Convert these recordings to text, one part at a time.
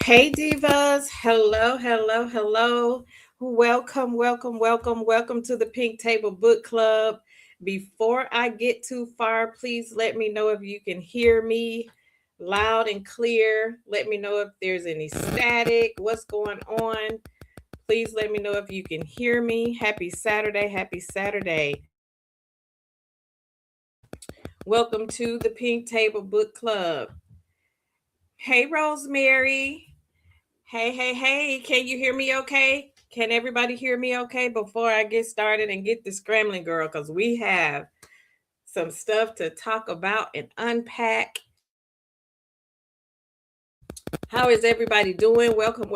Hey divas, hello, hello, hello. Welcome to the Pink Table Book Club. Before I get too far, please let me know if you can hear me loud and clear. Let me know if there's any static, what's going on. Please let me know if you can hear me. Happy Saturday, happy Saturday. Welcome to the Pink Table Book Club. Hey, Rosemary. Hey, can you hear me okay? Can everybody hear me okay before I get started and get the scrambling, girl? Because we have some stuff to talk about and unpack. How is everybody doing? Welcome.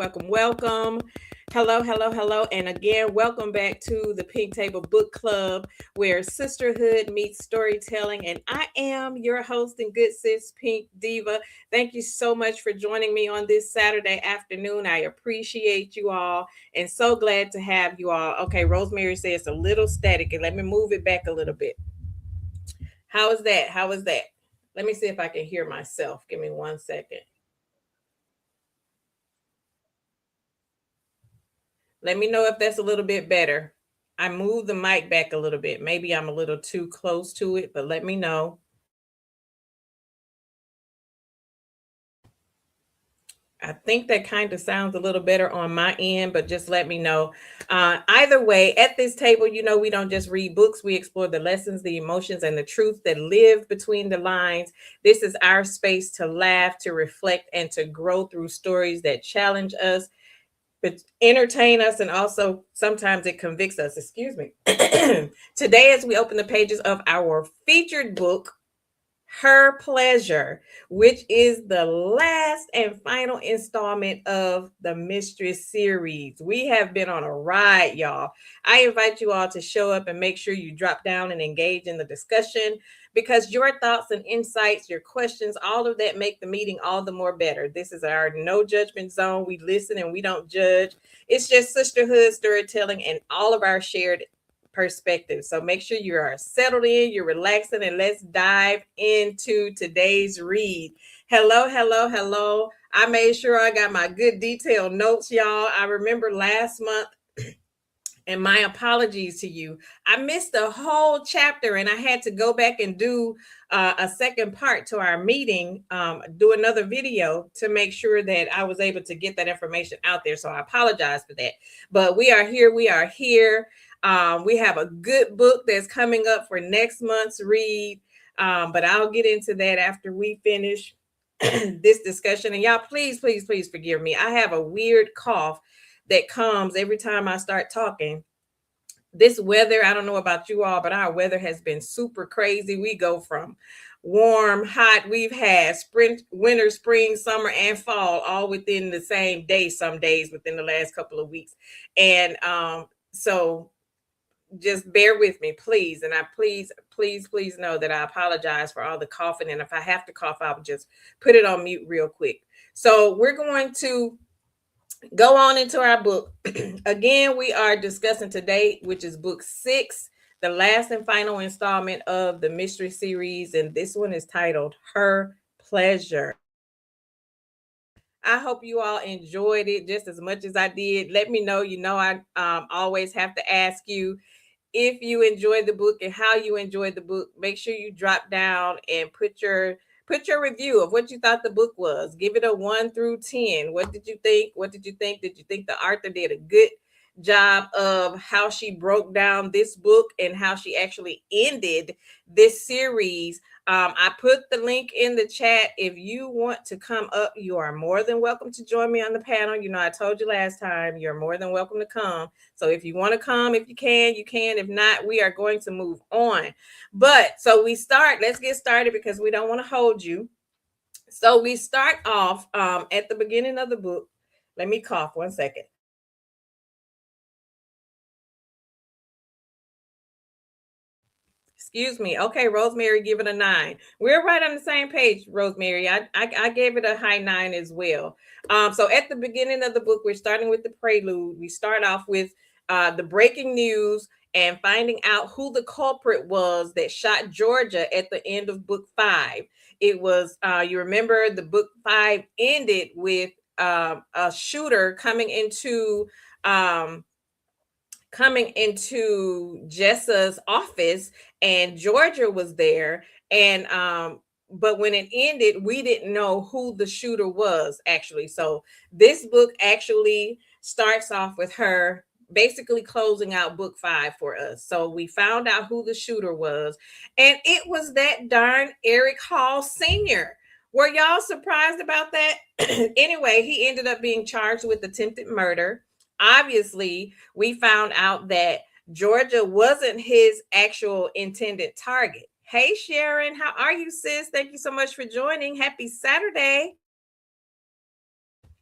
Hello. And again, welcome back to the Pink Table Book Club, where sisterhood meets storytelling. And I am your host and good sis, Pink Diva. Thank you so much for joining me on this Saturday afternoon. I appreciate you all and so glad to have you all. Okay, Rosemary says it's a little static, and let me move it back a little bit. How is that? How is that? Let me see if I can hear myself. Give me 1 second. Let me know if that's a little bit better. I moved the mic back a little bit. Maybe I'm a little too close to it, but let me know. I think that kind of sounds a little better on my end, but just let me know. Either way, at this table, we don't just read books, we explore the lessons, the emotions, and the truth that live between the lines. This is our space to laugh, to reflect, and to grow through stories that challenge us, but entertain us, and also sometimes it convicts us. Excuse me. Today, as we open the pages of our featured book, Her Pleasure, which is the last and final installment of the Mistress Series. We have been on a ride, y'all. I invite you all to show up and make sure you drop down and engage in the discussion, because your thoughts and insights, your questions, all of that make the meeting all the more better. This is our no judgment zone. We listen and we don't judge. It's just sisterhood, storytelling, and all of our shared perspective. So make sure you are settled in, you're relaxing, and let's dive into today's read. Hello. I made sure I got my good detailed notes, y'all. I remember last month, and my apologies to you, I missed a whole chapter and I had to go back and do a second part to our meeting, do another video to make sure that I was able to get that information out there. So I apologize for that. But we are here. We have a good book that's coming up for next month's read. But I'll get into that after we finish this discussion. And y'all, please forgive me. I have a weird cough that comes every time I start talking. This weather, I don't know about you all, but our weather has been super crazy. We go from warm, hot. We've had spring, winter, spring, summer, and fall all within the same day, some days within the last couple of weeks. And so just bear with me, please. And I please know that I apologize for all the coughing. And if I have to cough, I'll just put it on mute real quick. So we're going to go on into our book. Again, we are discussing today, which is book 6, the last and final installment of the Mistress Series. And this one is titled Her Pleasure. I hope you all enjoyed it just as much as I did. Let me know. I always have to ask you if you enjoyed the book and how you enjoyed the book. Make sure you drop down and put your review of what you thought the book was. Give it a 1 through 10. What did you think? Did you think the author did a good job of how she broke down this book and how she actually ended this series? I put the link in the chat. If you want to come up, you are more than welcome to join me on the panel. I told you last time, you're more than welcome to come. So if you want to come, if you can, you can. If not, we are going to move on. But so let's get started because we don't want to hold you. So we start off at the beginning of the book. Let me cough 1 second. Excuse me. Okay, Rosemary, give it a 9. We're right on the same page, Rosemary. I gave it a high 9 as well. So at the beginning of the book, we're starting with the prelude. We start off with the breaking news and finding out who the culprit was that shot Georgia at the end of book 5. It was, you remember, the book 5 ended with a shooter um, coming into Jessa's office, and Georgia was there. And but when it ended, we didn't know who the shooter was actually. So this book actually starts off with her basically closing out book 5 for us. So we found out who the shooter was, and it was that darn Eric Hall Sr. Were y'all surprised about that? Anyway, he ended up being charged with attempted murder. Obviously, we found out that Georgia wasn't his actual intended target. Hey, Sharon, how are you, sis? Thank you so much for joining. Happy Saturday.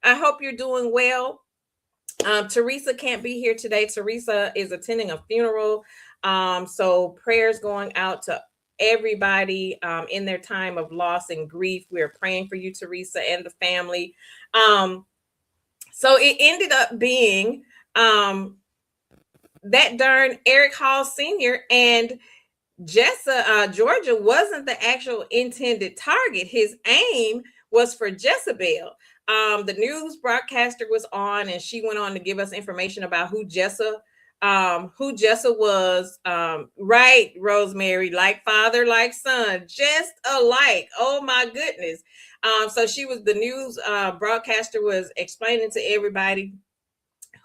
I hope you're doing well. Teresa can't be here today. Teresa is attending a funeral. So prayers going out to everybody in their time of loss and grief. We're praying for you, Teresa, and the family. So it ended up being that darn Eric Hall Sr. and Georgia wasn't the actual intended target. His aim was for Jezebel. The news broadcaster was on, and she went on to give us information about who Jessa was. Right, Rosemary, like father, like son, just alike. Oh my goodness. So the news broadcaster was explaining to everybody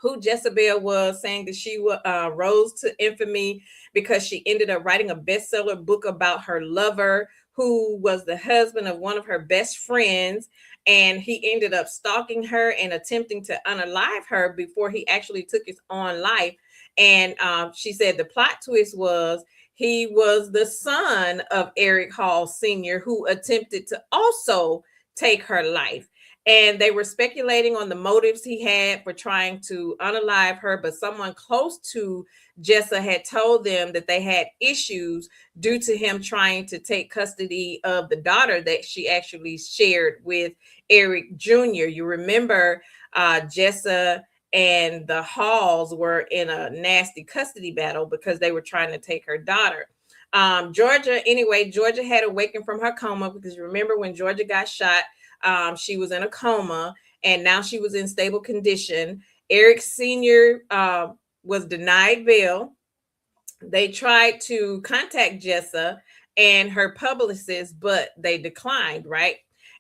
who Jezebel was, saying that she rose to infamy because she ended up writing a bestseller book about her lover, who was the husband of one of her best friends. And he ended up stalking her and attempting to unalive her before he actually took his own life. And she said the plot twist was he was the son of Eric Hall Sr., who attempted to also take her life. And they were speculating on the motives he had for trying to unalive her, but someone close to Jessa had told them that they had issues due to him trying to take custody of the daughter that she actually shared with Eric Jr. You remember Jessa and the Halls were in a nasty custody battle because they were trying to take her daughter. Georgia had awakened from her coma, because you remember when Georgia got shot, she was in a coma, and now she was in stable condition. Eric Sr. Was denied bail. They tried to contact Jessa and her publicist, but they declined, right?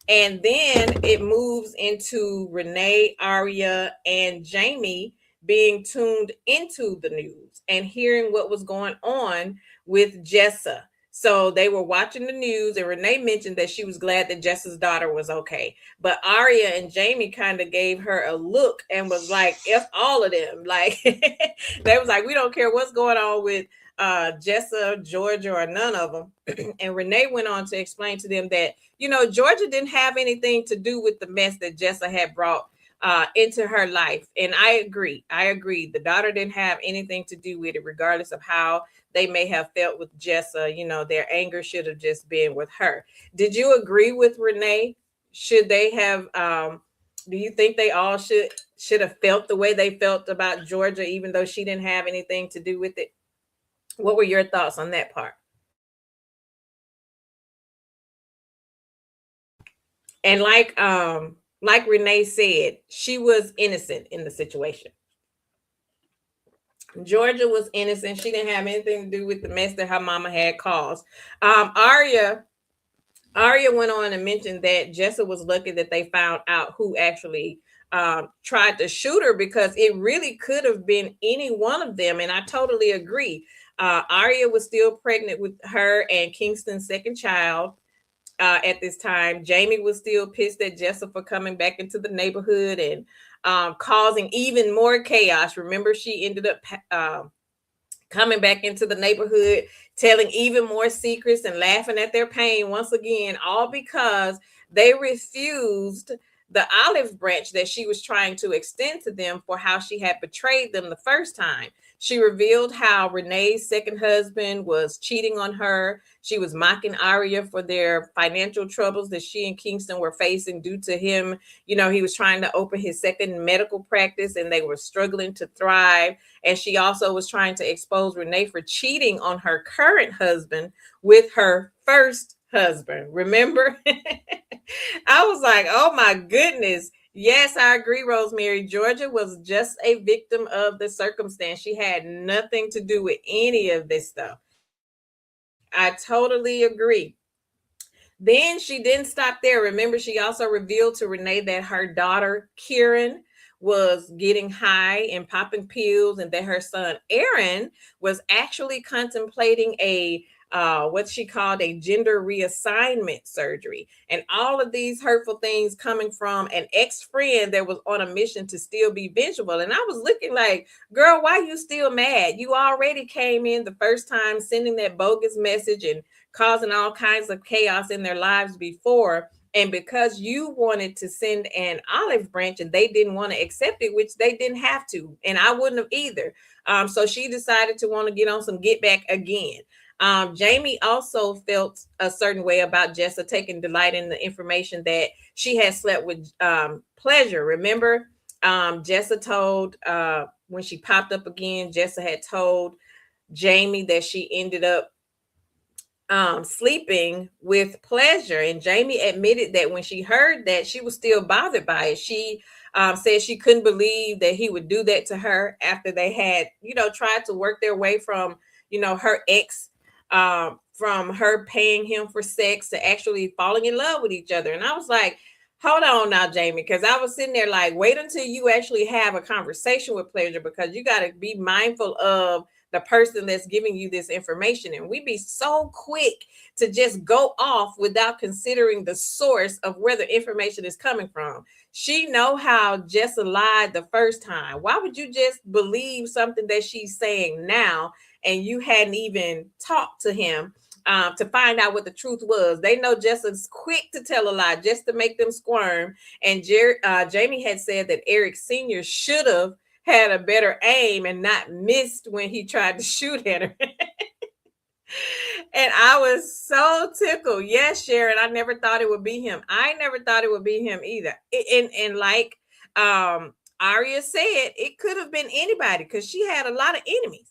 And then it moves into Renee, Aria, and Jamie being tuned into the news and hearing what was going on with Jessa. So they were watching the news, and Renee mentioned that she was glad that Jessa's daughter was okay. But Aria and Jamie kind of gave her a look and was like, F all of them. Like, they was like, we don't care what's going on with Jessa, Georgia, or none of them. And Renee went on to explain to them that, Georgia didn't have anything to do with the mess that Jessa had brought into her life. And I agree. The daughter didn't have anything to do with it, regardless of how they may have felt with Jessa. Their anger should have just been with her. Did you agree with Renee? Should they have, do you think they all should have felt the way they felt about Georgia, even though she didn't have anything to do with it? What were your thoughts on that part? And like Renee said, she was innocent in the situation. Georgia was innocent. She didn't have anything to do with the mess that her mama had caused. Aria went on and mentioned that Jessa was lucky that they found out who actually tried to shoot her, because it really could have been any one of them. And I totally agree. Aria was still pregnant with her and Kingston's second child. At this time, Jamie was still pissed at Jessa for coming back into the neighborhood and causing even more chaos. Remember, she ended up coming back into the neighborhood, telling even more secrets and laughing at their pain once again, all because they refused the olive branch that she was trying to extend to them for how she had betrayed them the first time. She revealed how Renee's second husband was cheating on her. She was mocking Aria for their financial troubles that she and Kingston were facing due to him. He was trying to open his second medical practice, and they were struggling to thrive. And she also was trying to expose Renee for cheating on her current husband with her first husband. Remember? I was like, oh my goodness. Yes, I agree, Rosemary. Georgia was just a victim of the circumstance. She had nothing to do with any of this stuff. I totally agree. Then she didn't stop there. Remember, she also revealed to Renee that her daughter, Kieran, was getting high and popping pills, and that her son, Aaron, was actually contemplating a what she called a gender reassignment surgery. And all of these hurtful things coming from an ex-friend that was on a mission to still be vengeful. And I was looking like, girl, why you still mad? You already came in the first time sending that bogus message and causing all kinds of chaos in their lives before. And because you wanted to send an olive branch and they didn't want to accept it, which they didn't have to, and I wouldn't have either. So she decided to want to get on some get back again. Jamie also felt a certain way about Jessa taking delight in the information that she had slept with Pleasure. Remember, Jessa told when she popped up again, Jessa had told Jamie that she ended up sleeping with Pleasure. And Jamie admitted that when she heard that, she was still bothered by it. She said she couldn't believe that he would do that to her after they had, tried to work their way from, her ex, from her paying him for sex to actually falling in love with each other. And I was like, hold on now, Jamie, because I was sitting there like, wait until you actually have a conversation with Pleasure, because you got to be mindful of the person that's giving you this information. And we be so quick to just go off without considering the source of where the information is coming from. She know how Jessa lied the first time. Why would you just believe something that she's saying now and you hadn't even talked to him to find out what the truth was? They know Jessa's quick to tell a lie just to make them squirm. And Jamie had said that Eric Sr. should have had a better aim and not missed when he tried to shoot at her. And I was so tickled. Yes, Sharon, I never thought it would be him. I never thought it would be him either. And like Aria said, it could have been anybody because she had a lot of enemies.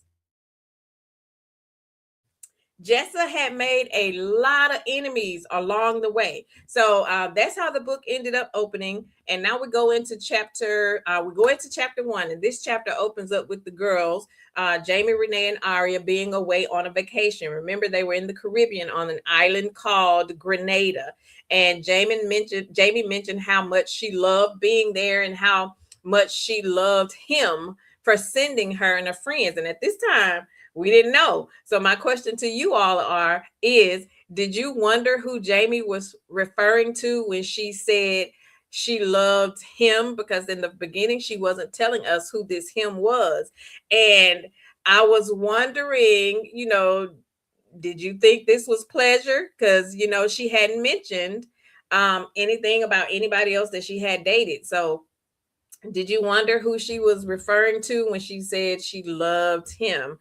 Jessa had made a lot of enemies along the way. So that's how the book ended up opening. And now we go into chapter 1. And this chapter opens up with the girls, Jamie, Renee, and Aria being away on a vacation. Remember, they were in the Caribbean on an island called Grenada. And Jamie mentioned how much she loved being there and how much she loved him for sending her and her friends. And at this time, we didn't know. So my question to you all is, did you wonder who Jamie was referring to when she said she loved him? Because in the beginning, she wasn't telling us who this him was. And I was wondering, did you think this was Pleasure? Because, she hadn't mentioned anything about anybody else that she had dated. So did you wonder who she was referring to when she said she loved him?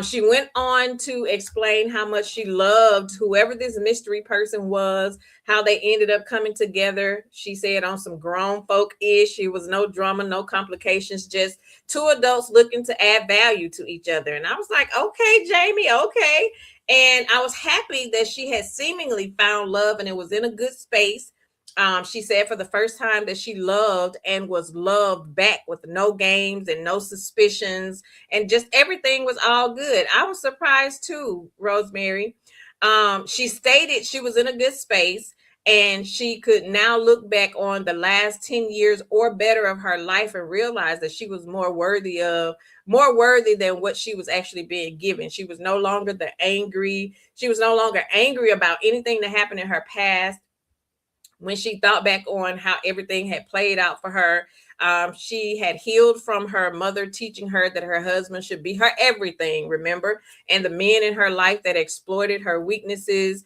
She went on to explain how much she loved whoever this mystery person was, how they ended up coming together. She said on some grown folk ish. It was no drama, no complications, just two adults looking to add value to each other. And I was like, okay, Jamie, okay. And I was happy that she had seemingly found love and it was in a good space. She said for the first time that she loved and was loved back with no games and no suspicions, and just everything was all good. I was surprised too, Rosemary. She stated she was in a good space and she could now look back on the last 10 years or better of her life and realize that she was more worthy than what she was actually being given. She was no longer she was no longer angry about anything that happened in her past. When she thought back on how everything had played out for her, she had healed from her mother teaching her that her husband should be her everything, remember? And the men in her life that exploited her weaknesses.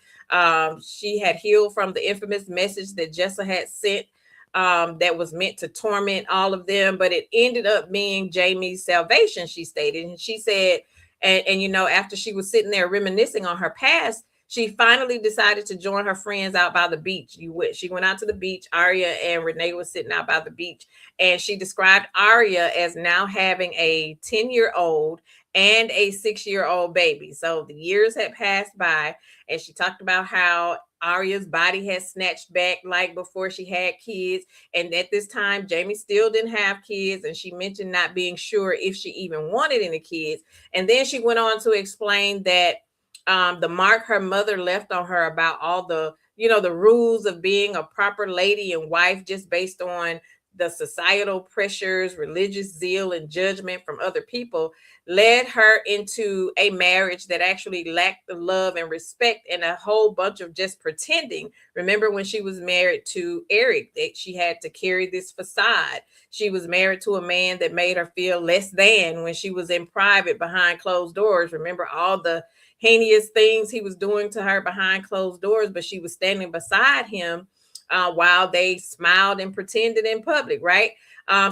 She had healed from the infamous message that Jessa had sent that was meant to torment all of them, but it ended up being Jamie's salvation, she stated. And she said, and after she was sitting there reminiscing on her past, She finally decided to join her friends out by the beach. She went out to the beach. Arya and Renee was sitting out by the beach, and she described Arya as now having a 10-year-old and a 6-year-old baby. So the years had passed by, and she talked about how Arya's body had snatched back like before she had kids. And at this time, Jamie still didn't have kids. And she mentioned not being sure if she even wanted any kids. And then she went on to explain that the mark her mother left on her about all the, the rules of being a proper lady and wife, just based on the societal pressures, religious zeal, and judgment from other people, led her into a marriage that actually lacked the love and respect and a whole bunch of just pretending. Remember when she was married to Eric, that she had to carry this facade. She was married to a man that made her feel less than when she was in private behind closed doors. Remember all the heinous things he was doing to her behind closed doors, but she was standing beside him while they smiled and pretended in public, right?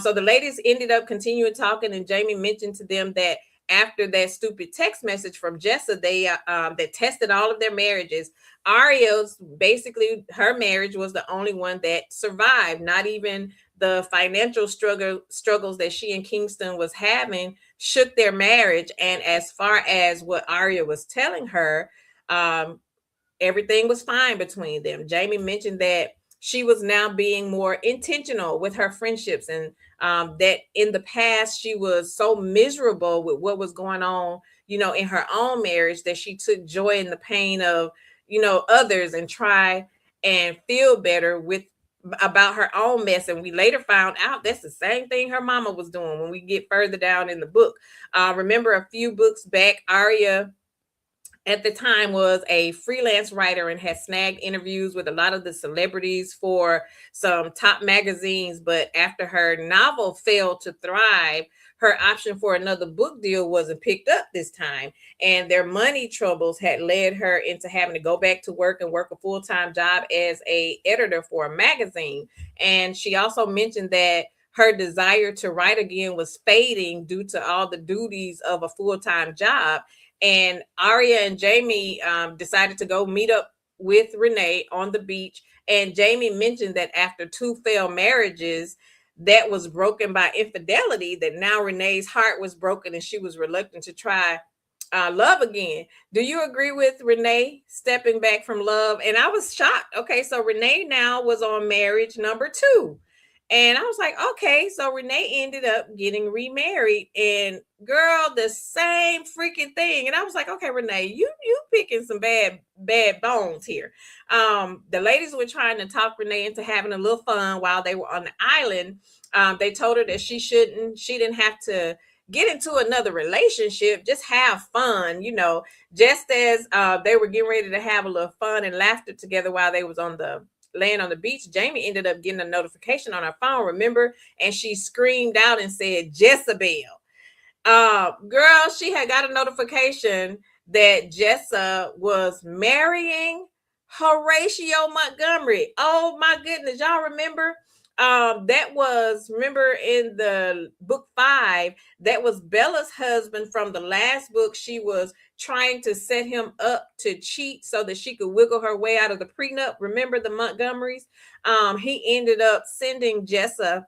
So the ladies ended up continuing talking, and Jamie mentioned to them that after that stupid text message from Jessa, they tested all of their marriages. Arya's, basically, her marriage was the only one that survived. Not even the financial struggles that she and Kingston was having shook their marriage. And as far as what Arya was telling her, everything was fine between them. Jamie mentioned that she was now being more intentional with her friendships, and that in the past she was so miserable with what was going on, in her own marriage, that she took joy in the pain of, others, and try and feel better with about her own mess. And we later found out that's the same thing her mama was doing when we get further down in the book. Remember a few books back, Arya at the time was a freelance writer and had snagged interviews with a lot of the celebrities for some top magazines. But after her novel failed to thrive, her option for another book deal wasn't picked up this time. And their money troubles had led her into having to go back to work and work a full-time job as a editor for a magazine. And she also mentioned that her desire to write again was fading due to all the duties of a full-time job. And Arya and Jamie decided to go meet up with Renee on the beach. And Jamie mentioned that after two failed marriages that was broken by infidelity, that now Renee's heart was broken and she was reluctant to try love again. Do you agree with Renee stepping back from love? And I was shocked. Okay, so Renee now was on marriage number 2. And I was like, okay, so Renee ended up getting remarried, and girl, the same freaking thing. And I was like, okay, Renee, you picking some bad bones here. The ladies were trying to talk Renee into having a little fun while they were on the island. They told her that she didn't have to get into another relationship, just have fun, just as they were getting ready to have a little fun and laughter together while they was laying on the beach. Jamie ended up getting a notification on her phone, remember? And she screamed out and said, Jezebel. Girl, she had got a notification that Jessa was marrying Horatio Montgomery. Oh my goodness. Y'all remember? That was, remember in the book 5, that was Bella's husband from the last book. She was trying to set him up to cheat so that she could wiggle her way out of the prenup. Remember the Montgomerys? He ended up sending Jessa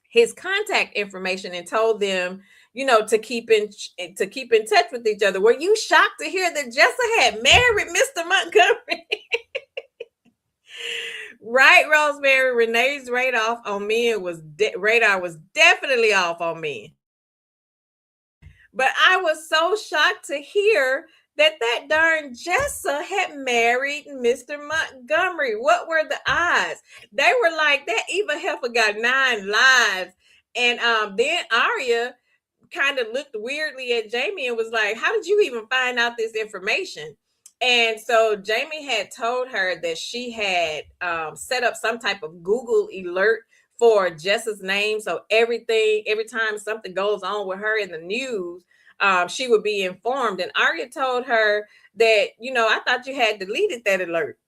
his contact information and told them, to keep in touch with each other. Were you shocked to hear that Jessa had married Mr. Montgomery? Right, Rosemary. Renee's radar on men was definitely off on men. But I was so shocked to hear that darn Jessa had married Mr. Montgomery. What were the odds? They were like, that evil heifer got 9 lives. And then Arya kind of looked weirdly at Jamie and was like, how did you even find out this information? And so Jamie had told her that she had set up some type of Google alert for Jessa's name. So every time something goes on with her in the news, she would be informed. And Arya told her that, I thought you had deleted that alert.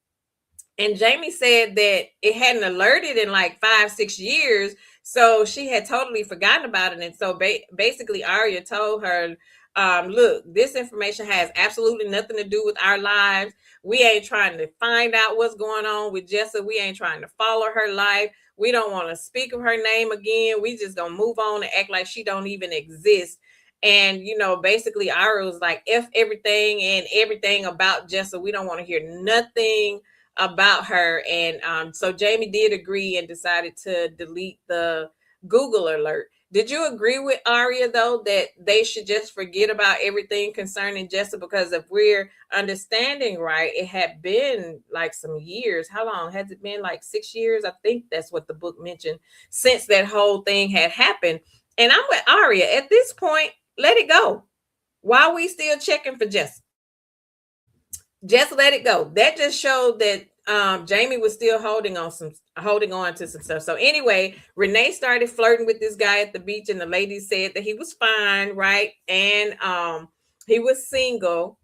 And Jamie said that it hadn't alerted in like 5-6 years. So she had totally forgotten about it. And so basically Arya told her, Look, this information has absolutely nothing to do with our lives. We ain't trying to find out what's going on with Jessa. We ain't trying to follow her life. We don't want to speak of her name again. We just gonna move on and act like she don't even exist. And basically Ira was like, F everything and everything about Jessa. We don't want to hear nothing about her. And so Jamie did agree and decided to delete the Google alert. Did you agree with Aria though that they should just forget about everything concerning Jessa? Because if we're understanding right, it had been like some years. How long has it been? Like 6 years? I think that's what the book mentioned, since that whole thing had happened. And I'm with Aria. At this point, let it go. Why are we still checking for Jessa? Just let it go. That just showed that Jamie was still holding on to some stuff. So anyway, Renee started flirting with this guy at the beach, and the ladies said that he was fine, right? And he was single.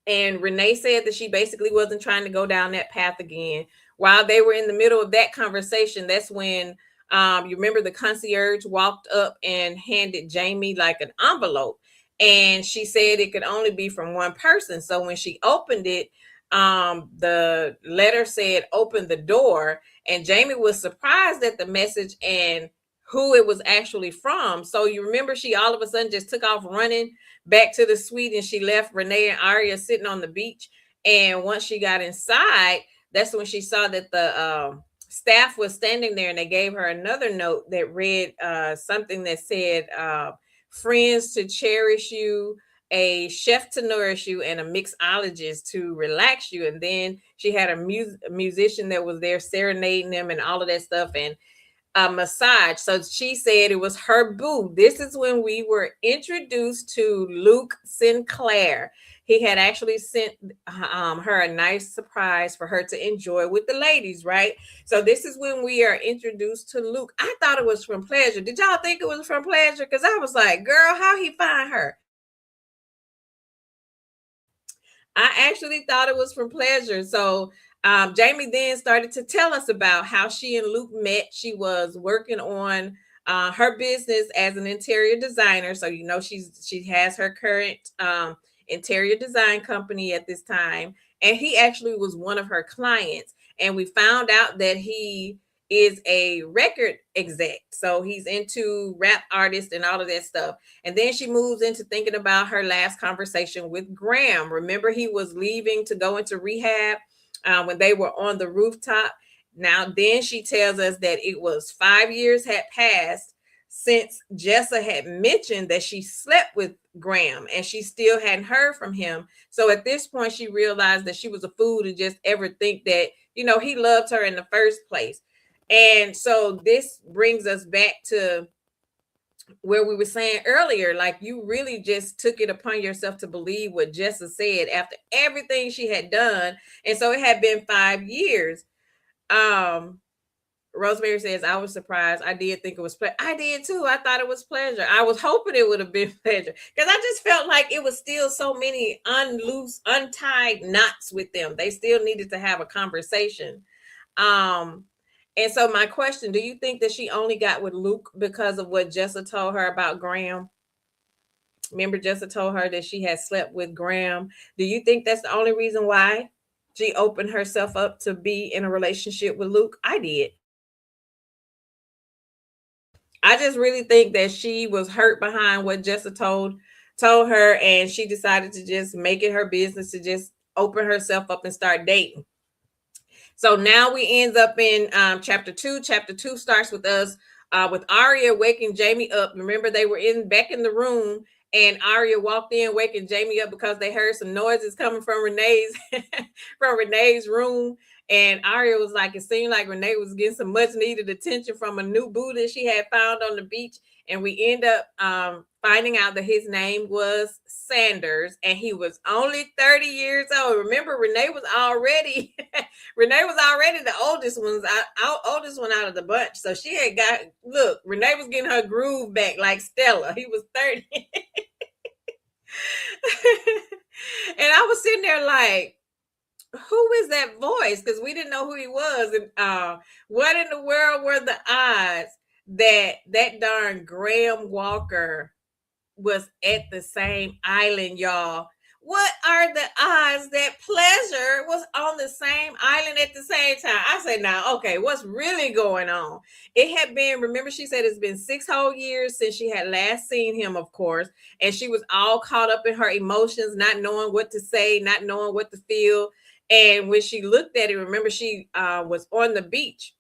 And Renee said that she basically wasn't trying to go down that path again. While they were in the middle of that conversation, that's when you remember the concierge walked up and handed Jamie like an envelope. And she said it could only be from one person. So when she opened it, the letter said, "Open the door." And Jamie was surprised at the message and who it was actually from. So you remember she all of a sudden just took off running back to the suite, and she left Renee and Aria sitting on the beach. And once she got inside, that's when she saw that the staff was standing there, and they gave her another note that read something that said, "Friends to cherish you, a chef to nourish you, and a mixologist to relax you." And then she had a musician that was there serenading them and all of that stuff. And a massage. So she said it was her boo. This is when we were introduced to Luke Sinclair. He had actually sent her a nice surprise for her to enjoy with the ladies, right? So this is when we are introduced to Luke. I thought it was from pleasure. Did y'all think it was from pleasure? Because I was like, girl, how he find her? I actually thought it was from pleasure. So Jamie then started to tell us about how she and Luke met. She was working on her business as an interior designer. So she has her current interior design company at this time, and he actually was one of her clients. And we found out that he is a record exec. So he's into rap artists and all of that stuff. And then she moves into thinking about her last conversation with Graham. Remember, he was leaving to go into rehab when they were on the rooftop. Now, then she tells us that it was 5 years had passed since Jessa had mentioned that she slept with Graham, and she still hadn't heard from him. So at this point, she realized that she was a fool to just ever think that, he loved her in the first place. And so this brings us back to where we were saying earlier, like, you really just took it upon yourself to believe what Jessa said after everything she had done. And so it had been 5 years. Rosemary says, I was surprised. I did think it was I did too. I thought it was pleasure. I was hoping it would have been pleasure, because I just felt like it was still so many untied knots with them. They still needed to have a conversation. And so my question, do you think that she only got with Luke because of what Jessa told her about Graham? Remember, Jessa told her that she had slept with Graham. Do you think that's the only reason why she opened herself up to be in a relationship with Luke? I did. I just really think that she was hurt behind what Jessa told her, and she decided to just make it her business to just open herself up and start dating. So now we ends up in chapter 2. Chapter 2 starts with us with Aria waking Jamie up. Remember, they were back in the room, and Aria walked in, waking Jamie up because they heard some noises coming from Renee's from Renee's room. And Aria was like, it seemed like Renee was getting some much needed attention from a new boo that she had found on the beach. And we end up finding out that his name was Sanders, and he was only 30 years old. Remember, Renee was already the oldest one out of the bunch. So she had Renee was getting her groove back like Stella. He was 30. And I was sitting there like, who is that voice? Because we didn't know who he was. And what in the world were the odds that darn Graham Walker was at the same island, y'all. What are the odds that Pleasure was on the same island at the same time? I said, now, okay, what's really going on? It had been, remember, she said it's been 6 whole years since she had last seen him, of course, and she was all caught up in her emotions, not knowing what to say, not knowing what to feel. And when she looked at it, remember, she was on the beach.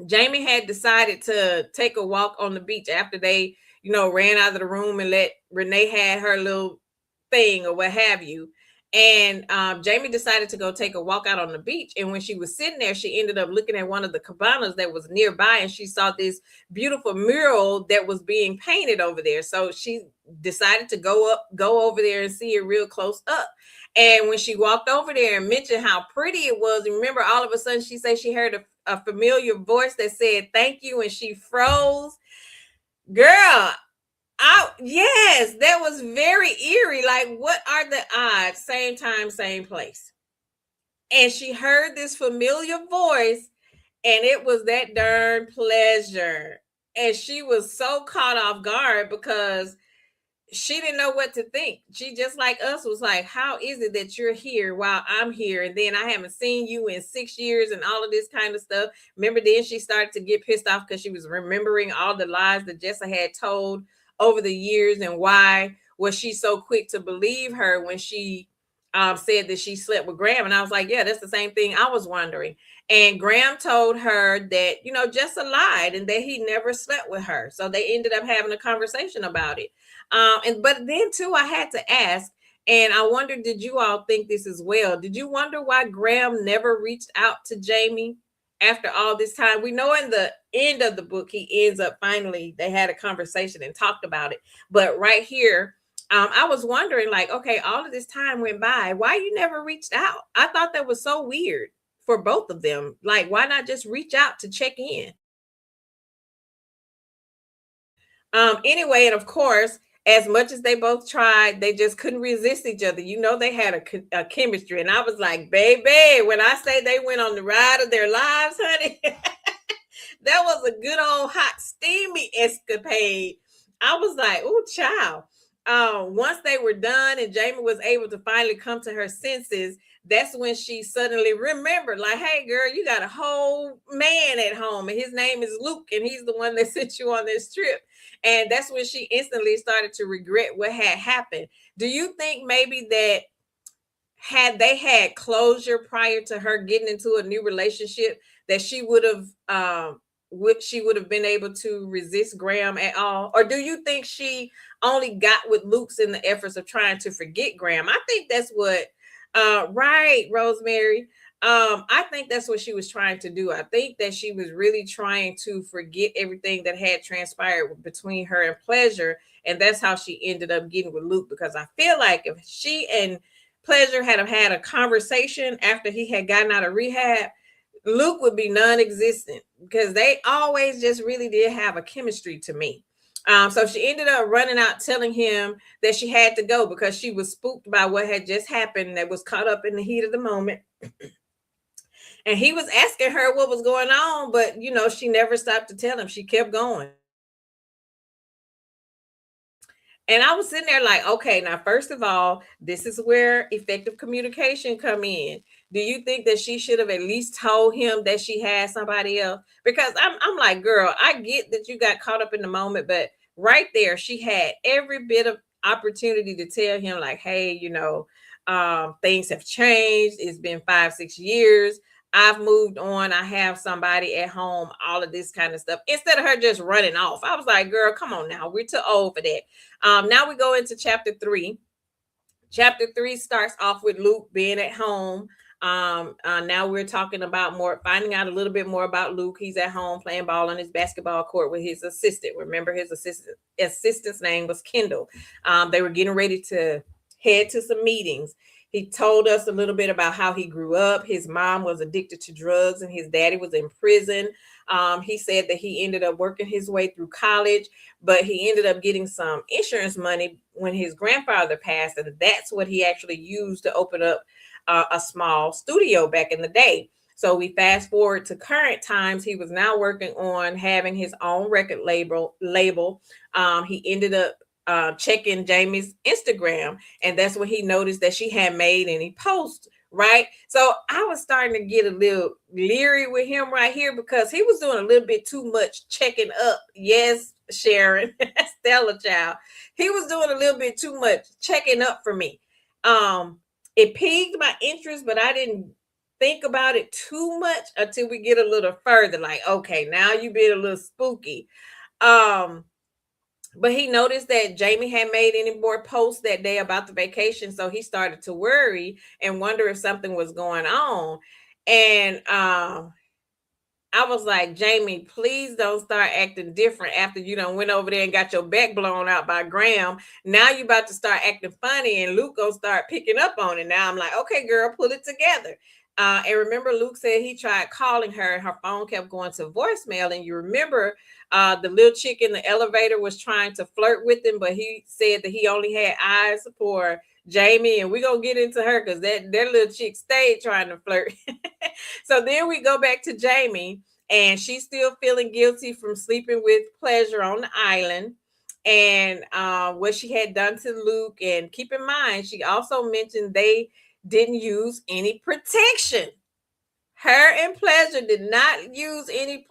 Jamie had decided to take a walk on the beach after they, ran out of the room and let Renee had her little thing or what have you. And Jamie decided to go take a walk out on the beach. And when she was sitting there, she ended up looking at one of the cabanas that was nearby, and she saw this beautiful mural that was being painted over there. So she decided to go over there and see it real close up. And when she walked over there and mentioned how pretty it was, and remember, all of a sudden she said she heard a familiar voice that said thank you, and she froze. Girl, yes, that was very eerie. Like, what are the odds? Same time, same place. And she heard this familiar voice, and it was that darn Pleasure. And she was so caught off guard because she didn't know what to think. She, just like us, was like, how is it that you're here while I'm here? And then I haven't seen you in 6 years and all of this kind of stuff. Remember, then she started to get pissed off because she was remembering all the lies that Jessa had told over the years, and why was she so quick to believe her when she said that she slept with Graham. And I was like, yeah, that's the same thing I was wondering. And Graham told her that, Jessa lied and that he never slept with her. So they ended up having a conversation about it. But then too, I had to ask, and I wonder, did you all think this as well? Did you wonder why Graham never reached out to Jamie after all this time? We know in the end of the book, he ends up finally, they had a conversation and talked about it. But right here, I was wondering, like, okay, all of this time went by. Why you never reached out? I thought that was so weird for both of them. Like, why not just reach out to check in? Anyway, and of course, as much as they both tried, they just couldn't resist each other. They had a chemistry. And I was like, baby, when I say they went on the ride of their lives, honey, that was a good old hot, steamy escapade. I was like, oh, child. Once they were done and Jamie was able to finally come to her senses, that's when she suddenly remembered, like, hey, girl, you got a whole man at home, and his name is Luke, and he's the one that sent you on this trip. And that's when she instantly started to regret what had happened. Do you think maybe that had they had closure prior to her getting into a new relationship, that she would have been able to resist Graham at all? Or do you think she only got with Luke's in the efforts of trying to forget Graham? I think that's what right, Rosemary. I think that's what she was trying to do. I think that she was really trying to forget everything that had transpired between her and Pleasure, and that's how she ended up getting with Luke. Because I feel like if she and Pleasure had a conversation after he had gotten out of rehab, Luke would be non-existent, because they always just really did have a chemistry to me. So she ended up running out telling him that she had to go because she was spooked by what had just happened, that was caught up in the heat of the moment. And he was asking her what was going on, but she never stopped to tell him. She kept going. And I was sitting there like, okay, now first of all, this is where effective communication come in. Do you think that she should have at least told him that she had somebody else? Because I'm like, girl, I get that you got caught up in the moment, but right there, she had every bit of opportunity to tell him, like, hey, things have changed. It's been 5-6 years. I've moved on. I have somebody at home, all of this kind of stuff. Instead of her just running off. I was like, girl, come on now. We're too old for that. Now we go into chapter 3. Chapter 3 starts off with Luke being at home. Now we're talking about finding out a little bit more about Luke. He's at home playing ball on his basketball court with his assistant. Remember, his assistant's name was Kendall. They were getting ready to head to some meetings. He told us a little bit about how he grew up. His mom was addicted to drugs and his daddy was in prison. He said that he ended up working his way through college, but he ended up getting some insurance money when his grandfather passed, and that's what he actually used to open up a small studio back in the day. So we fast forward to current times. He was now working on having his own record label. He ended up checking Jamie's Instagram, and that's when he noticed that she had made any posts. Right, so I was starting to get a little leery with him right here because he was doing a little bit too much checking up. Yes, Sharon, Stella child, he was doing a little bit too much checking up for me. It piqued my interest, but I didn't think about it too much until we get a little further. Like, okay, now you been a little spooky. Um, but he noticed that Jamie had made any more posts that day about the vacation, so he started to worry and wonder if something was going on. And I was like, Jamie, please don't start acting different after you done went over there and got your back blown out by Graham. Now you about to start acting funny, and Luke gonna start picking up on it. Now I'm like, okay, girl, pull it together. And remember, Luke said he tried calling her, and her phone kept going to voicemail. And you remember, the little chick in the elevator was trying to flirt with him, but he said that he only had eyes for Jamie, and we're gonna get into her because that little chick stayed trying to flirt. So then we go back to Jamie, and she's still feeling guilty from sleeping with Pleasure on the island, and what she had done to Luke. And keep in mind, she also mentioned they didn't use any protection. Her and Pleasure did not use any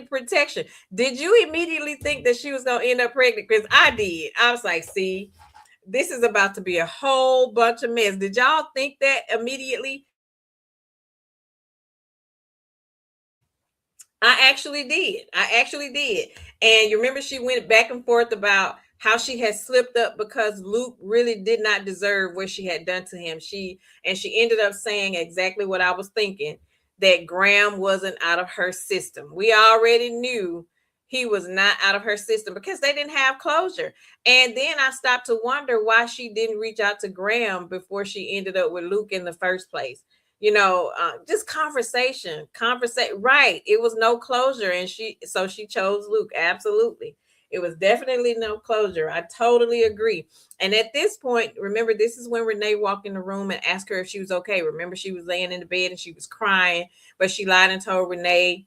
protection. Did you immediately think that she was gonna end up pregnant? Because I did. I was like, see, this is about to be a whole bunch of mess. Did y'all think that immediately? I actually did. I actually did. And you remember she went back and forth about how she had slipped up because Luke really did not deserve what she had done to him. She ended up saying exactly what I was thinking, that Graham wasn't out of her system. We already knew he was not out of her system because they didn't have closure. And then I stopped to wonder why she didn't reach out to Graham before she ended up with Luke in the first place. Just conversate, right? It was no closure, and she chose Luke. Absolutely, it was definitely no closure. I totally agree. And at this point, remember, this is when Renee walked in the room and asked her if she was okay. Remember, she was laying in the bed and she was crying, but she lied and told Renee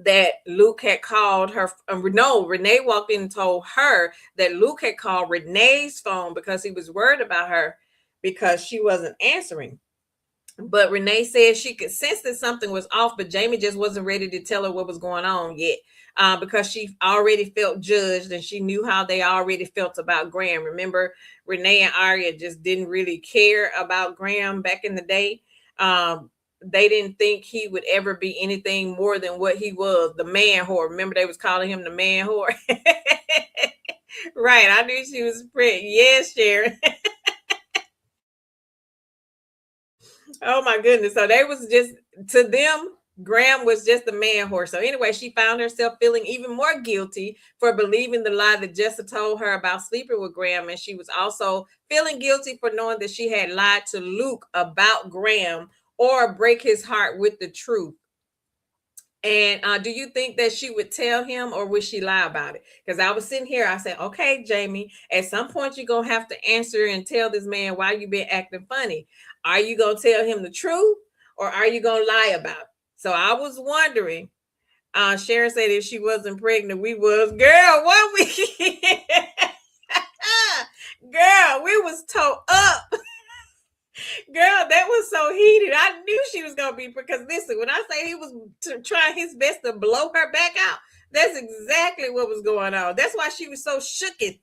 that Luke had called her. No, Renee walked in and told her that Luke had called Renee's phone because he was worried about her because she wasn't answering. But Renee said she could sense that something was off, but Jamie just wasn't ready to tell her what was going on yet, because she already felt judged and she knew how they already felt about Graham. Remember, Renee and Arya just didn't really care about Graham back in the day. They didn't think he would ever be anything more than what he was, the man whore. Remember, they was calling him the man whore. Right. I knew she was pretty. Yes, Sharon. Oh my goodness. So they was just, to them, Graham was just a man horse. So anyway, she found herself feeling even more guilty for believing the lie that Jessica told her about sleeping with Graham. And she was also feeling guilty for knowing that she had lied to Luke about Graham or break his heart with the truth. And do you think that she would tell him, or would she lie about it? Because I was sitting here, I said, okay, Jamie, at some point you're going to have to answer and tell this man why you been acting funny. Are you going to tell him the truth, or are you going to lie about it? So I was wondering. Sharon said if she wasn't pregnant, we was. Girl, what we girl, we was towed up. Girl, that was so heated. I knew she was gonna be, because listen, when I say he was trying his best to blow her back out, that's exactly what was going on. That's why she was so shooken.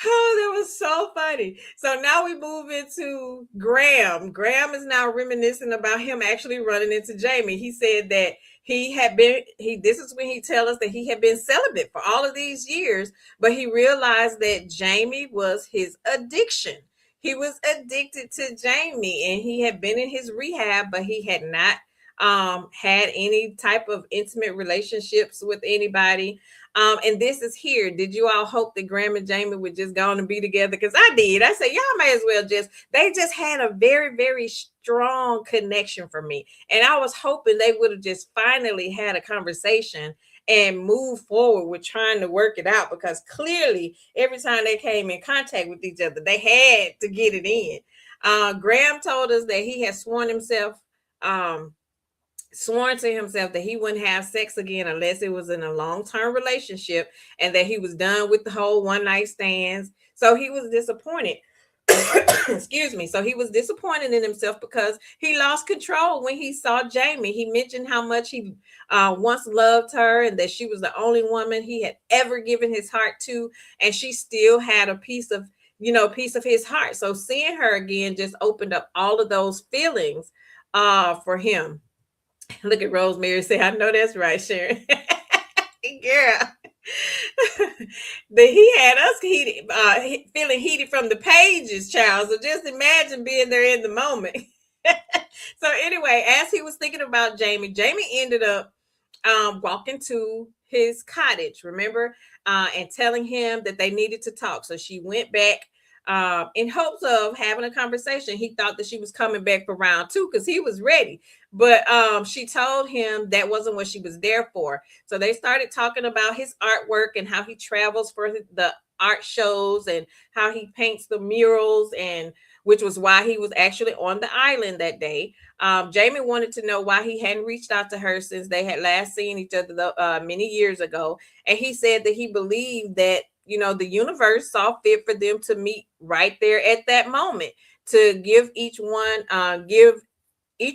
Oh, that was so funny. So now we move into Graham. Graham is now reminiscing about him actually running into Jamie. He said that this is when he tell us that he had been celibate for all of these years, but he realized that Jamie was his addiction. He was addicted to Jamie, and he had been in his rehab, but he had not had any type of intimate relationships with anybody. And this is here. Did you all hope that Graham and Jamie would just go on and be together? Because I did. I said, y'all may as well they just had a very, very strong connection for me. And I was hoping they would have just finally had a conversation and move forward with trying to work it out, because clearly every time they came in contact with each other, they had to get it in. Graham told us that he had sworn himself sworn to himself that he wouldn't have sex again unless it was in a long-term relationship, and that he was done with the whole one night stands. So he was disappointed. Excuse me. So he was disappointed in himself because he lost control when he saw Jamie. He mentioned how much he once loved her, and that she was the only woman he had ever given his heart to, and she still had a piece of, piece of his heart. So seeing her again just opened up all of those feelings for him. Look at Rosemary say, I know that's right, Sharon. Girl. That he had us heated, feeling heated from the pages, child. So just imagine being there in the moment. So anyway, as he was thinking about Jamie, Jamie ended up walking to his cottage, remember, and telling him that they needed to talk. So she went back in hopes of having a conversation. He thought that she was coming back for round two because he was ready. But she told him that wasn't what she was there for. So they started talking about his artwork and how he travels for the art shows and how he paints the murals, and which was why he was actually on the island that day. Jamie wanted to know why he hadn't reached out to her since they had last seen each other many years ago. And he said that he believed that, the universe saw fit for them to meet right there at that moment, to give each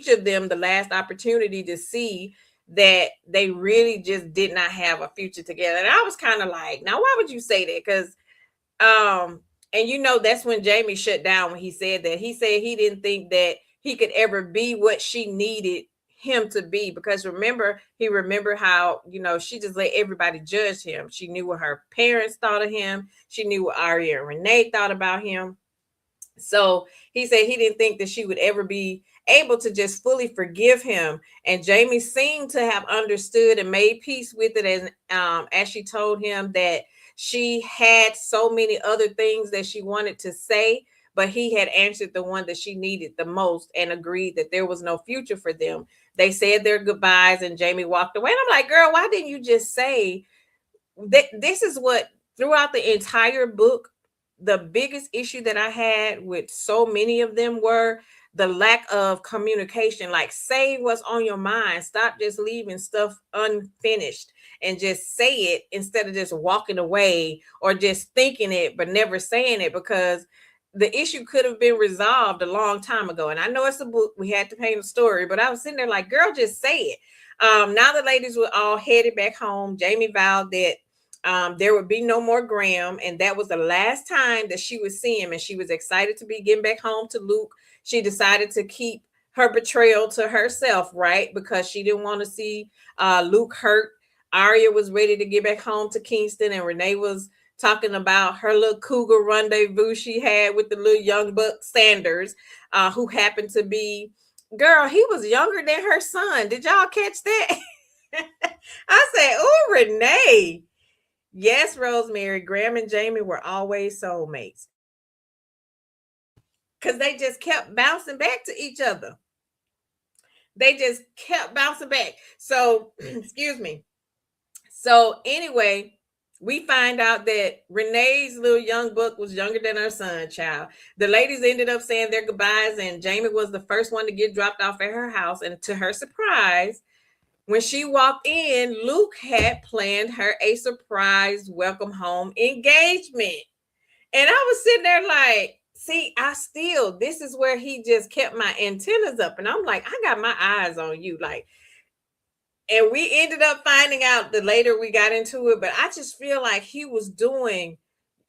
of them the last opportunity to see that they really just did not have a future together. And I was kind of like, now, why would you say that? Because and that's when Jamie shut down when he said that. He said he didn't think that he could ever be what she needed him to be, because he remembered how, she just let everybody judge him. She knew what her parents thought of him. She knew what Aria and Renee thought about him. So he said he didn't think that she would ever be able to just fully forgive him. And Jamie seemed to have understood and made peace with it, as she told him that she had so many other things that she wanted to say, but he had answered the one that she needed the most and agreed that there was no future for them. They said their goodbyes and Jamie walked away. And I'm like, girl, why didn't you just say that? This is what, throughout the entire book, the biggest issue that I had with so many of them were the lack of communication. Like, say what's on your mind. Stop just leaving stuff unfinished and just say it instead of just walking away or just thinking it but never saying it, because the issue could have been resolved a long time ago. And I know it's a book, we had to paint a story, but I was sitting there like, girl, just say it. Now the ladies were all headed back home. Jamie vowed that there would be no more Graham, and that was the last time that she would see him. And she was excited to be getting back home to Luke. She decided to keep her betrayal to herself, right? Because she didn't want to see Luke hurt. Aria was ready to get back home to Kingston, and Renee was talking about her little cougar rendezvous she had with the little young buck Sanders, who happened to be, girl, he was younger than her son. Did y'all catch that? I said, oh, Renee. Yes, Rosemary, Graham and Jamie were always soulmates because they just kept bouncing back to each other. They just kept bouncing back. So, excuse me. So, anyway, we find out that Renee's little young buck was younger than her son, child. The ladies ended up saying their goodbyes, and Jamie was the first one to get dropped off at her house. And to her surprise, when she walked in, Luke had planned her a surprise welcome home engagement. And I was sitting there like, see, this is where he just kept my antennas up. And I'm like, I got my eyes on you. Like, and we ended up finding out the later we got into it, but I just feel like he was doing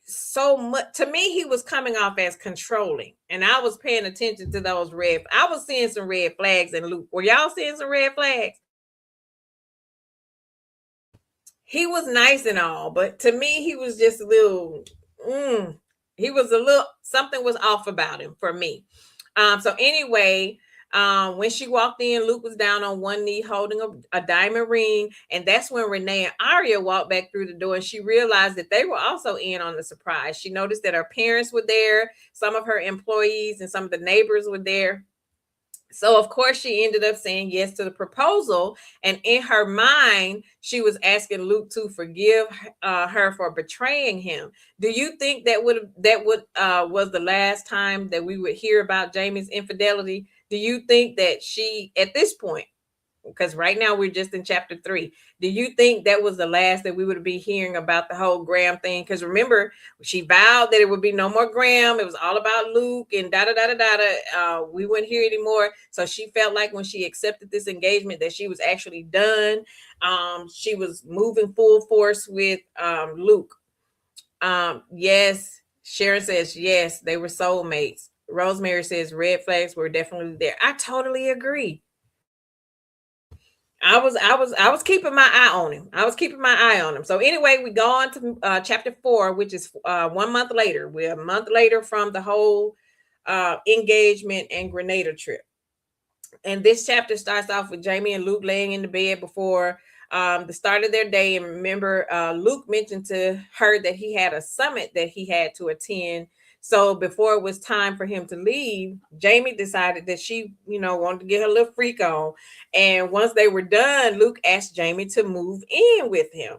so much. To me, he was coming off as controlling. And I was paying attention to those I was seeing some red flags in Luke. Were y'all seeing some red flags? He was nice and all, but to me, he was just a little, he was a little, something was off about him for me. So anyway, when she walked in, Luke was down on one knee holding a diamond ring. And that's when Renee and Aria walked back through the door, and she realized that they were also in on the surprise. She noticed that her parents were there, some of her employees and some of the neighbors were there. So, of course, she ended up saying yes to the proposal. And in her mind, she was asking Luke to forgive her for betraying him. Do you think that was the last time that we would hear about Jamie's infidelity? Do you think that she, at this point, because right now we're just in chapter 3. Do you think that was the last that we would be hearing about the whole Graham thing? Because remember, she vowed that it would be no more Graham. It was all about Luke and da da da da da. We wouldn't hear anymore. So she felt like when she accepted this engagement that she was actually done. She was moving full force with Luke. Yes, Sharon says yes, they were soulmates. Rosemary says red flags were definitely there. I totally agree. I was keeping my eye on him. I was keeping my eye on him. So anyway, we go on to chapter 4, which is 1 month later. We're a month later from the whole engagement and Grenada trip. And this chapter starts off with Jamie and Luke laying in the bed before the start of their day. And remember, Luke mentioned to her that he had a summit that he had to attend. So before it was time for him to leave, Jamie decided that she, wanted to get her little freak on. And once they were done, Luke asked Jamie to move in with him.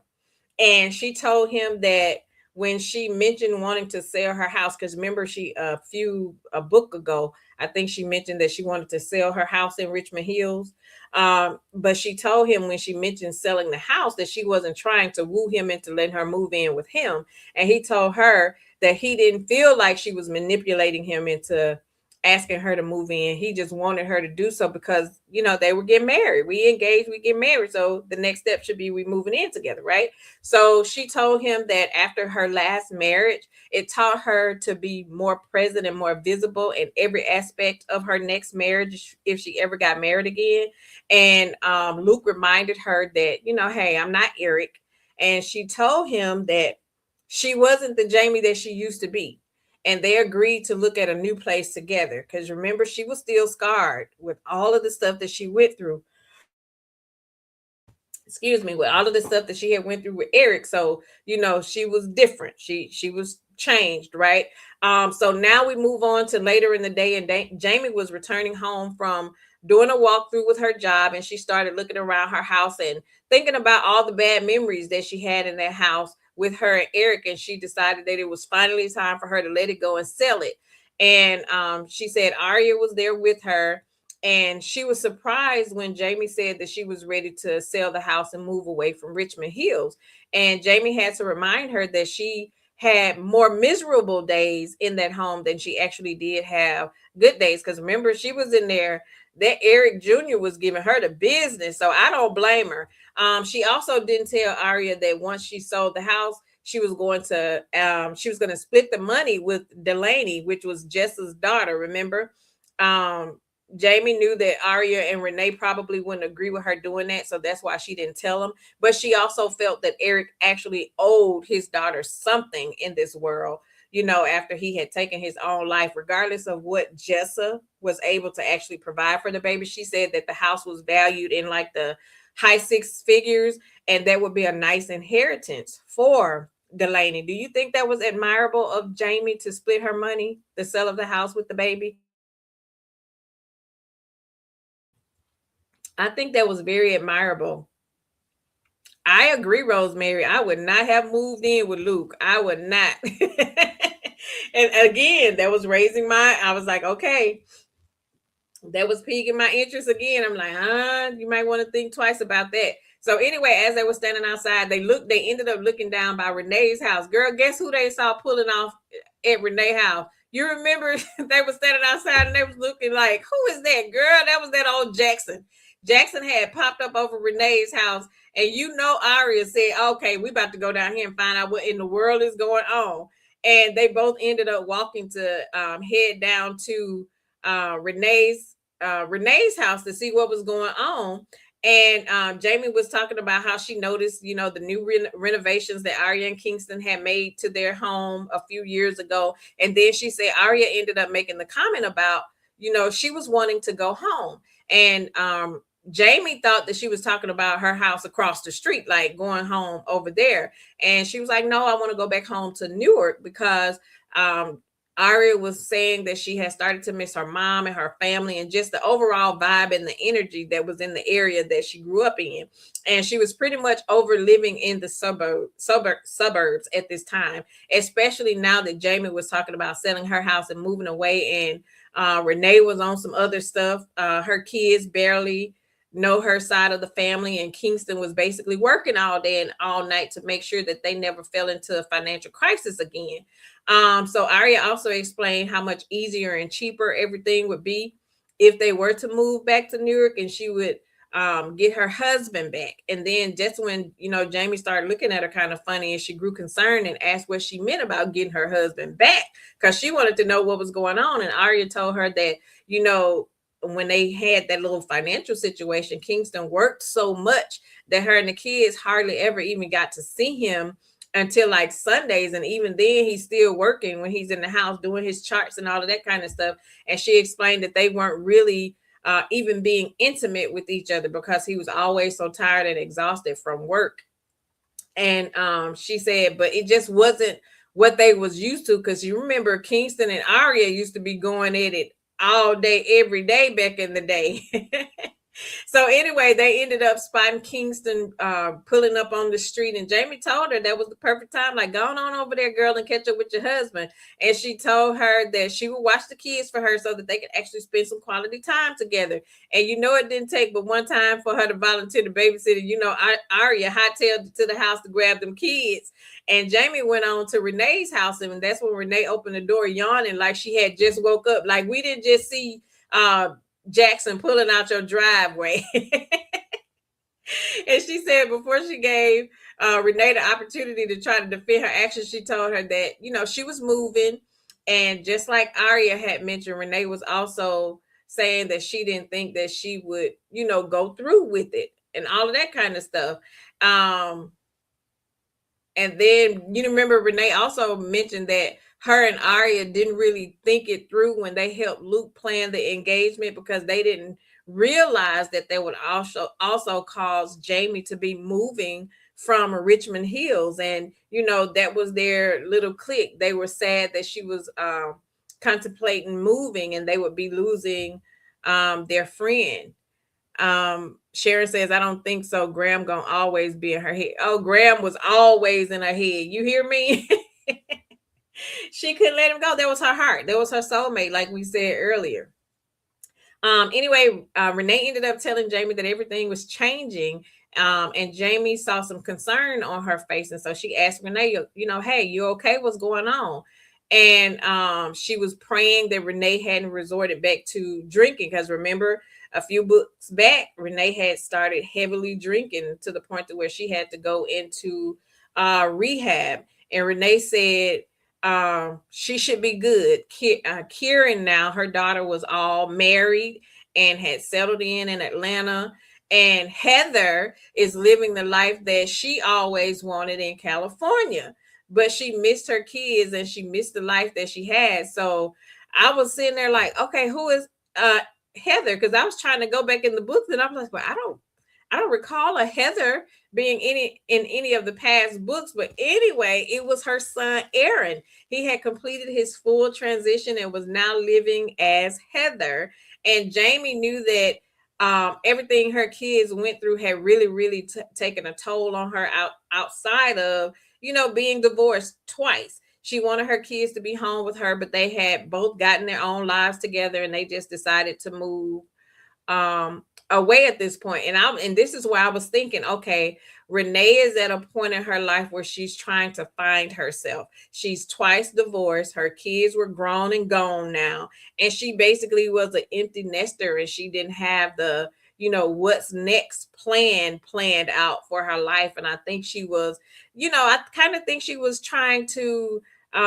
And she told him that when she mentioned wanting to sell her house, because remember, a book ago, I think she mentioned that she wanted to sell her house in Richmond Hills. But she told him when she mentioned selling the house that she wasn't trying to woo him into letting her move in with him. And he told her that he didn't feel like she was manipulating him into asking her to move in. He just wanted her to do so because, they were getting married. We engaged, we get married. So the next step should be we moving in together, right? So she told him that after her last marriage, it taught her to be more present and more visible in every aspect of her next marriage if she ever got married again. And Luke reminded her that, hey, I'm not Eric. And she told him that she wasn't the Jamie that she used to be. And they agreed to look at a new place together. Because remember, she was still scarred with all of the stuff that she went through, excuse me, with all of the stuff that she had went through with Eric. So, she was different. She was changed, right? So now we move on to later in the day, and Jamie was returning home from doing a walkthrough with her job, and she started looking around her house and thinking about all the bad memories that she had in that house with her and Eric, and she decided that it was finally time for her to let it go and sell it. And she said Aria was there with her, and she was surprised when Jamie said that she was ready to sell the house and move away from Richmond Hills. And Jamie had to remind her that she had more miserable days in that home than she actually did have good days. Because remember, she was in there, that Eric Jr. was giving her the business. So I don't blame her. She also didn't tell Aria that once she sold the house, she was going to split the money with Delaney, which was Jessa's daughter, remember? Jamie knew that Aria and Renee probably wouldn't agree with her doing that, so that's why she didn't tell him. But she also felt that Eric actually owed his daughter something in this world, after he had taken his own life, regardless of what Jessa was able to actually provide for the baby. She said that the house was valued in like the high six figures, and that would be a nice inheritance for Delaney. Do you think that was admirable of Jamie to split her money, the sale of the house with the baby? I think that was very admirable. I agree, Rosemary. I would not have moved in with Luke. I would not. And again, that was I was like, okay, that was piquing my interest again. I'm like, you might want to think twice about that. So anyway, as they were standing outside, they ended up looking down by Renee's house. Girl, guess who they saw pulling off at Renee's house? You remember they were standing outside and they was looking like, who is that girl? That was that old Jackson. Jackson had popped up over Renee's house, and Aria said, okay, we about to go down here and find out what in the world is going on. And they both ended up walking to head down to Renee's house to see what was going on. And Jamie was talking about how she noticed, the new renovations that Aria and Kingston had made to their home a few years ago. And then she said Aria ended up making the comment about, she was wanting to go home. And Jamie thought that she was talking about her house across the street, like going home over there. And she was like, no, I want to go back home to Newark because Aria was saying that she had started to miss her mom and her family and just the overall vibe and the energy that was in the area that she grew up in. And she was pretty much over living in the suburbs at this time, especially now that Jamie was talking about selling her house and moving away. And Renee was on some other stuff. Her kids barely know her side of the family, and Kingston was basically working all day and all night to make sure that they never fell into a financial crisis again. So Arya also explained how much easier and cheaper everything would be if they were to move back to New York, and she would get her husband back. And then just when, Jamie started looking at her kind of funny, and she grew concerned and asked what she meant about getting her husband back, because she wanted to know what was going on. And Arya told her that, when they had that little financial situation, Kingston worked so much that her and the kids hardly ever even got to see him until like Sundays. And even then, he's still working when he's in the house doing his charts and all of that kind of stuff. And she explained that they weren't really even being intimate with each other because he was always so tired and exhausted from work. And she said, but it just wasn't what they was used to, because you remember Kingston and Arya used to be going at it all day, every day back in the day. So anyway, they ended up spotting Kingston pulling up on the street, and Jamie told her that was the perfect time. Like, go on over there, girl, and catch up with your husband. And she told her that she would watch the kids for her so that they could actually spend some quality time together. And it didn't take but one time for her to volunteer to babysit. Arya hightailed to the house to grab them kids. And Jamie went on to Renee's house, and that's when Renee opened the door yawning like she had just woke up. Like, we didn't just see Jackson pulling out your driveway. And she said before she gave Renee the opportunity to try to defend her actions, she told her that, she was moving. And just like Arya had mentioned, Renee was also saying that she didn't think that she would, go through with it and all of that kind of stuff. And then remember Renee also mentioned that her and Arya didn't really think it through when they helped Luke plan the engagement, because they didn't realize that they would also cause Jamie to be moving from Richmond Hills. And that was their little clique. They were sad that she was contemplating moving, and they would be losing their friend. Sharon says, I don't think so. Graham gonna always be in her head. Oh, Graham was always in her head. You hear me? She couldn't let him go. That was her heart. That was her soulmate, like we said earlier. Anyway, Renee ended up telling Jamie that everything was changing. And Jamie saw some concern on her face. And so she asked Renee, hey, you okay? What's going on? And she was praying that Renee hadn't resorted back to drinking, because remember, a few books back, Renee had started heavily drinking to the point to where she had to go into rehab. And Renee said she should be good. Kieran, now her daughter, was all married and had settled in Atlanta. And Heather is living the life that she always wanted in California, but she missed her kids and she missed the life that she had. So I was sitting there like, okay, who is Heather? Because I was trying to go back in the books, and I was like, well, I don't recall a Heather being in any of the past books. But anyway, it was her son Aaron. He had completed his full transition and was now living as Heather. And Jamie knew that everything her kids went through had really taken a toll on her outside of being divorced twice. She wanted her kids to be home with her, but they had both gotten their own lives together, and they just decided to move away at this point. And this is why I was thinking, okay, Renee is at a point in her life where she's trying to find herself. She's twice divorced. Her kids were grown and gone now, and she basically was an empty nester, and she didn't have the what's next planned out for her life. And I think she was, I kind of think she was trying to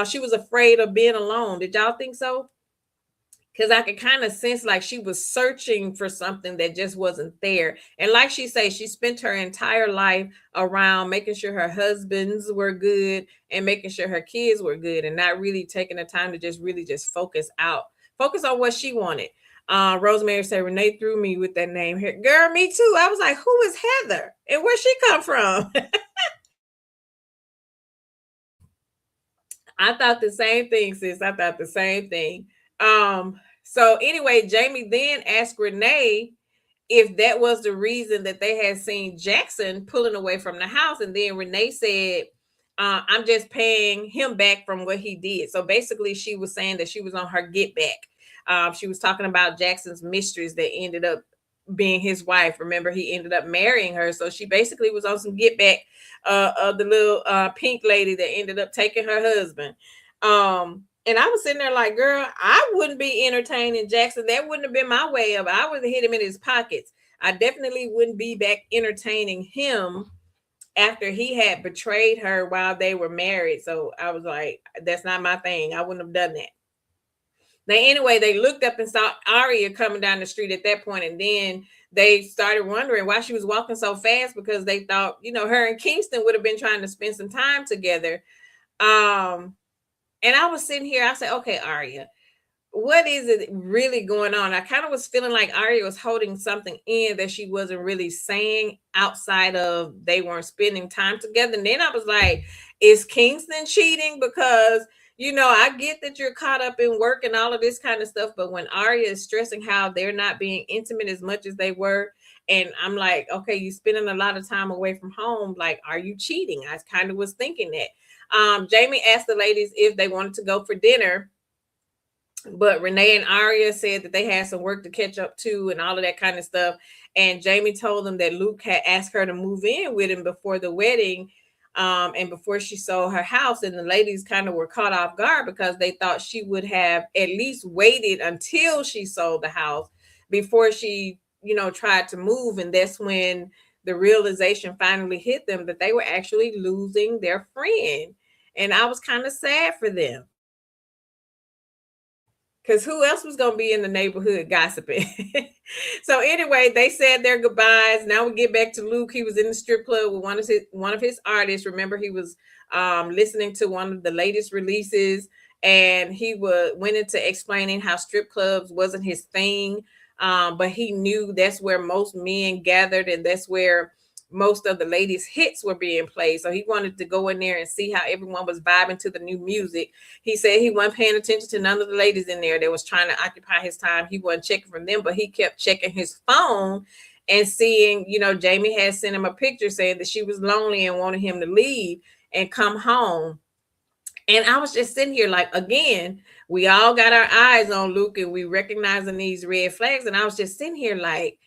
she was afraid of being alone. Did y'all think so? Because I could kind of sense like she was searching for something that just wasn't there. And like she says, she spent her entire life around making sure her husbands were good and making sure her kids were good, and not really taking the time to just really just focus on what she wanted. Rosemary said, Renee threw me with that name here. Girl, me too. I was like, who is Heather? And where she come from? I thought the same thing, sis. I thought the same thing. So anyway, Jamie then asked Renee if that was the reason that they had seen Jackson pulling away from the house. And then Renee said, I'm just paying him back from what he did. So basically, she was saying that she was on her get back. She was talking about Jackson's mistress that ended up being his wife. Remember, he ended up marrying her, so she basically was on some get back of the little pink lady that ended up taking her husband. And I was sitting there like, girl, I wouldn't be entertaining Jackson. That wouldn't have been my way of. I would have hit him in his pockets. I definitely wouldn't be back entertaining him after he had betrayed her while they were married. So I was like, that's not my thing. I wouldn't have done that. Now, anyway, they looked up and saw Aria coming down the street at that point, and then they started wondering why she was walking so fast because they thought, her and Kingston would have been trying to spend some time together. And I was sitting here, I said, okay, Aria, what is it really going on? I kind of was feeling like Aria was holding something in that she wasn't really saying outside of they weren't spending time together. And then I was like, is Kingston cheating? Because, I get that you're caught up in work and all of this kind of stuff. But when Aria is stressing how they're not being intimate as much as they were, and I'm like, okay, you're spending a lot of time away from home. Like, are you cheating? I kind of was thinking that. Jamie asked the ladies if they wanted to go for dinner, but Renee and Aria said that they had some work to catch up to and all of that kind of stuff. And Jamie told them that Luke had asked her to move in with him before the wedding, and before she sold her house. And the ladies kind of were caught off guard because they thought she would have at least waited until she sold the house before she, tried to move. And that's when the realization finally hit them that they were actually losing their friend. And I was kind of sad for them. Because who else was going to be in the neighborhood gossiping? So anyway, they said their goodbyes. Now we get back to Luke. He was in the strip club with one of his artists. Remember, he was listening to one of the latest releases, and he went into explaining how strip clubs wasn't his thing, but he knew that's where most men gathered, and that's where most of the ladies' hits were being played. So he wanted to go in there and see how everyone was vibing to the new music. He said he wasn't paying attention to none of the ladies in there that was trying to occupy his time. He wasn't checking from them, but he kept checking his phone and seeing, Jamie had sent him a picture saying that she was lonely and wanted him to leave and come home. And I was just sitting here like, again, we all got our eyes on Luke and we recognizing these red flags. And I was just sitting here like,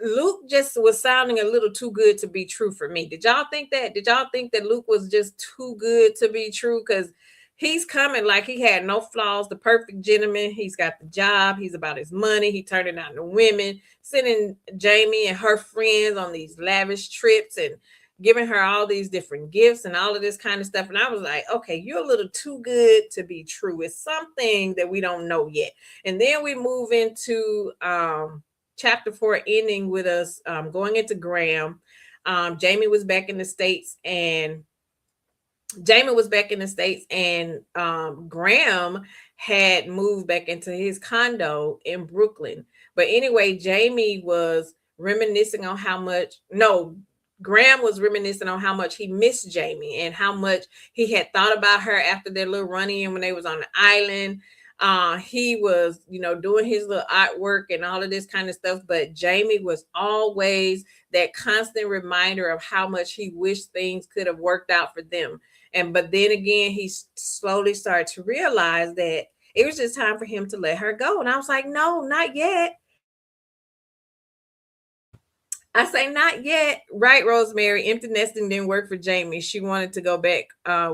Luke just was sounding a little too good to be true for me. Did y'all think that? Did y'all think that Luke was just too good to be true? Because he's coming like he had no flaws, the perfect gentleman. He's got the job. He's about his money. He turning out the women, sending Jamie and her friends on these lavish trips and giving her all these different gifts and all of this kind of stuff. And I was like, okay, you're a little too good to be true. It's something that we don't know yet. And then we move into chapter 4 ending with us going into Graham. Jamie was back in the States and Graham had moved back into his condo in Brooklyn. But anyway, Graham was reminiscing on how much he missed Jamie and how much he had thought about her after their little run-in when they was on the island. He was, doing his little artwork and all of this kind of stuff, but Jamie was always that constant reminder of how much he wished things could have worked out for them. But then again, he slowly started to realize that it was just time for him to let her go. And I was like, no, not yet. I say not yet. Right, Rosemary. Empty nesting didn't work for Jamie. She wanted to go back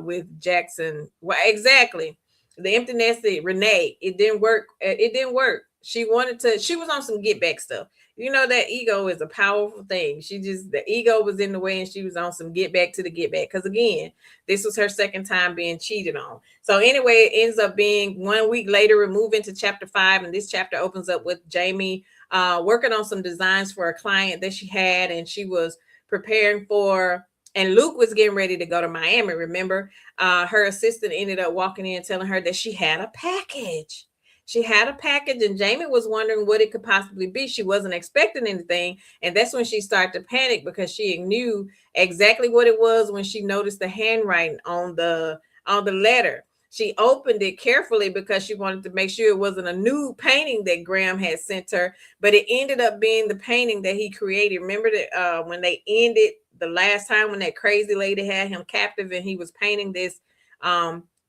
with Jackson. Well, exactly. The empty nesting, Renee, it didn't work. It didn't work. She was on some get back stuff. That ego is a powerful thing. The ego was in the way and she was on some get back to the get back. Because again, this was her second time being cheated on. So anyway, it ends up being 1 week later, we move into chapter 5. And this chapter opens up with Jamie working on some designs for a client that she had, and she was preparing for, and Luke was getting ready to go to Miami. Remember, her assistant ended up walking in telling her that she had a package. She had a package, and Jamie was wondering what it could possibly be. She wasn't expecting anything, and that's when she started to panic because she knew exactly what it was when she noticed the handwriting on the letter. She opened it carefully because she wanted to make sure it wasn't a new painting that Graham had sent her, but it ended up being the painting that he created. Remember that when they ended the last time when that crazy lady had him captive and he was painting this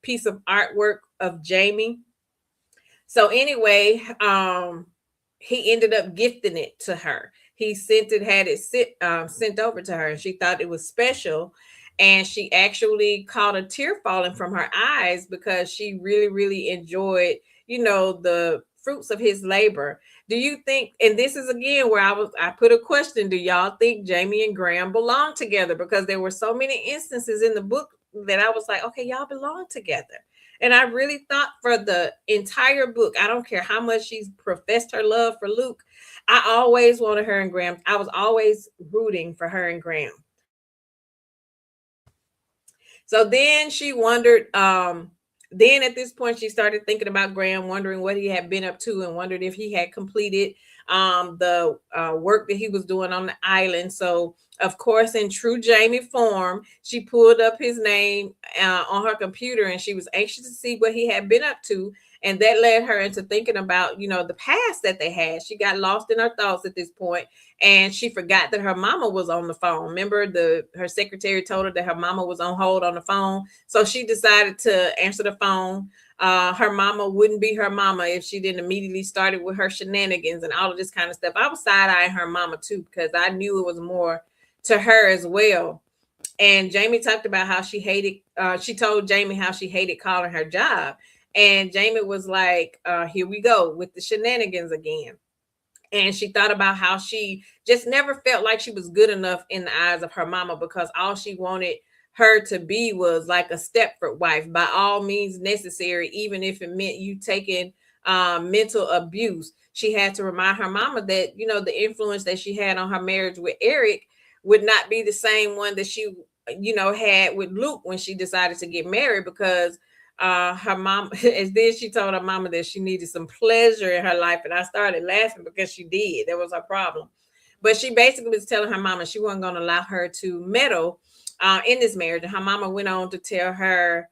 piece of artwork of Jamie. So anyway, he ended up gifting it to her. He sent it, had it sent over to her, and she thought it was special. And she actually caught a tear falling from her eyes because she really, really enjoyed, the fruits of his labor. Do you think, and this is again where I put a question, do y'all think Jamie and Graham belong together? Because there were so many instances in the book that I was like, okay, y'all belong together. And I really thought for the entire book, I don't care how much she's professed her love for Luke, I always wanted her and Graham. I was always rooting for her and Graham. So then she wondered, then at this point, she started thinking about Graham, wondering what he had been up to and wondered if he had completed the work that he was doing on the island. So, of course, in true Jamie form, she pulled up his name on her computer and she was anxious to see what he had been up to. And that led her into thinking about, the past that they had. She got lost in her thoughts at this point, and she forgot that her mama was on the phone. Remember, her secretary told her that her mama was on hold on the phone, so she decided to answer the phone. Her mama wouldn't be her mama if she didn't immediately started with her shenanigans and all of this kind of stuff. I was side-eyeing her mama too because I knew it was more to her as well. And Jamie talked about how she hated, she told Jamie how she hated calling her job. And Jamie was like, here we go with the shenanigans again. And she thought about how she just never felt like she was good enough in the eyes of her mama because all she wanted her to be was like a Stepford wife by all means necessary, even if it meant you taking mental abuse. She had to remind her mama that, the influence that she had on her marriage with Eric would not be the same one that she, had with Luke when she decided to get married, because her mom and then she told her mama that she needed some pleasure in her life, and I started laughing because she did. That was her problem. But she basically was telling her mama she wasn't going to allow her to meddle in this marriage. And her mama went on to tell her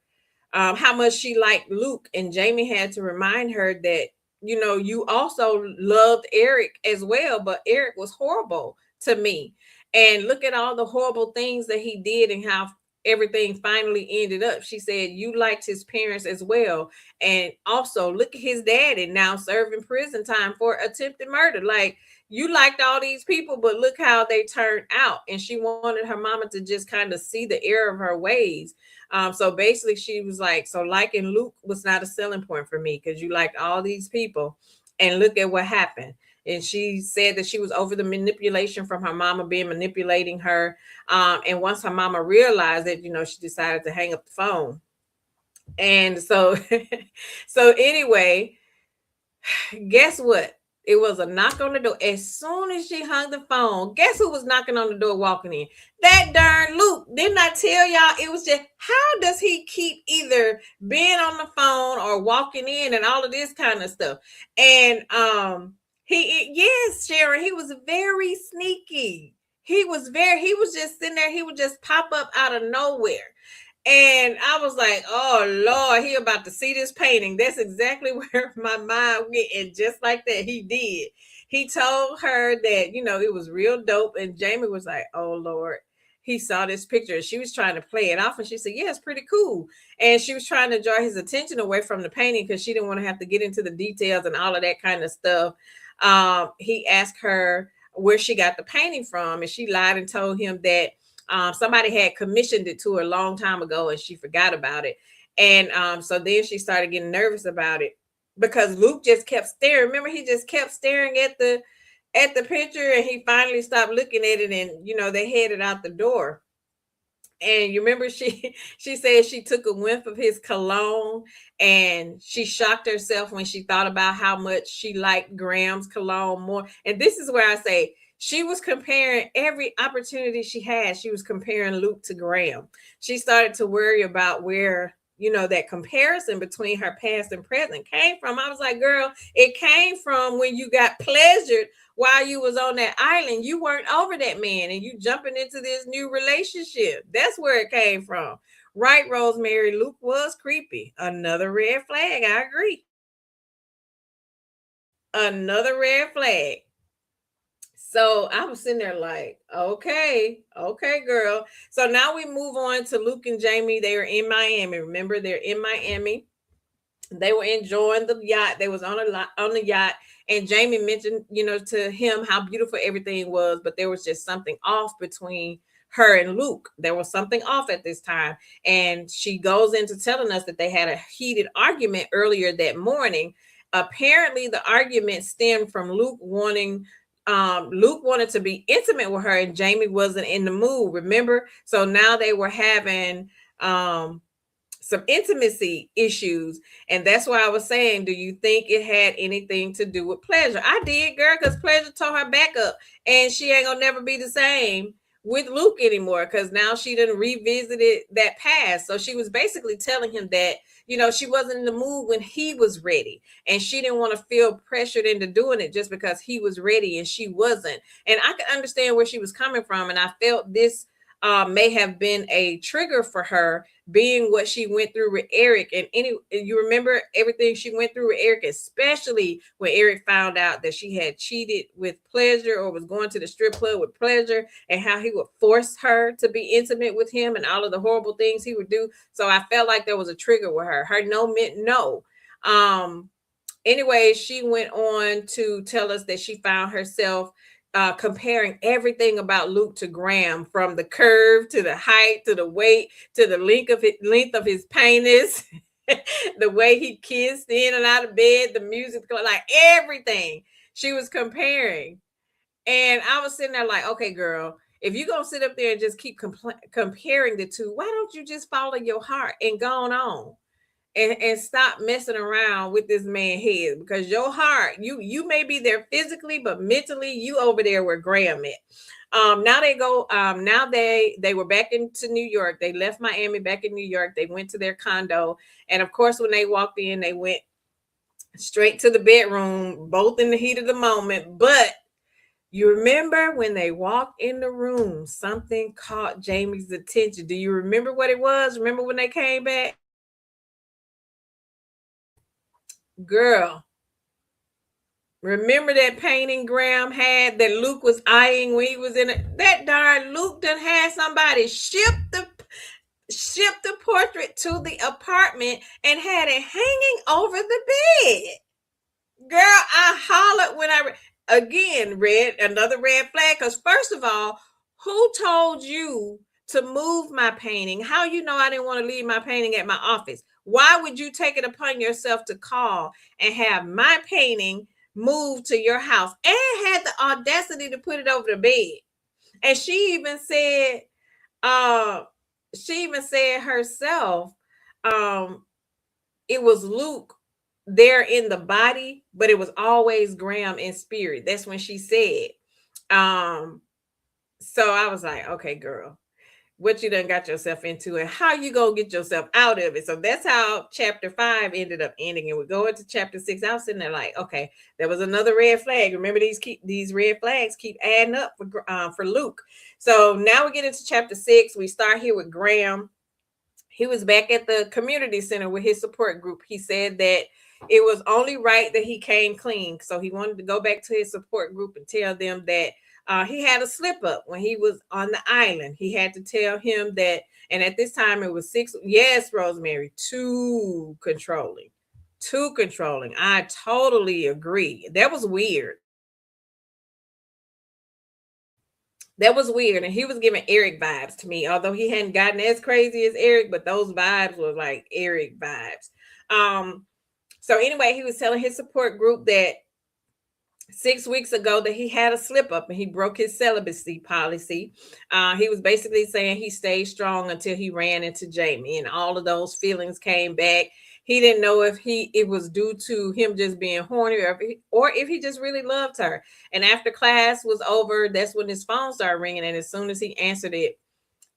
how much she liked Luke, and Jamie had to remind her that, you also loved Eric as well, but Eric was horrible to me. And look at all the horrible things that he did and how everything finally ended up. She said you liked his parents as well, and also look at his daddy now serving prison time for attempted murder. Like, you liked all these people, but look how they turned out. And she wanted her mama to just kind of see the error of her ways. So basically, she was like, so liking Luke was not a selling point for me because you liked all these people, and look at what happened. And she said that she was over the manipulation from her mama being manipulating her. And once her mama realized it, she decided to hang up the phone. And so, so anyway, guess what? It was a knock on the door. As soon as she hung the phone, guess who was knocking on the door walking in? That darn Luke. Didn't I tell y'all? It was just, how does he keep either being on the phone or walking in and all of this kind of stuff? And yes, Sharon, he was very sneaky. He was just sitting there, he would just pop up out of nowhere. And I was like, oh Lord, he about to see this painting. That's exactly where my mind went. And just like that, he did. He told her that, it was real dope. And Jamie was like, oh Lord. He saw this picture and she was trying to play it off. And she said, yeah, it's pretty cool. And she was trying to draw his attention away from the painting because she didn't want to have to get into the details and all of that kind of stuff. He asked her where she got the painting from. And she lied and told him that somebody had commissioned it to her a long time ago and she forgot about it. And so then she started getting nervous about it because Luke just kept staring. Remember, he just kept staring at the picture, and he finally stopped looking at it, and they headed out the door. And you remember she said she took a whiff of his cologne and she shocked herself when she thought about how much she liked Graham's cologne more. And this is where I say she was comparing every opportunity she had. She was comparing Luke to Graham. She started to worry about where, that comparison between her past and present came from. I was like, girl, it came from when you got pleasured while you was on that island. You weren't over that man and you jumping into this new relationship. That's where it came from. Right, Rosemary? Luke was creepy. Another red flag. I agree. Another red flag. So I was sitting there like, okay, girl. So now we move on to Luke and Jamie. They are in Miami. Remember, they're in Miami. They were enjoying the yacht. They was on the yacht, and Jamie mentioned, to him how beautiful everything was, but there was just something off between her and Luke. There was something off at this time, and she goes into telling us that they had a heated argument earlier that morning. Apparently, the argument stemmed from Luke wanted to be intimate with her, and Jamie wasn't in the mood. Remember, so now they were having some intimacy issues. And that's why I was saying, do you think it had anything to do with Pleasure? I did, girl, because Pleasure tore her back up, and she ain't gonna never be the same with Luke anymore, because now she done revisited that past. So she was basically telling him that, she wasn't in the mood when he was ready, and she didn't want to feel pressured into doing it just because he was ready and she wasn't. And I could understand where she was coming from, and I felt this may have been a trigger for her, being what she went through with Eric. And you remember everything she went through with Eric, especially when Eric found out that she had cheated with Pleasure, or was going to the strip club with Pleasure, and how he would force her to be intimate with him and all of the horrible things he would do. So I felt like there was a trigger with her. Her no meant no. Anyway, she went on to tell us that she found herself comparing everything about Luke to Graham, from the curve to the height to the weight to the length of his penis, the way he kissed in and out of bed, the music, like everything she was comparing. And I was sitting there like, okay, girl, if you're going to sit up there and just keep comparing the two, why don't you just follow your heart and go on? And stop messing around with this man's head, because your heart, you may be there physically, but mentally you over there where Graham at. Now they go, now they were back into New York. They left Miami, back in New York. They went to their condo, and of course when they walked in, they went straight to the bedroom, both in the heat of the moment. But you remember when they walked in the room, something caught Jamie's attention. Do you remember what it was? Remember when they came back? Girl, remember that painting Graham had that Luke was eyeing when he was in it? That darn Luke done had somebody ship the portrait to the apartment and had it hanging over the bed. Girl, I hollered when again read another red flag. Because first of all, who told you to move my painting? How you know I didn't want to leave my painting at my office? Why would you take it upon yourself to call and have my painting moved to your house, and had the audacity to put it over the bed? And uh she even said herself, um, it was Luke there in the body, but it was always Graham in spirit. That's when she said. Um, so I was like, okay, girl, what you done got yourself into, and how you gonna get yourself out of it. So that's how chapter 5 ended up ending. And we go into chapter 6. I was sitting there like, okay, there was another red flag. Remember, these red flags keep adding up for Luke. So now we get into chapter 6. We start here with Graham. He was back at the community center with his support group. He said that it was only right that he came clean. So he wanted to go back to his support group and tell them that he had a slip up when he was on the island. He had to tell him that, and at this time it was 6. Yes, Rosemary, too controlling. Too controlling. I totally agree. That was weird. That was weird. And he was giving Eric vibes to me, although he hadn't gotten as crazy as Eric, but those vibes were like Eric vibes. So anyway, he was telling his support group that 6 weeks ago that he had a slip up and he broke his celibacy policy. He was basically saying he stayed strong until he ran into Jamie, and all of those feelings came back. He didn't know if it was due to him just being horny, or if he just really loved her. And after class was over, that's when his phone started ringing. And as soon as he answered it,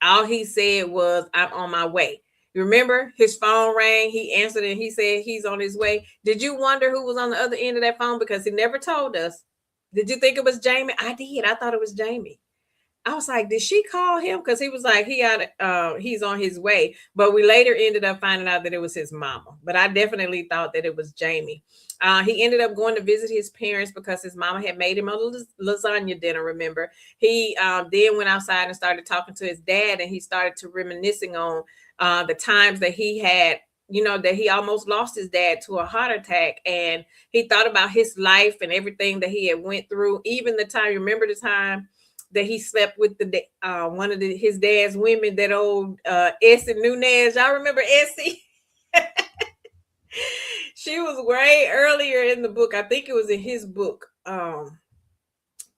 all he said was, "I'm on my way." You remember, his phone rang, he answered it, and he said he's on his way. Did you wonder who was on the other end of that phone? Because he never told us. Did you think it was Jamie? I did. I thought it was Jamie. I was like, did she call him? Because he was like, he's on his way. But we later ended up finding out that it was his mama. But I definitely thought that it was Jamie. He ended up going to visit his parents because his mama had made him a lasagna dinner, remember? He then went outside and started talking to his dad, and he started to reminiscing on the times that he had, that he almost lost his dad to a heart attack, and he thought about his life and everything that he had went through. Even the time, remember the time that he slept with one of his dad's women, that old Essie Nunez. Y'all remember Essie? She was way earlier in the book. I think it was in his book,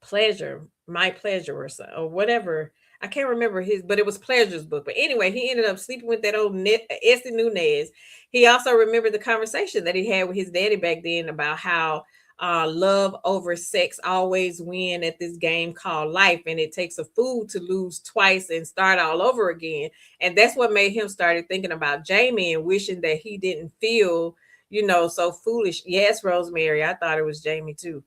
Pleasure, My Pleasure, or whatever. I can't remember but it was Pleasure's book. But anyway, he ended up sleeping with that old Essie Nunez. He also remembered the conversation that he had with his daddy back then about how love over sex always win at this game called life, and it takes a fool to lose twice and start all over again. And that's what made him started thinking about Jamie and wishing that he didn't feel, so foolish. Yes, Rosemary, I thought it was Jamie too.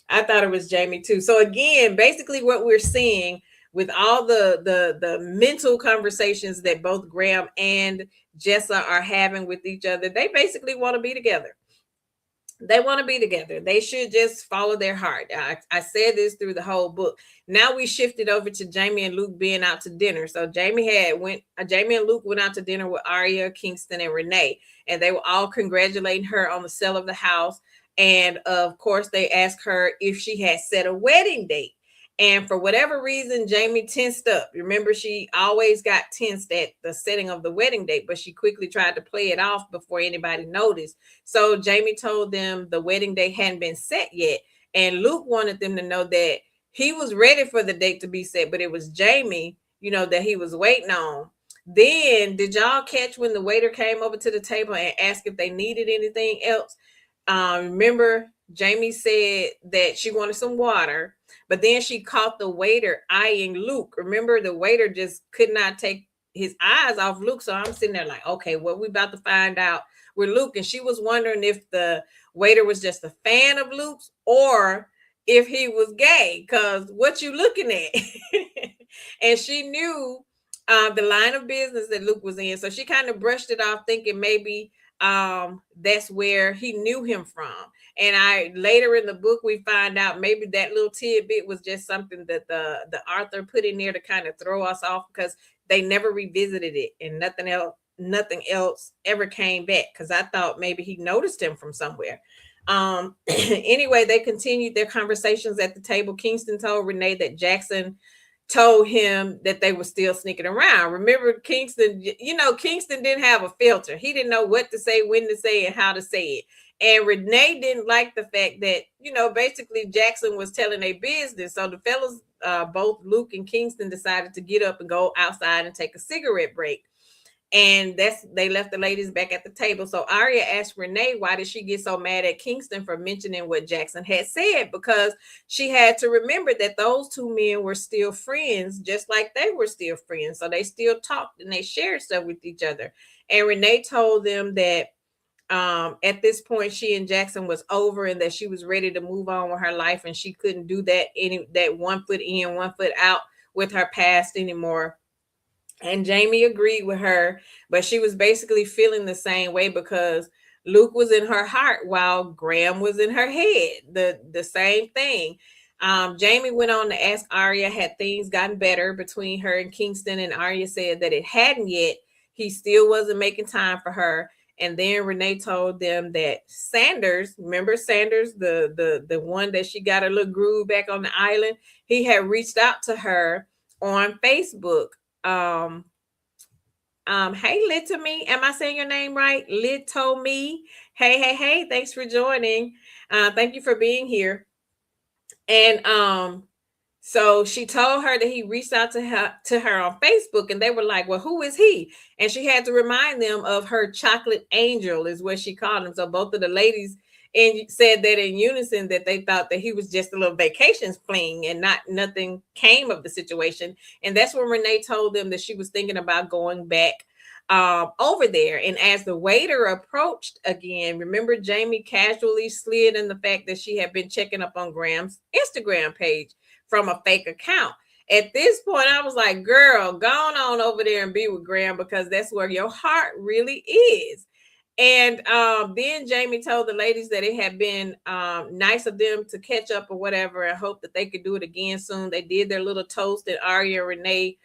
I thought it was Jamie too. So again, basically what we're seeing with all the mental conversations that both Graham and Jessa are having with each other, they basically want to be together. They want to be together. They should just follow their heart. I said this through the whole book. Now we shifted over to Jamie and Luke being out to dinner. So Jamie and Luke went out to dinner with Arya, Kingston, and Renee, and they were all congratulating her on the sale of the house. And of course, they asked her if she had set a wedding date. And for whatever reason, Jamie tensed up. Remember, she always got tensed at the setting of the wedding date, but she quickly tried to play it off before anybody noticed. So Jamie told them the wedding date hadn't been set yet. And Luke wanted them to know that he was ready for the date to be set, but it was Jamie, that he was waiting on. Then, did y'all catch when the waiter came over to the table and asked if they needed anything else? Remember, Jamie said that she wanted some water, but then she caught the waiter eyeing Luke. Remember, the waiter just could not take his eyes off Luke. So I'm sitting there like, okay, what we about to find out with Luke? And she was wondering if the waiter was just a fan of Luke's or if he was gay, because what you looking at? And she knew the line of business that Luke was in. So she kind of brushed it off, thinking maybe that's where he knew him from. And I later in the book we find out maybe that little tidbit was just something that the author put in there to kind of throw us off, because they never revisited it and nothing else ever came back, because I thought maybe he noticed him from somewhere. Anyway, they continued their conversations at the table. Kingston told Renee that Jackson told him that they were still sneaking around. Remember, Kingston didn't have a filter. He didn't know what to say, when to say, and how to say it. And Renee didn't like the fact that, basically Jackson was telling their business. So the fellas, both Luke and Kingston, decided to get up and go outside and take a cigarette break. And they left the ladies back at the table. So Arya asked Renee why did she get so mad at Kingston for mentioning what Jackson had said, because she had to remember that those two men were still friends, just like they were still friends. So they still talked and they shared stuff with each other. And Renee told them that at this point she and Jackson was over and that she was ready to move on with her life, and she couldn't do that 1 foot in, 1 foot out with her past anymore. And Jamie agreed with her, but she was basically feeling the same way because Luke was in her heart while Graham was in her head. The same thing. Jamie went on to ask Arya, had things gotten better between her and Kingston, and Arya said that it hadn't yet. He still wasn't making time for her. And then Renee told them that Sanders, remember Sanders, the one that she got a little groove back on the island, he had reached out to her on Facebook. Hey Litome, am I saying your name right? Litome. Hey, thanks for joining. Thank you for being here. And so she told her that he reached out to her on Facebook, and they were like, well, who is he? And she had to remind them of her chocolate angel, is what she called him. So both of the ladies said that in unison, that they thought that he was just a little vacation fling and nothing came of the situation. And that's when Renee told them that she was thinking about going back over there. And as the waiter approached again, remember Jamie casually slid in the fact that she had been checking up on Graham's Instagram page from a fake account. At this point, I was like, girl, go on over there and be with Graham, because that's where your heart really is. And then Jamie told the ladies that it had been nice of them to catch up or whatever, and hope that they could do it again soon. They did their little toast, and Arya and Renee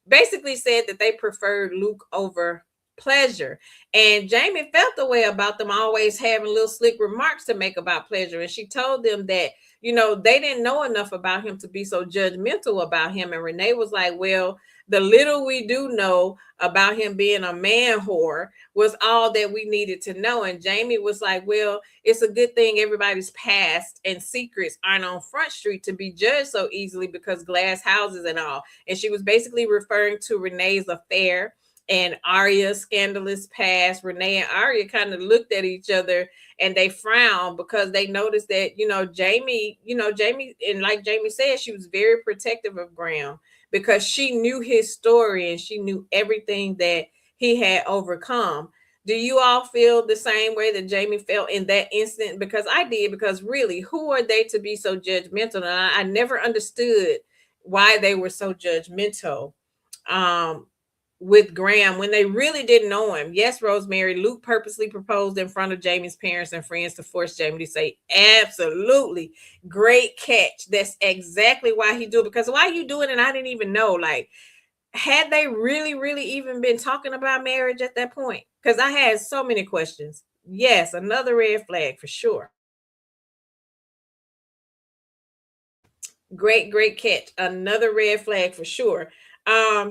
basically said that they preferred Luke over Pleasure. And Jamie felt the way about them always having little slick remarks to make about Pleasure. And she told them that, they didn't know enough about him to be so judgmental about him. And Renee was like, well, the little we do know about him being a man whore was all that we needed to know. And Jamie was like, well, it's a good thing everybody's past and secrets aren't on Front Street to be judged so easily because glass houses and all. And she was basically referring to Renee's affair and Arya's scandalous past. Renee and Arya kind of looked at each other and they frowned because they noticed that, Jamie, and like Jamie said, she was very protective of Graham because she knew his story and she knew everything that he had overcome. Do you all feel the same way that Jamie felt in that instant? Because I did, because really, who are they to be so judgmental? And I never understood why they were so judgmental. With Graham when they really didn't know him. Yes, Rosemary, Luke purposely proposed in front of Jamie's parents and friends to force Jamie to say, absolutely, great catch. That's exactly why he do it. Because why you doing it? I didn't even know. Like, had they really, really even been talking about marriage at that point? Because I had so many questions. Yes, another red flag for sure. Great catch. Another red flag for sure.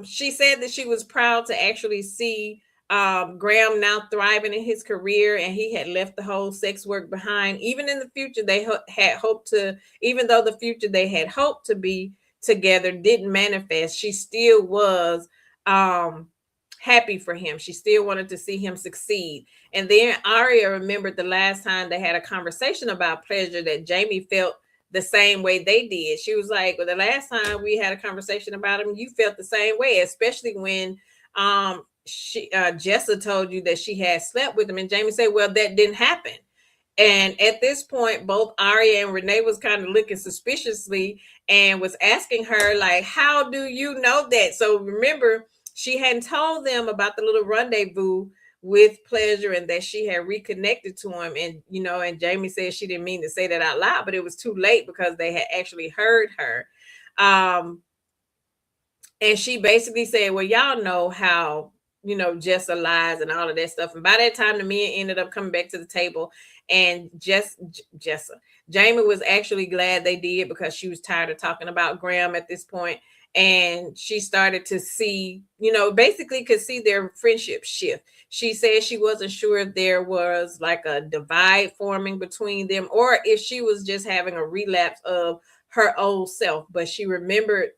She said that she was proud to actually see Graham now thriving in his career, and he had left the whole sex work behind. Even in the future, they had hoped to, even though the future they had hoped to be together didn't manifest, she still was happy for him. She still wanted to see him succeed. And then Arya remembered the last time they had a conversation about pleasure that Jamie felt the same way they did. She was like, well, the last time we had a conversation about him, you felt the same way, especially when Jessa told you that she had slept with him. And Jamie said, well, that didn't happen. And at this point, both Arya and Renee was kind of looking suspiciously and was asking her, like, how do you know that? So remember, she hadn't told them about the little rendezvous with Pleasure and that she had reconnected to him. And, and Jamie said she didn't mean to say that out loud, but it was too late because they had actually heard her. And she basically said, well, y'all know how, Jessa lies and all of that stuff. And by that time, the men ended up coming back to the table. And Jessa, Jamie was actually glad they did because she was tired of talking about Graham at this point. And she started to see, basically could see their friendship shift. She said she wasn't sure if there was like a divide forming between them or if she was just having a relapse of her old self. But she remembered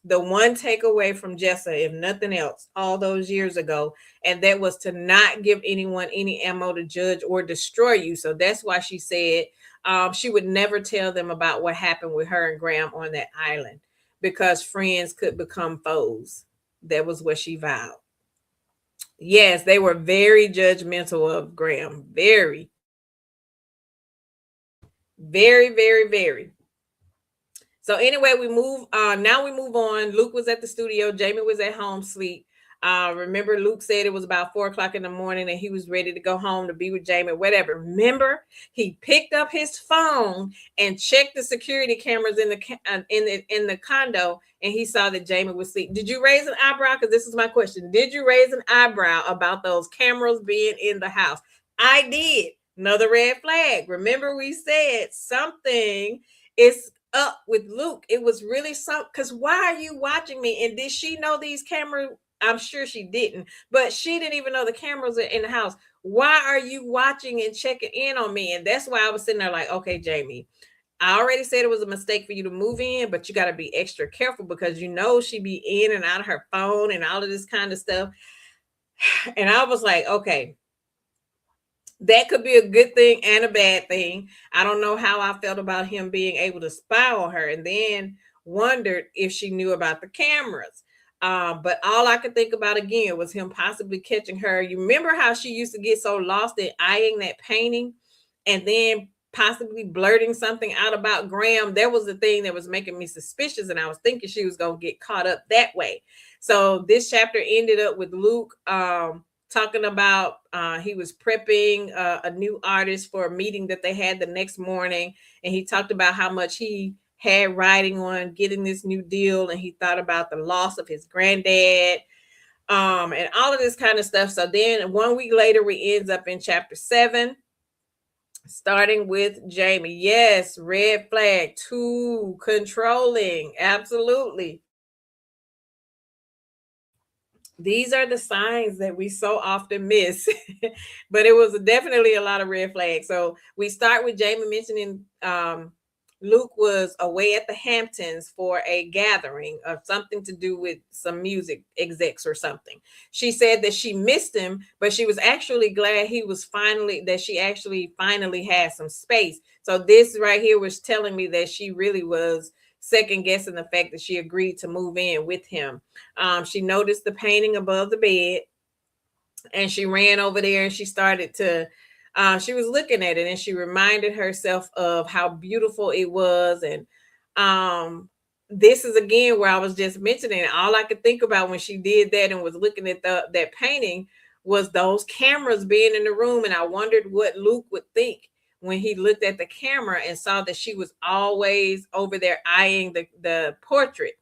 the one takeaway from Jessa, if nothing else, all those years ago, and that was to not give anyone any ammo to judge or destroy you. So that's why she said she would never tell them about what happened with her and Graham on that island because friends could become foes. That was what she vowed. Yes, they were very judgmental of Graham. Very, very, very, very. So anyway, we move on. Now we move on. Luke was at the studio. Jamie was at home sleep. Remember, Luke said it was about 4 o'clock in the morning and he was ready to go home to be with Jamie, whatever. Remember, he picked up his phone and checked the security cameras in the condo, and he saw that Jamie was asleep. Did you raise an eyebrow? Because this is my question. Did you raise an eyebrow about those cameras being in the house? I did. Another red flag. Remember, we said something is up with Luke. It was really something. Because why are you watching me? And did she know these cameras? I'm sure she didn't, but she didn't even know the cameras are in the house. Why are you watching and checking in on me? And that's why I was sitting there like, okay, Jamie, I already said it was a mistake for you to move in, but you got to be extra careful because she be in and out of her phone and all of this kind of stuff. And I was like, okay, that could be a good thing and a bad thing. I don't know how I felt about him being able to spy on her, and then wondered if she knew about the cameras. But all I could think about again was him possibly catching her. You remember how she used to get so lost in eyeing that painting and then possibly blurting something out about Graham? That was the thing that was making me suspicious, and I was thinking she was going to get caught up that way. So this chapter ended up with Luke talking about he was prepping a new artist for a meeting that they had the next morning, and he talked about how much he had writing on getting this new deal, and he thought about the loss of his granddad, and all of this kind of stuff. So then 1 week later, we ends up in chapter 7, starting with Jamie. Yes, red flag, too controlling. Absolutely. These are the signs that we so often miss. But it was definitely a lot of red flags. So we start with Jamie mentioning Luke was away at the Hamptons for a gathering of something to do with some music execs or something. She said that she missed him, but she was actually glad he was finally that she actually finally had some space. So this right here was telling me that she really was second guessing the fact that she agreed to move in with him. She noticed the painting above the bed, and she ran over there and she started to she was looking at it, and she reminded herself of how beautiful it was. And this is again where I was just mentioning, all I could think about when she did that and was looking at that painting was those cameras being in the room. And I wondered what Luke would think when he looked at the camera and saw that she was always over there eyeing the portrait.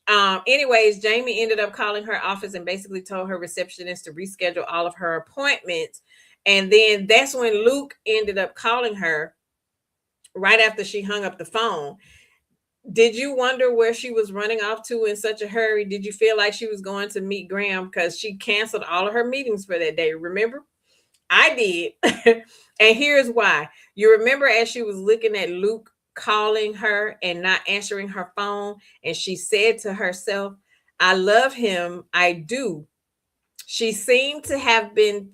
Anyways, Jamie ended up calling her office and basically told her receptionist to reschedule all of her appointments. And then that's when Luke ended up calling her right after she hung up the phone. Did you wonder where she was running off to in such a hurry? Did you feel like she was going to meet Graham? Because she canceled all of her meetings for that day, remember? I did. And here's why. You remember as she was looking at Luke calling her and not answering her phone, and she said to herself, I love him. I do. She seemed to have been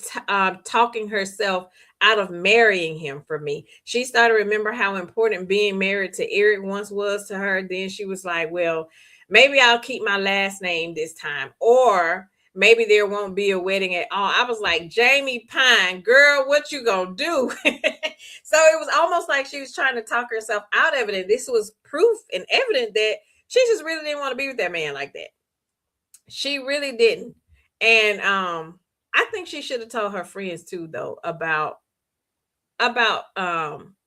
talking herself out of marrying him for me. She started to remember how important being married to Eric once was to her. Then she was like, well, maybe I'll keep my last name this time. Or maybe there won't be a wedding at all. I was like, Jamie Pine, girl, what you gonna do? So it was almost like she was trying to talk herself out of it. And this was proof and evident that she just really didn't want to be with that man like that. She really didn't. And I think she should have told her friends too, though, about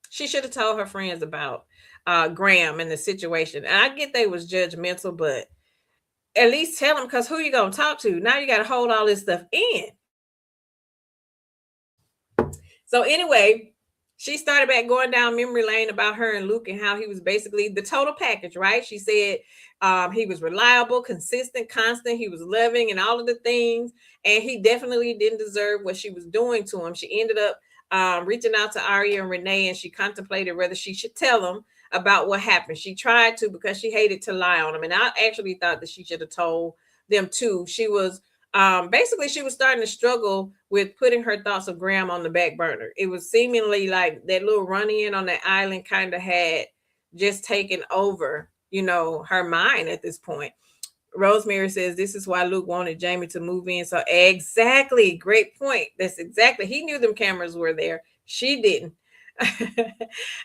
she should have told her friends about Graham and the situation. And I get they was judgmental, but at least tell them, because who you gonna talk to? Now you gotta hold all this stuff in. So anyway, she started back going down memory lane about her and Luke and how he was basically the total package, right? She said he was reliable, consistent, constant. He was loving and all of the things. And he definitely didn't deserve what she was doing to him. She ended up reaching out to Aria and Renee, and she contemplated whether she should tell them about what happened. She tried to because she hated to lie on him. And I actually thought that she should have told them too. She was basically she was starting to struggle with putting her thoughts of Graham on the back burner. It was seemingly like that little run in on that island kind of had just taken over, her mind at this point. Rosemary says this is why Luke wanted Jamie to move in. So exactly, great point. That's exactly. He knew them cameras were there. She didn't.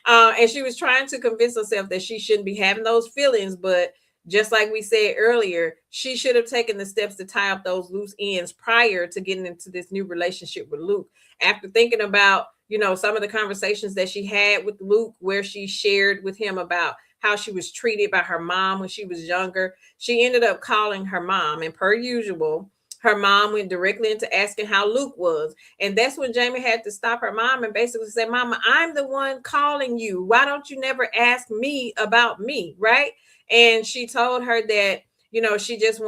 And she was trying to convince herself that she shouldn't be having those feelings, but just like we said earlier, she should have taken the steps to tie up those loose ends prior to getting into this new relationship with Luke. After thinking about, some of the conversations that she had with Luke, where she shared with him about how she was treated by her mom when she was younger, she ended up calling her mom. And per usual, her mom went directly into asking how Luke was. And that's when Jamie had to stop her mom and basically say, Mama, I'm the one calling you. Why don't you never ask me about me? Right. And she told her that, she just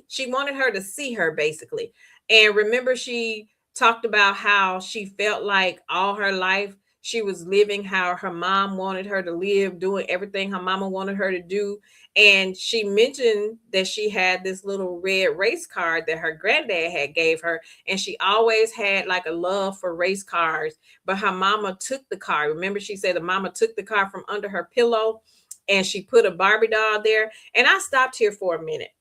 she wanted her to see her basically. And remember, she talked about how she felt like all her life she was living how her mom wanted her to live, doing everything her mama wanted her to do. And she mentioned that she had this little red race card that her granddad had gave her. And she always had like a love for race cars, but her mama took the car. Remember, she said the mama took the car from under her pillow and she put a Barbie doll there. And I stopped here for a minute.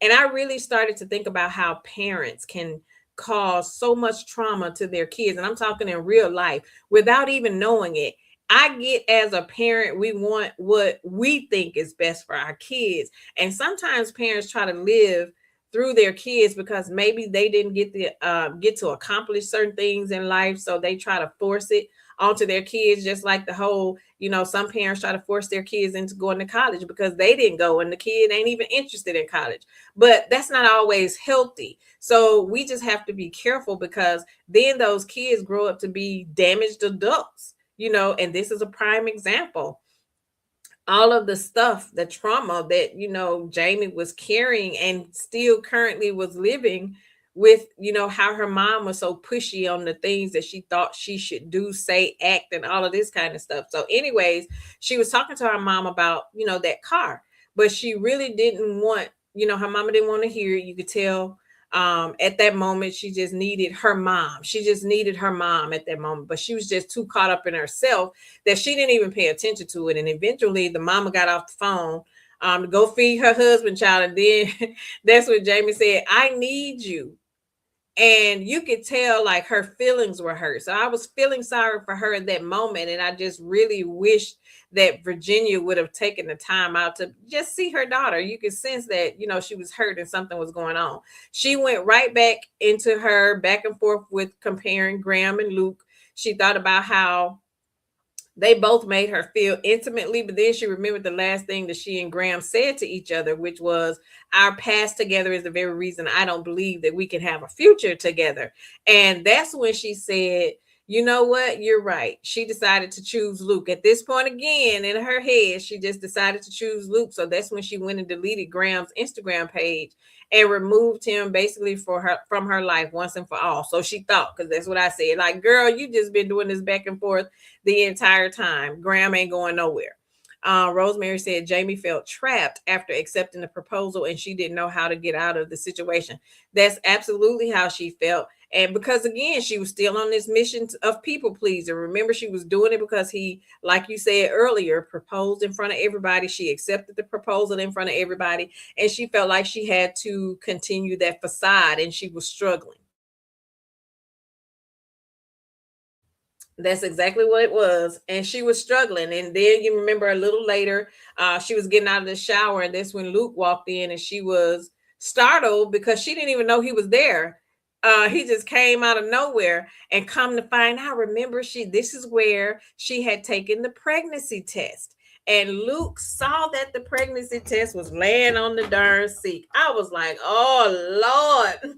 And I really started to think about how parents can cause so much trauma to their kids. And I'm talking in real life without even knowing it. I get as a parent, we want what we think is best for our kids. And sometimes parents try to live through their kids because maybe they didn't get to accomplish certain things in life. So they try to force it onto their kids, just like the whole, some parents try to force their kids into going to college because they didn't go and the kid ain't even interested in college. But that's not always healthy. So we just have to be careful, because then those kids grow up to be damaged adults, and this is a prime example. All of the stuff, the trauma that, Jamie was carrying and still currently was living with, how her mom was so pushy on the things that she thought she should do, say, act, and all of this kind of stuff. So anyways, she was talking to her mom about, that car, but she really didn't want, her mama didn't want to hear it. You could tell at that moment she just needed her mom. She just needed her mom at that moment, but she was just too caught up in herself that she didn't even pay attention to it. And eventually the mama got off the phone to go feed her husband, child. And then that's what Jamie said, I need you. And you could tell like her feelings were hurt. So I was feeling sorry for her at that moment. And I just really wished that Virginia would have taken the time out to just see her daughter. You could sense that, she was hurt and something was going on. She went right back into her back and forth with comparing Graham and Luke. She thought about how they both made her feel intimately, but then she remembered the last thing that she and Graham said to each other, which was, our past together is the very reason I don't believe that we can have a future together. And that's when she said, you know what? You're right. She decided to choose Luke. At this point, again, in her head, she just decided to choose Luke. So that's when she went and deleted Graham's Instagram page and removed him basically from her life once and for all. So she thought, because that's what I said, like, girl, you just been doing this back and forth the entire time. Graham ain't going nowhere. Rosemary said Jamie felt trapped after accepting the proposal and she didn't know how to get out of the situation. That's absolutely how she felt. And because, again, she was still on this mission of people pleasing. Remember, she was doing it because he, like you said earlier, proposed in front of everybody. She accepted the proposal in front of everybody. And she felt like she had to continue that facade and she was struggling. That's exactly what it was. And she was struggling. And then you remember a little later, she was getting out of the shower. And that's when Luke walked in and she was startled because she didn't even know he was there. He just came out of nowhere, and come to find out, remember, this is where she had taken the pregnancy test. And Luke saw that the pregnancy test was laying on the darn seat. I was like, oh Lord.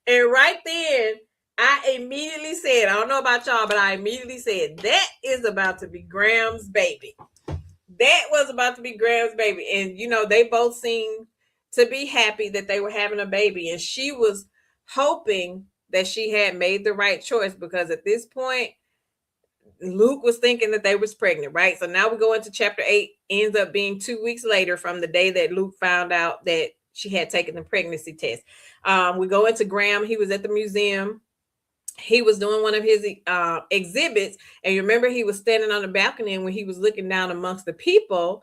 And right then, I immediately said, I don't know about y'all, but I immediately said, that is about to be Graham's baby. That was about to be Graham's baby. And, they both seemed to be happy that they were having a baby. And she was hoping that she had made the right choice, because at this point, Luke was thinking that they was pregnant, right? So now we go into chapter 8, ends up being 2 weeks later from the day that Luke found out that she had taken the pregnancy test. We go into Graham. He was at the museum. He was doing one of his exhibits. And you remember, he was standing on the balcony, and when he was looking down amongst the people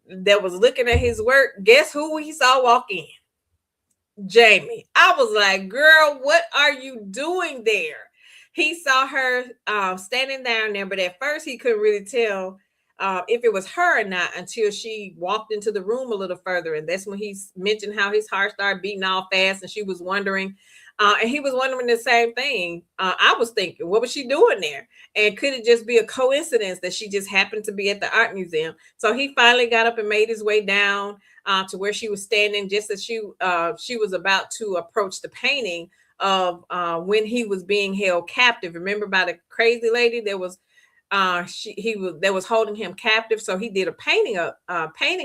that was looking at his work, guess who he saw walk in? Jamie. I was like, girl, what are you doing there? He saw her standing down there, but at first he couldn't really tell if it was her or not until she walked into the room a little further. And that's when he mentioned how his heart started beating all fast, and she was wondering, and he was wondering the same thing. I was thinking, what was she doing there? And could it just be a coincidence that she just happened to be at the art museum? So he finally got up and made his way down to where she was standing, just as she was about to approach the painting of when he was being held captive. Remember, by the crazy lady that was that was holding him captive. So he did a painting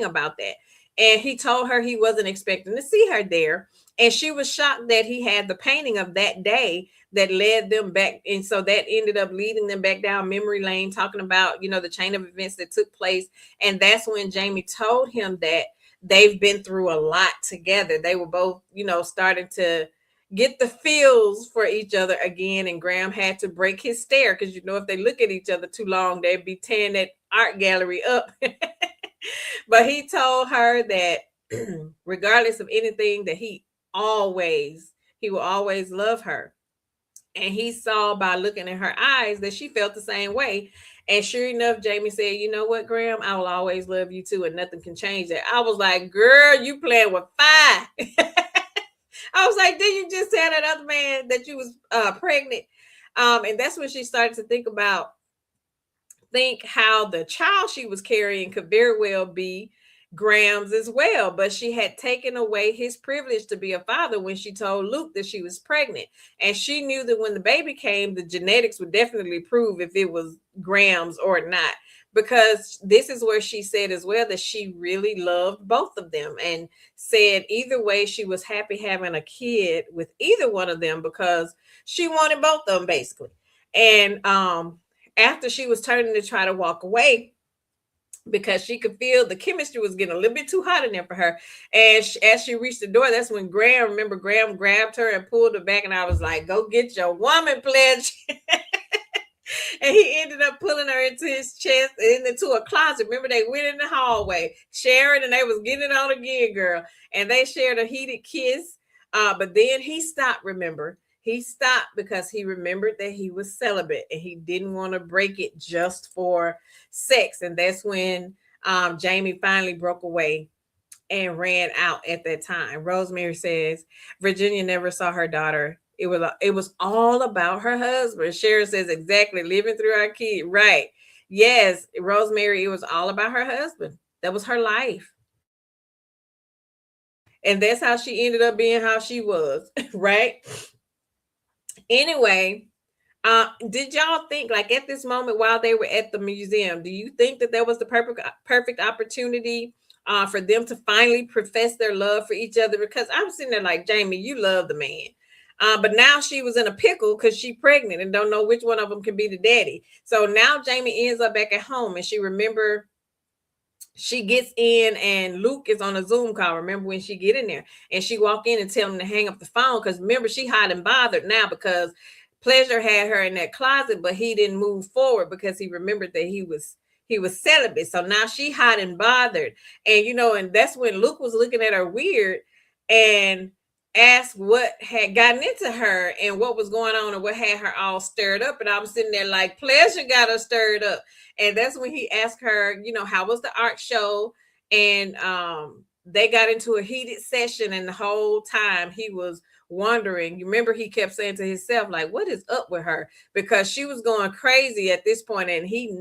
about that, and he told her he wasn't expecting to see her there. And she was shocked that he had the painting of that day that led them back. And so that ended up leading them back down memory lane, talking about, the chain of events that took place. And that's when Jamie told him that they've been through a lot together. They were both, starting to get the feels for each other again. And Graham had to break his stare because, if they look at each other too long, they'd be tearing that art gallery up. But he told her that regardless of anything, that he will always love her. And he saw by looking in her eyes that she felt the same way. And sure enough, Jamie said, you know what, Graham, I will always love you too, and nothing can change that. I was like, girl, you playing with fire. I was like, did you just tell that other man that you was pregnant? And that's when she started to think how the child she was carrying could very well be Graham's as well. But she had taken away his privilege to be a father when she told Luke that she was pregnant. And she knew that when the baby came, the genetics would definitely prove if it was Graham's or not. Because this is where she said as well that she really loved both of them and said either way, she was happy having a kid with either one of them because she wanted both of them basically. And after she was turning to try to walk away because she could feel the chemistry was getting a little bit too hot in there for her. And as she reached the door, that's when Graham grabbed her and pulled her back. And I was like, go get your woman pledge. And he ended up pulling her into his chest and into a closet. Remember, they went in the hallway, sharing, and they was getting it on again, girl. And they shared a heated kiss. But then he stopped, remember. He stopped because he remembered that he was celibate and he didn't want to break it just for sex. And that's when Jamie finally broke away and ran out at that time. Rosemary says Virginia never saw her daughter. It was all about her husband. Sharon says exactly, living through our kid. Right. Yes, Rosemary, it was all about her husband. That was her life. And that's how she ended up being how she was, right? Anyway, did y'all think like at this moment while they were at the museum, do you think that that was the perfect opportunity for them to finally profess their love for each other? Because I'm sitting there like, Jamie, you love the man. But now she was in a pickle because she's pregnant and don't know which one of them can be the daddy. So now Jamie ends up back at home and she gets in and Luke is on a Zoom call. Remember when she get in there and she walk in and tell him to hang up the phone because remember she hot and bothered now because Pleasure had her in that closet, but he didn't move forward because he remembered that he was celibate. So now she hot and bothered, and and that's when Luke was looking at her weird and asked what had gotten into her and what was going on and what had her all stirred up. And I was sitting there like, Pleasure got her stirred up. And that's when he asked her, how was the art show? And they got into a heated session, and the whole time he was wondering. You remember he kept saying to himself, like, what is up with her? Because she was going crazy at this point, and he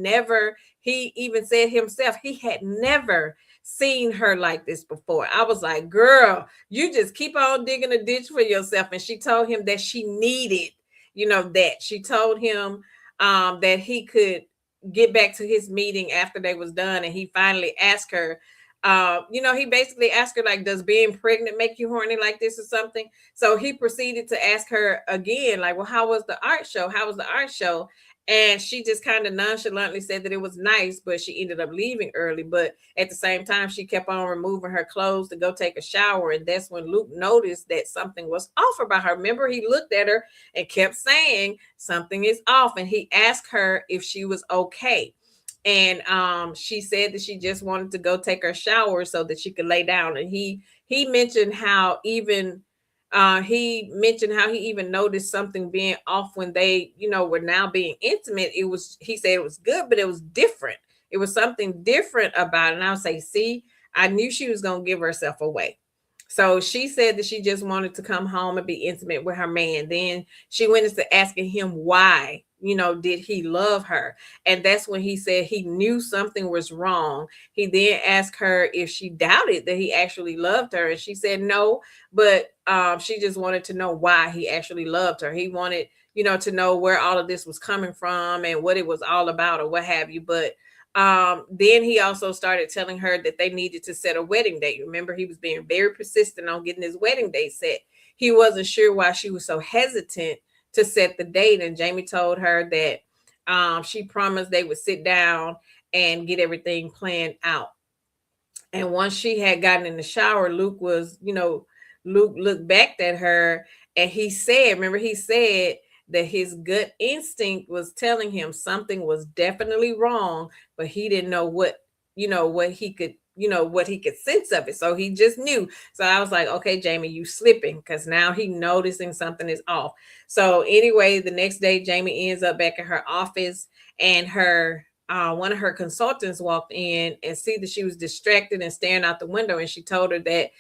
even said himself, he had never seen her like this before. I was like, girl, you just keep on digging a ditch for yourself. And she told him that she needed, that she told him that he could get back to his meeting after they was done. And he finally asked her, he basically asked her, like, does being pregnant make you horny like this or something? So he proceeded to ask her again, like, well, how was the art show? How was the art show? And she just kind of nonchalantly said that it was nice, but she ended up leaving early. But at the same time, she kept on removing her clothes to go take a shower. And that's when Luke noticed that something was off about her. Remember, he looked at her and kept saying something is off. And he asked her if she was okay. And she said that she just wanted to go take her shower so that she could lay down. And he mentioned how even he even noticed something being off when they, were now being intimate. He said it was good, but it was different. It was something different about it. And I would say, see, I knew she was going to give herself away. So she said that she just wanted to come home and be intimate with her man. Then she went into asking him why, did he love her? And that's when he said he knew something was wrong. He then asked her if she doubted that he actually loved her. And she said no, but she just wanted to know why he actually loved her. He wanted, to know where all of this was coming from and what it was all about or what have you. But then he also started telling her that they needed to set a wedding date. Remember, he was being very persistent on getting his wedding date set. He wasn't sure why she was so hesitant to set the date. And Jamie told her that she promised they would sit down and get everything planned out. And once she had gotten in the shower, Luke looked back at her and he said, remember, he said that his gut instinct was telling him something was definitely wrong, but he didn't know what he could sense of it. So he just knew. So I was like, okay, Jamie, you slipping, because now he noticing something is off. So anyway, the next day, Jamie ends up back at her office, and one of her consultants walked in and see that she was distracted and staring out the window. And she told her that,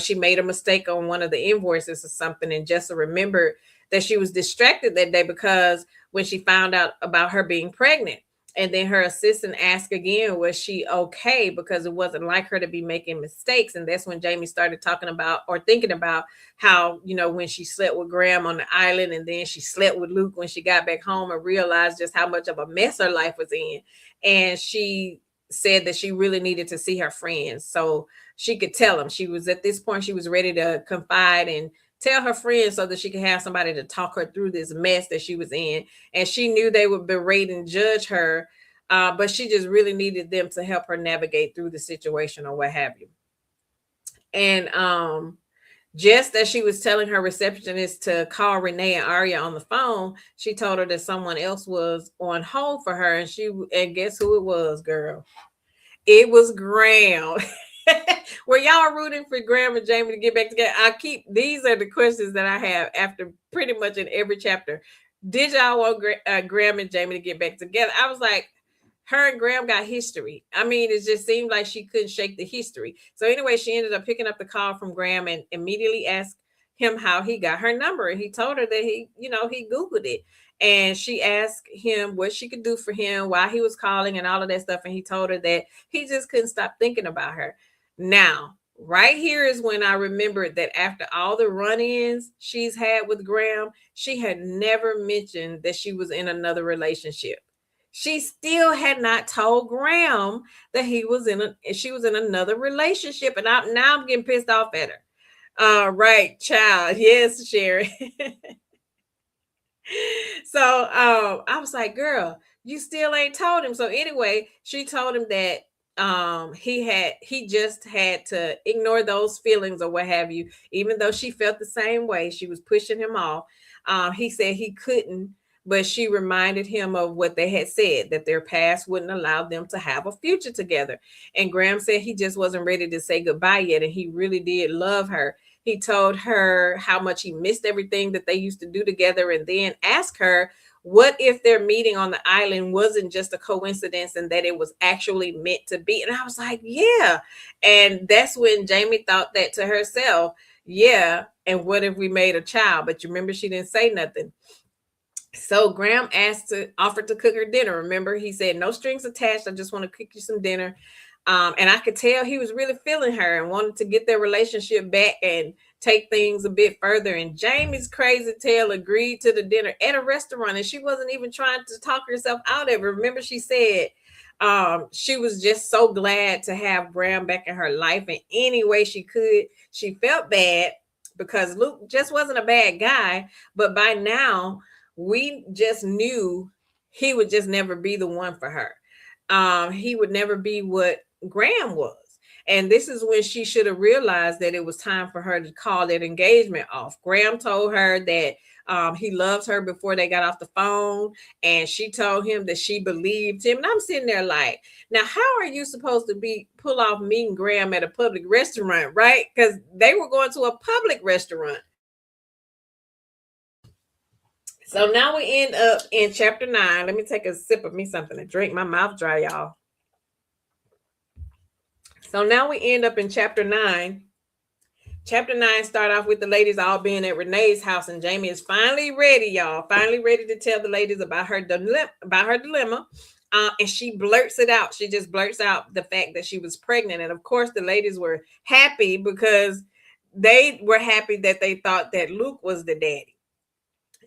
she made a mistake on one of the invoices or something. And Jessa remembered that she was distracted that day because when she found out about her being pregnant. And then her assistant asked again, was she okay? Because it wasn't like her to be making mistakes. And that's when Jamie started talking about or thinking about how, when she slept with Graham on the island and then she slept with Luke when she got back home and realized just how much of a mess her life was in. And she said that she really needed to see her friends so she could tell them. She was at this point, she was ready to confide and tell her friends so that she could have somebody to talk her through this mess that she was in. And she knew they would berate and judge her, but she just really needed them to help her navigate through the situation or what have you. And just as she was telling her receptionist to call Renee and Aria on the phone, she told her that someone else was on hold for her, and guess who it was, girl? It was Graham. Were y'all rooting for Graham and Jamie to get back together? These are the questions that I have after pretty much in every chapter. Did y'all want Graham and Jamie to get back together? I was like, her and Graham got history. I mean, it just seemed like she couldn't shake the history. So anyway, she ended up picking up the call from Graham and immediately asked him how he got her number. And he told her that he Googled it. And she asked him what she could do for him, why he was calling and all of that stuff. And he told her that he just couldn't stop thinking about her. Now, right here is when I remembered that after all the run-ins she's had with Graham, she had never mentioned that she was in another relationship. She still had not told Graham that she was in another relationship, and I'm getting pissed off at her. All right, child. Yes, Sherry. So I was like, girl, you still ain't told him. So anyway, she told him that he just had to ignore those feelings or what have you, even though she felt the same way. She was pushing him off. He said he couldn't, but she reminded him of what they had said, that their past wouldn't allow them to have a future together. And Graham said he just wasn't ready to say goodbye yet, and he really did love her. He told her how much he missed everything that they used to do together, and then asked her, what if their meeting on the island wasn't just a coincidence and that it was actually meant to be? And I was like, yeah. And that's when Jamie thought that to herself, yeah. And what if we made a child? But you remember, she didn't say nothing. So Graham offered to cook her dinner. Remember, he said, no strings attached. I just want to cook you some dinner. And I could tell he was really feeling her and wanted to get their relationship back and take things a bit further. And Jamie's crazy tail agreed to the dinner at a restaurant, and she wasn't even trying to talk herself out of it. Remember, she said she was just so glad to have Graham back in her life in any way she could. She felt bad because Luke just wasn't a bad guy, but by now we just knew he would just never be the one for her. He would never be what Graham was. And this is when she should have realized that it was time for her to call that engagement off. Graham told her that he loved her before they got off the phone, and she told him that she believed him. And I'm sitting there like, now, how are you supposed to pull off meeting Graham at a public restaurant, right? Because they were going to a public restaurant. So now we end up in chapter 9. Let me take a sip of me something to drink. My mouth dry, y'all. So now we end up in chapter 9. Chapter 9 start off with the ladies all being at Renee's house, and Jamie is finally ready, y'all. Finally ready to tell the ladies about her dilemma. And she blurts it out. She just blurts out the fact that she was pregnant. And of course, the ladies were happy because they were happy that they thought that Luke was the daddy.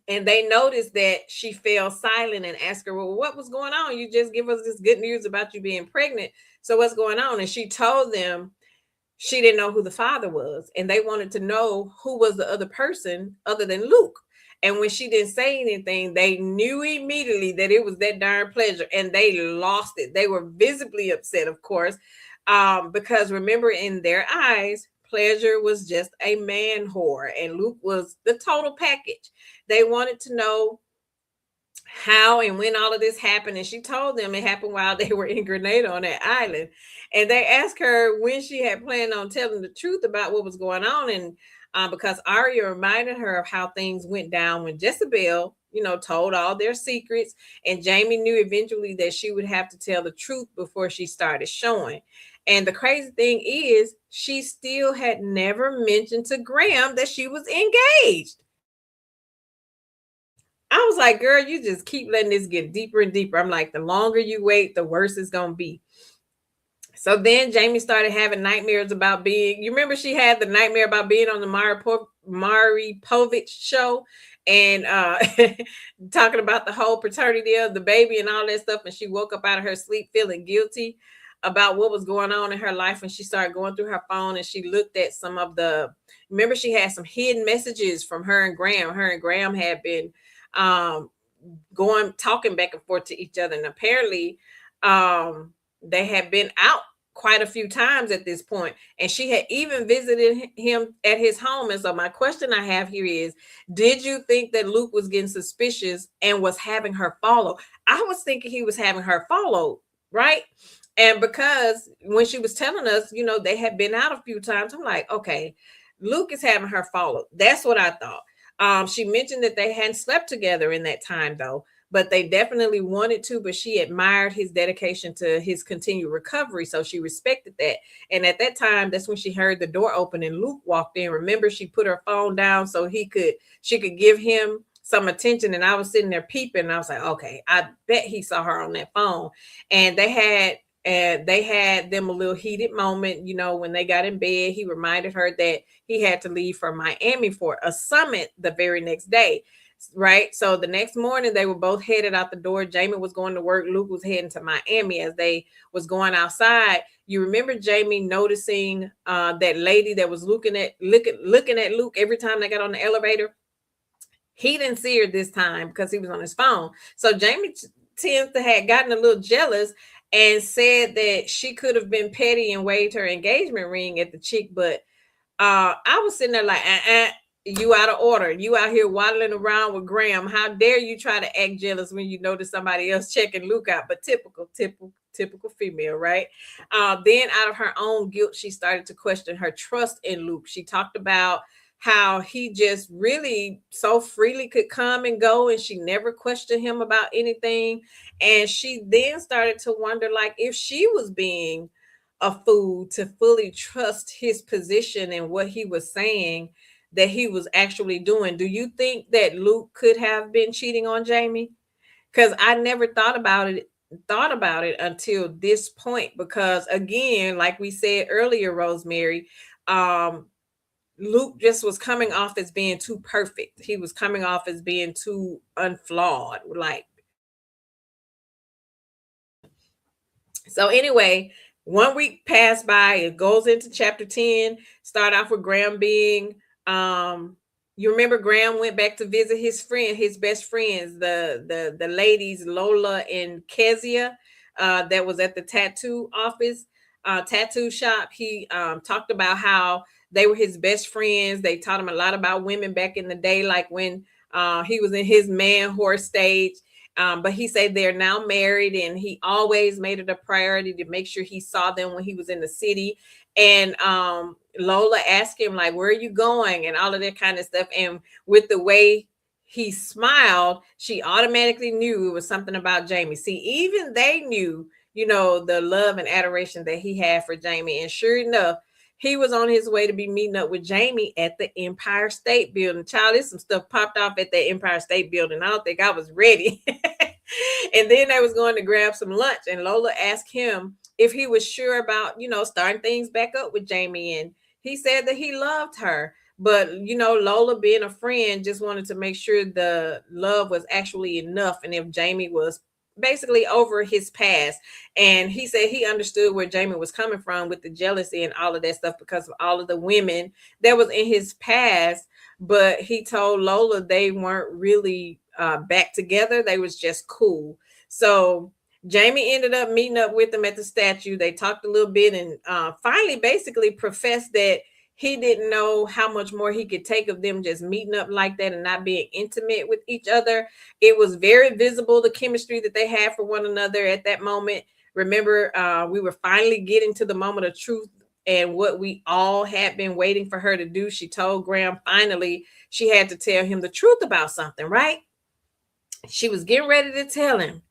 And they noticed that she fell silent and asked her, well, what was going on? You just give us this good news about you being pregnant. So what's going on? And she told them she didn't know who the father was. And they wanted to know who was the other person other than Luke. And when she didn't say anything, they knew immediately that it was that darn Pleasure. And they lost it. They were visibly upset, of course, because remember, in their eyes, Pleasure was just a man whore, and Luke was the total package. They wanted to know how and when all of this happened, and she told them it happened while they were in Grenada on that island. And they asked her when she had planned on telling the truth about what was going on, and because Arya reminded her of how things went down when Jezebel, told all their secrets, and Jamie knew eventually that she would have to tell the truth before she started showing. And the crazy thing is, she still had never mentioned to Graham that she was engaged. I was like, girl, you just keep letting this get deeper and deeper. I'm like, the longer you wait, the worse it's gonna be. So then Jamie started having nightmares about being. You remember she had the nightmare about being on the Mari Povich show and talking about the whole paternity of the baby and all that stuff. And she woke up out of her sleep feeling guilty about what was going on in her life. And she started going through her phone and she looked at some of the. Remember, she had some hidden messages from her and Graham. Her and Graham had been um, going talking back and forth to each other, and apparently they had been out quite a few times at this point, and she had even visited him at his home. And so my question I have here is, did you think that Luke was getting suspicious and was having her follow? I was thinking he was having her follow, right? And because when she was telling us, they had been out a few times, I'm like, okay, Luke is having her follow. That's what I thought. She mentioned that they hadn't slept together in that time, though, but they definitely wanted to. But she admired his dedication to his continued recovery, so she respected that. And at that time, that's when she heard the door open and Luke walked in. Remember, she put her phone down so she could give him some attention. And I was sitting there peeping, and I was like, okay, I bet he saw her on that phone. And they had them a little heated moment. When they got in bed, he reminded her that he had to leave for Miami for a summit the very next day, right? So the next morning they were both headed out the door. Jamie was going to work, Luke was heading to Miami. As they was going outside, you remember Jamie noticing that lady that was looking at Luke every time they got on the elevator. He didn't see her this time because he was on his phone. So Jamie tends to have gotten a little jealous and said that she could have been petty and waved her engagement ring at the chick. But I was sitting there like, you out of order. You out here waddling around with Graham. How dare you try to act jealous when you notice somebody else checking Luke out? But typical female, right? Then out of her own guilt, she started to question her trust in Luke. She talked about how he just really so freely could come and go, and she never questioned him about anything. And she then started to wonder, like, if she was being a fool to fully trust his position and what he was saying that he was actually doing. Do you think that Luke could have been cheating on Jamie? Because I never thought about it until this point. Because again, like we said earlier, Rosemary, Luke just was coming off as being too perfect. He was coming off as being too unflawed. Like, so anyway, 1 week passed by. It goes into chapter 10. Start off with Graham being you remember Graham went back to visit his best friends, the ladies Lola and Kezia, that was at the tattoo shop. He talked about how they were his best friends. They taught him a lot about women back in the day, like when he was in his man horse stage. But he said they're now married, and he always made it a priority to make sure he saw them when he was in the city. And Lola asked him, like, where are you going? And all of that kind of stuff. And with the way he smiled, she automatically knew it was something about Jamie. See, even they knew, the love and adoration that he had for Jamie. And sure enough, he was on his way to be meeting up with Jamie at the Empire State Building. Child, there's some stuff popped off at the Empire State Building. I don't think I was ready. And then they was going to grab some lunch, and Lola asked him if he was sure about, starting things back up with Jamie. And he said that he loved her. But, Lola, being a friend, just wanted to make sure the love was actually enough. And if Jamie was basically over his past. And he said he understood where Jamie was coming from with the jealousy and all of that stuff because of all of the women that was in his past. But he told Lola they weren't really back together. They was just cool. So Jamie ended up meeting up with them at the statue. They talked a little bit and finally basically professed that he didn't know how much more he could take of them just meeting up like that and not being intimate with each other. It was very visible, the chemistry that they had for one another at that moment. Remember, we were finally getting to the moment of truth and what we all had been waiting for her to do. She told Graham finally she had to tell him the truth about something, right? She was getting ready to tell him.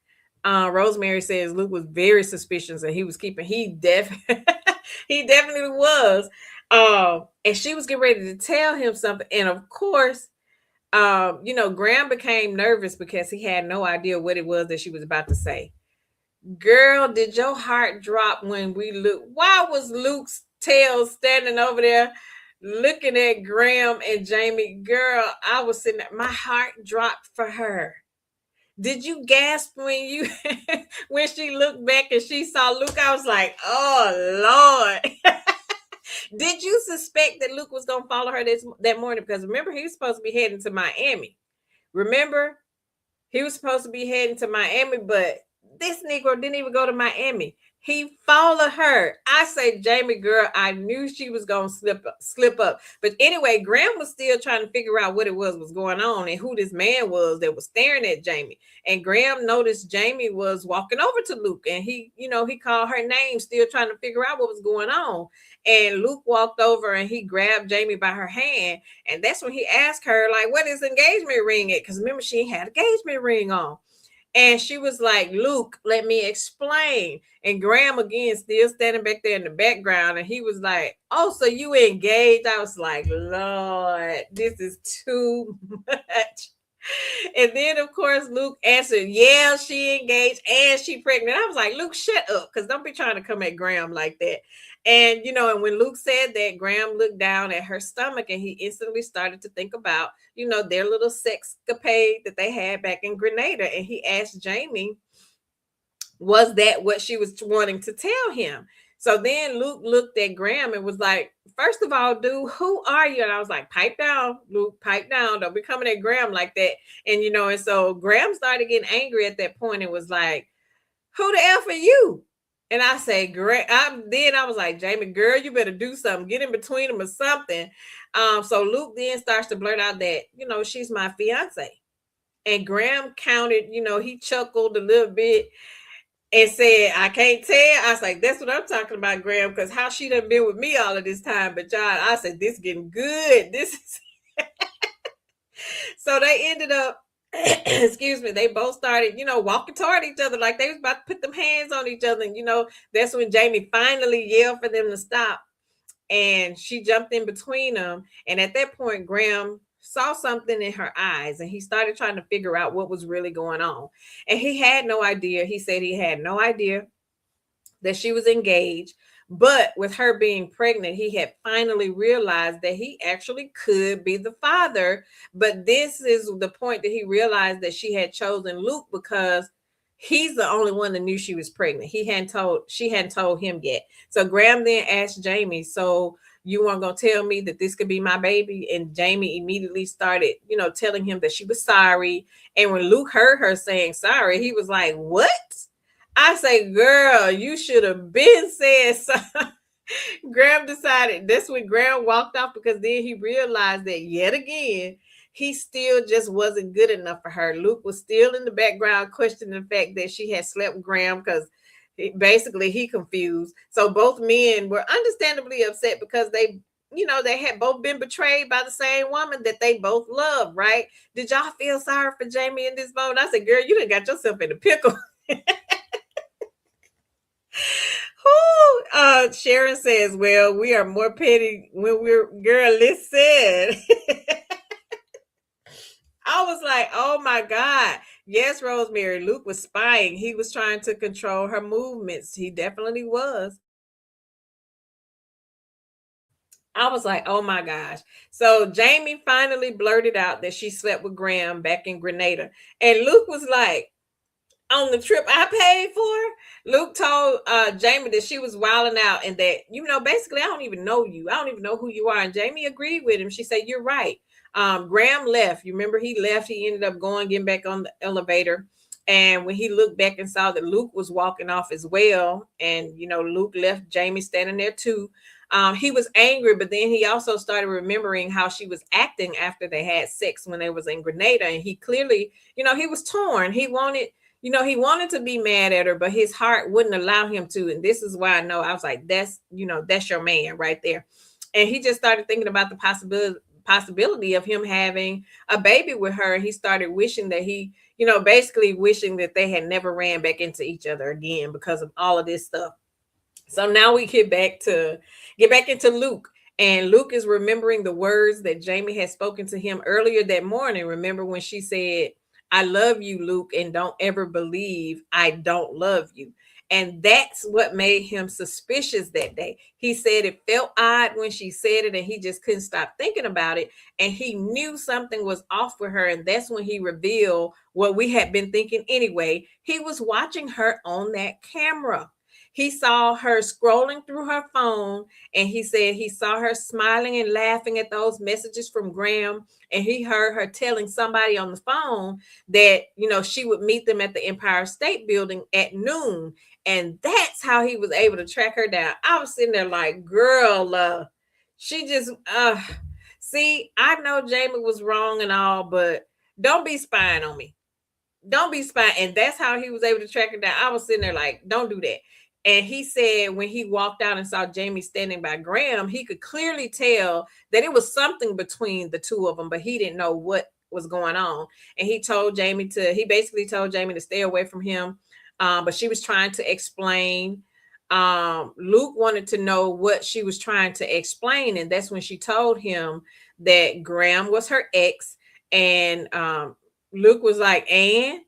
Rosemary says Luke was very suspicious and he was keeping, he definitely was. And she was getting ready to tell him something. And of course, Graham became nervous because he had no idea what it was that she was about to say. Girl, did your heart drop when we look? Why was Luke's tail standing over there looking at Graham and Jamie? Girl, I was sitting there, my heart dropped for her. Did you gasp when you when she looked back and she saw Luke? I was like, oh Lord. Did you suspect that Luke was gonna follow her that morning? Because remember, he was supposed to be heading to Miami. Remember, he was supposed to be heading to Miami, but this Negro didn't even go to Miami. He followed her. I say, Jamie, girl, I knew she was gonna slip up. But anyway, Graham was still trying to figure out what it was going on and who this man was that was staring at Jamie. And Graham noticed Jamie was walking over to Luke, and he called her name, still trying to figure out what was going on. And Luke walked over and he grabbed Jamie by her hand, and that's when he asked her, like, what is engagement ring at? Because remember, she had an engagement ring on. And she was like, Luke, let me explain. And Graham, again, still standing back there in the background. And he was like, oh, so you engaged? I was like, Lord, this is too much. And then, of course, Luke answered, yeah, she engaged and she pregnant. I was like, Luke, shut up, because don't be trying to come at Graham like that. And when Luke said that, Graham looked down at her stomach and he instantly started to think about, their little sexcapade that they had back in Grenada. And he asked Jamie, was that what she was wanting to tell him? So then Luke looked at Graham and was like, first of all, dude, who are you? And I was like, pipe down, Luke, pipe down. Don't be coming at Graham like that. And so Graham started getting angry at that point and was like, who the F are you? And I say, great. I was like, Jamie, girl, you better do something. Get in between them or something. So Luke then starts to blurt out that, she's my fiance. And Graham counted, he chuckled a little bit and said, I can't tell. I was like, that's what I'm talking about, Graham, because how she done been with me all of this time. But y'all, I said, this getting good. This is so they ended up, excuse me, they both started, walking toward each other like they was about to put them hands on each other. And that's when Jamie finally yelled for them to stop. And she jumped in between them. And at that point, Graham saw something in her eyes and he started trying to figure out what was really going on. And he had no idea. He said he had no idea that she was engaged. But with her being pregnant, he had finally realized that he actually could be the father. But this is the point that he realized that she had chosen Luke because he's the only one that knew she was pregnant. She hadn't told him yet. So Graham then asked Jamie, so you weren't gonna tell me that this could be my baby? And Jamie immediately started, telling him that she was sorry. And when Luke heard her saying sorry, he was like, what? I say, girl, you should have been said something. Graham decided that's when Graham walked off because then he realized that yet again, he still just wasn't good enough for her. Luke was still in the background questioning the fact that she had slept with Graham because basically he confused. So both men were understandably upset because they had both been betrayed by the same woman that they both loved, right? Did y'all feel sorry for Jamie in this moment? I said, girl, you done got yourself in a pickle. Sharon says, well, we are more petty when we're, girl, listen. I was like, oh my God. Yes, Rosemary, Luke was spying. He was trying to control her movements. He definitely was. I was like, oh my gosh. So Jamie finally blurted out that she slept with Graham back in Grenada. And Luke was like, on the trip I paid for, Luke told Jamie that she was wilding out and that, basically, I don't even know you. I don't even know who you are. And Jamie agreed with him. She said, you're right. Graham left. You remember he left. He ended up getting back on the elevator. And when he looked back and saw that Luke was walking off as well, and, Luke left Jamie standing there too. He was angry, but then he also started remembering how she was acting after they had sex when they was in Grenada. And he clearly, he was torn. He wanted to be mad at her, but his heart wouldn't allow him to. And this is why I was like, that's your man right there. And he just started thinking about the possibility of him having a baby with her. He started wishing that basically wishing that they had never ran back into each other again because of all of this stuff. So now we get back into Luke. And Luke is remembering the words that Jamie had spoken to him earlier that morning. Remember when she said, I love you, Luke, and don't ever believe I don't love you. And that's what made him suspicious that day. He said it felt odd when she said it, and he just couldn't stop thinking about it. And he knew something was off with her. And that's when he revealed what we had been thinking anyway. He was watching her on that camera. He saw her scrolling through her phone, and he said he saw her smiling and laughing at those messages from Graham. And he heard her telling somebody on the phone that, she would meet them at the Empire State Building at noon. And that's how he was able to track her down. I was sitting there like, girl, she just, see, I know Jamie was wrong and all, but don't be spying on me. Don't be spying. And that's how he was able to track her down. I was sitting there like, don't do that. And he said when he walked out and saw Jamie standing by Graham, he could clearly tell that it was something between the two of them, but he didn't know what was going on. And he basically told Jamie to stay away from him. But she was trying to explain. Luke wanted to know what she was trying to explain. And that's when she told him that Graham was her ex. And Luke was like, and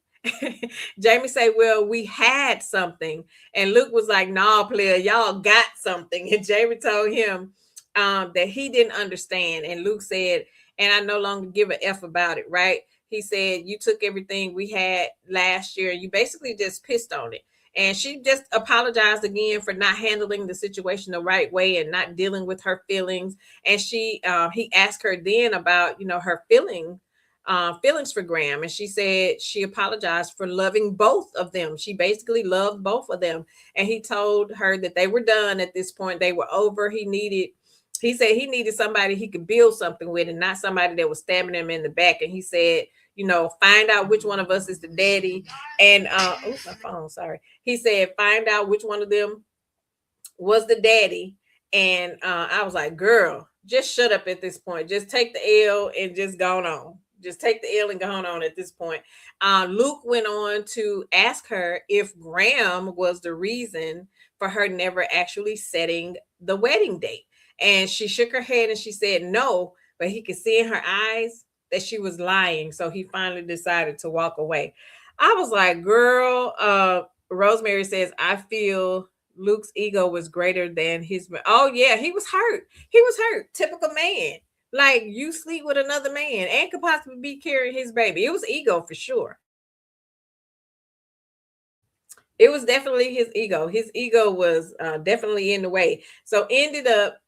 Jamie said, well, we had something. And Luke was like, nah, player, y'all got something. And Jamie told him that he didn't understand. And Luke said, and I no longer give a F about it, right? He said, you took everything we had last year and you basically just pissed on it. And she just apologized again for not handling the situation the right way and not dealing with her feelings. And he asked her then about, her feelings for Graham. And she said she apologized for loving both of them. She basically loved both of them. And he told her that they were done at this point. They were over. He said he needed somebody he could build something with and not somebody that was stabbing him in the back. And he said, find out which one of us is the daddy. And my phone, sorry. He said, find out which one of them was the daddy. And I was like, girl, just shut up at this point. Just take the L and just go on. Just take the L and go on at this point. Luke went on to ask her if Graham was the reason for her never actually setting the wedding date. And she shook her head and she said no, but he could see in her eyes that she was lying. So he finally decided to walk away. I was like, girl, Rosemary says, I feel Luke's ego was greater than his. Oh, yeah, he was hurt. He was hurt. Typical man. Like, you sleep with another man and could possibly be carrying his baby. It was ego for sure. It was definitely his ego. His ego was definitely in the way. So ended up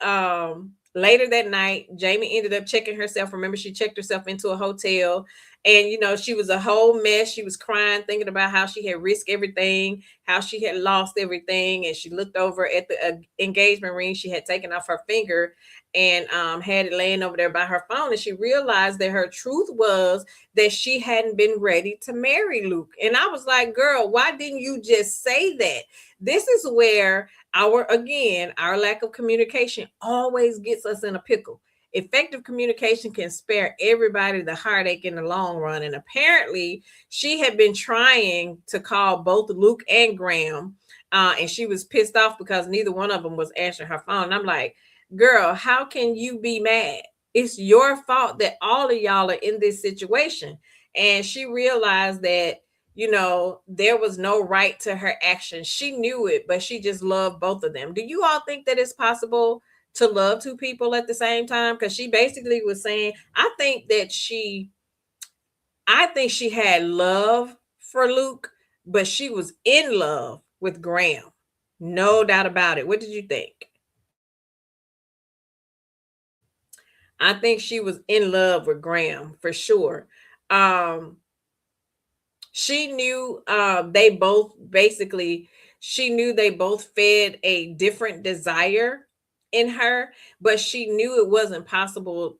later that night, Jamie ended up checking herself. Remember, she checked herself into a hotel, and she was a whole mess. She was crying, thinking about how she had risked everything, how she had lost everything. And she looked over at the engagement ring she had taken off her finger and had it laying over there by her phone. And she realized that her truth was that she hadn't been ready to marry Luke. And I was like, girl, why didn't you just say that? This is where our lack of communication always gets us in a pickle. Effective communication can spare everybody the heartache in the long run. And apparently she had been trying to call both Luke and Graham, and she was pissed off because neither one of them was answering her phone. And I'm like, girl, how can you be mad? It's your fault that all of y'all are in this situation. And she realized that, there was no right to her actions. She knew it, but she just loved both of them. Do you all think that it's possible to love two people at the same time? Because she basically was saying, I think she had love for Luke, but she was in love with Graham. No doubt about it. What did you think? I think she was in love with Graham for sure. Um, she knew she knew they both fed a different desire in her, but she knew it wasn't possible,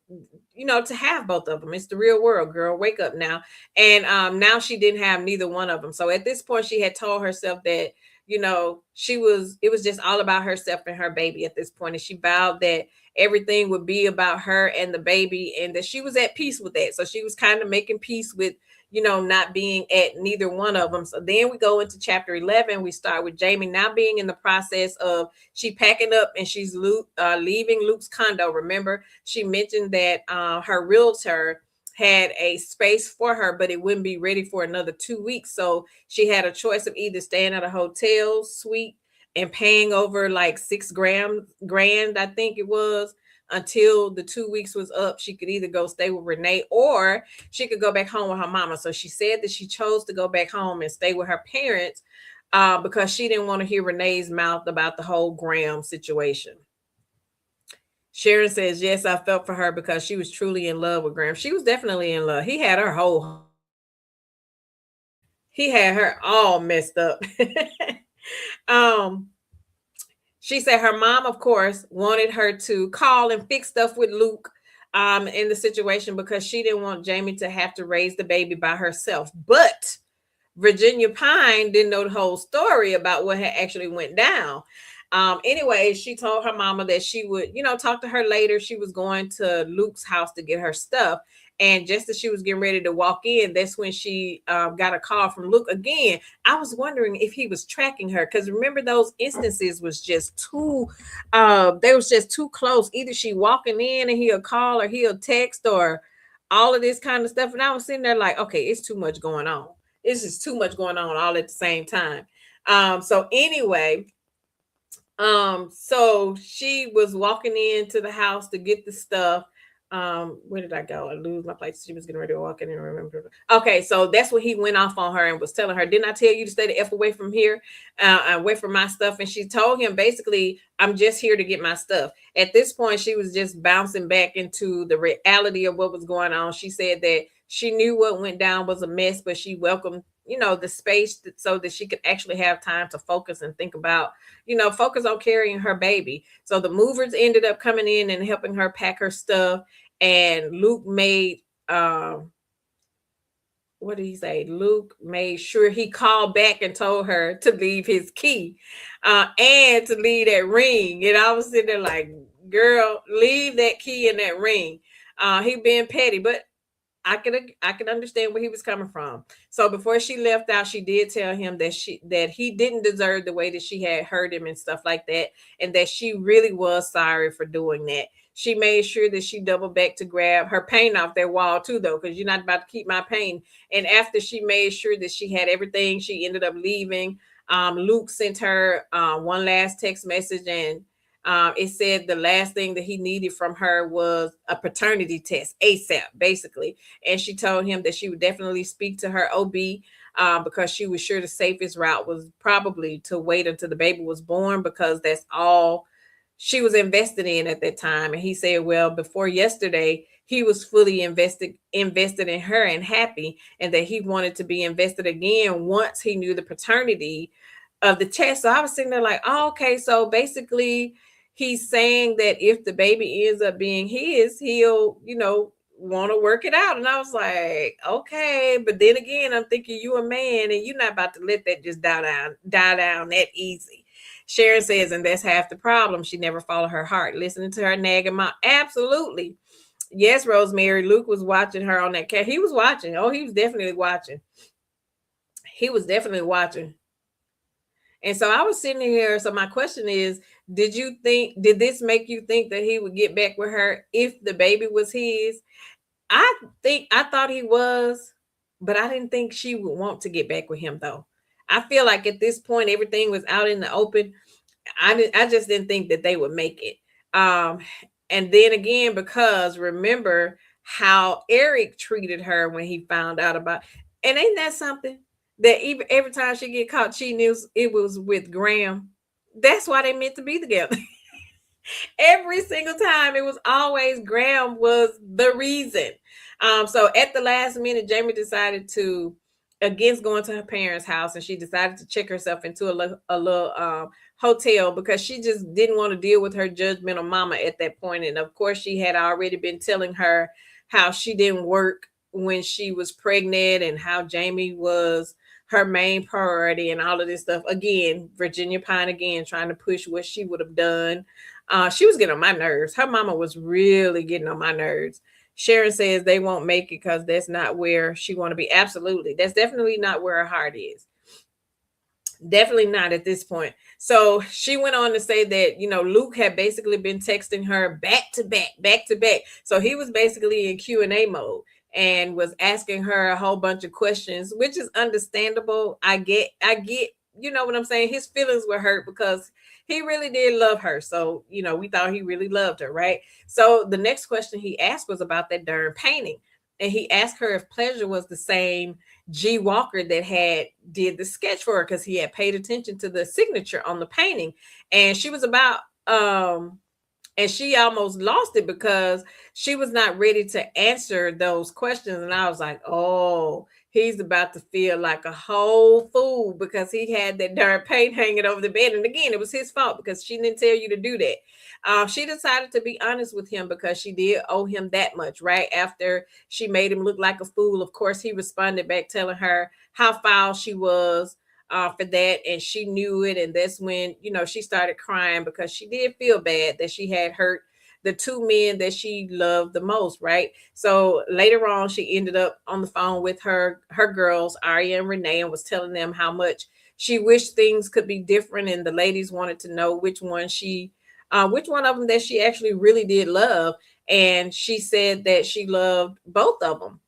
to have both of them. It's the real world, girl. Wake up now. And now she didn't have neither one of them. So at this point, she had told herself that, it was just all about herself and her baby at this point. And she vowed that everything would be about her and the baby, and that she was at peace with that. So she was kind of making peace with, not being at neither one of them. So then we go into chapter 11. We start with Jamie now being in the process of she packing up and she's leaving Luke's condo. Remember, she mentioned that her realtor had a space for her, but it wouldn't be ready for another 2 weeks. So she had a choice of either staying at a hotel suite and paying over like 6 grand, I think it was, until the 2 weeks was up. She could either go stay with Renee or she could go back home with her mama. So she said that she chose to go back home and stay with her parents because she didn't want to hear Renee's mouth about the whole Graham situation. Sharon says, yes, I felt for her because she was truly in love with Graham. She was definitely in love. He had her all messed up. um, she said her mom, of course, wanted her to call and fix stuff with Luke in the situation because she didn't want Jamie to have to raise the baby by herself. But Virginia Pine didn't know the whole story about what had actually went down. Anyway, she told her mama that she would, talk to her later. She was going to Luke's house to get her stuff. And just as she was getting ready to walk in, that's when she got a call from Luke again. I was wondering if he was tracking her because remember those instances was just too, they was just too close. Either she walking in and he'll call or he'll text or all of this kind of stuff. And I was sitting there like, okay, it's too much going on. It's just too much going on all at the same time. So anyway, so she was walking into the house to get the stuff. Where did I go? I lose my place. She was getting ready to walk in and remember. Okay, so that's when he went off on her and was telling her, "Didn't I tell you to stay the f away from here, away from my stuff?" And she told him basically, "I'm just here to get my stuff." At this point, she was just bouncing back into the reality of what was going on. She said that she knew what went down was a mess, but she welcomed, the space so that she could actually have time to focus and think about, focus on carrying her baby. So the movers ended up coming in and helping her pack her stuff. And Luke made, what did he say? Luke made sure he called back and told her to leave his key and to leave that ring. And I was sitting there like, girl, leave that key in that ring. He being petty, but I could understand where he was coming from. So before she left out, she did tell him that he didn't deserve the way that she had hurt him and stuff like that, and that she really was sorry for doing that. She made sure that she doubled back to grab her paint off that wall too, though, because you're not about to keep my paint. And after she made sure that she had everything, she ended up leaving. Luke sent her one last text message, and it said the last thing that he needed from her was a paternity test ASAP, basically. And she told him that she would definitely speak to her OB because she was sure the safest route was probably to wait until the baby was born because that's all she was invested in at that time. And he said, well, before yesterday, he was fully invested in her and happy, and that he wanted to be invested again once he knew the paternity of the test. So I was sitting there like, oh, okay, so basically he's saying that if the baby ends up being his, he'll, want to work it out. And I was like, okay. But then again, I'm thinking you a man and you're not about to let that just die down that easy. Sharon says, and that's half the problem. She never followed her heart, listening to her nagging mom. Absolutely. Yes, Rosemary. Luke was watching her on that cat. He was watching. Oh, he was definitely watching. He was definitely watching. And so I was sitting here. So my question is, did this make you think that he would get back with her if the baby was his? I thought he was, but I didn't think she would want to get back with him though. I feel like at this point everything was out in the open. I just didn't think that they would make it. Um, and then again, because remember how Eric treated her when he found out about, and ain't that something that even every time she get caught, she knew it was with Graham. That's why they meant to be together. Every single time it was always Graham was the reason. So at the last minute, Jamie decided to against going to her parents' house, and she decided to check herself into a little hotel because she just didn't want to deal with her judgmental mama at that point. And of course, she had already been telling her how she didn't work when she was pregnant and how Jamie was her main priority and all of this stuff. Again, Virginia Pine again trying to push what she would have done. She was getting on my nerves. Her mama was really getting on my nerves. Sharon says they won't make it because that's not where she want to be. Absolutely. That's definitely not where her heart is. Definitely not at this point. So she went on to say that, Luke had basically been texting her back to back, back to back. So he was basically in Q&A mode and was asking her a whole bunch of questions, which is understandable. I get, you know what I'm saying? His feelings were hurt because he really did love her. So, we thought he really loved her, right? So the next question he asked was about that darn painting. And he asked her if pleasure was the same G. Walker that had did the sketch for her because he had paid attention to the signature on the painting. And she was about and she almost lost it because she was not ready to answer those questions. And I was like, oh, he's about to feel like a whole fool because he had that darn paint hanging over the bed. And again, it was his fault because she didn't tell you to do that. She decided to be honest with him because she did owe him that much, right? After she made him look like a fool, of course, he responded back telling her how foul she was for that, and she knew it. And that's when, she started crying because she did feel bad that she had hurt the two men that she loved the most, right? So later on, she ended up on the phone with her girls, Aria and Renee, and was telling them how much she wished things could be different. And the ladies wanted to know which one of them that she actually really did love. And she said that she loved both of them.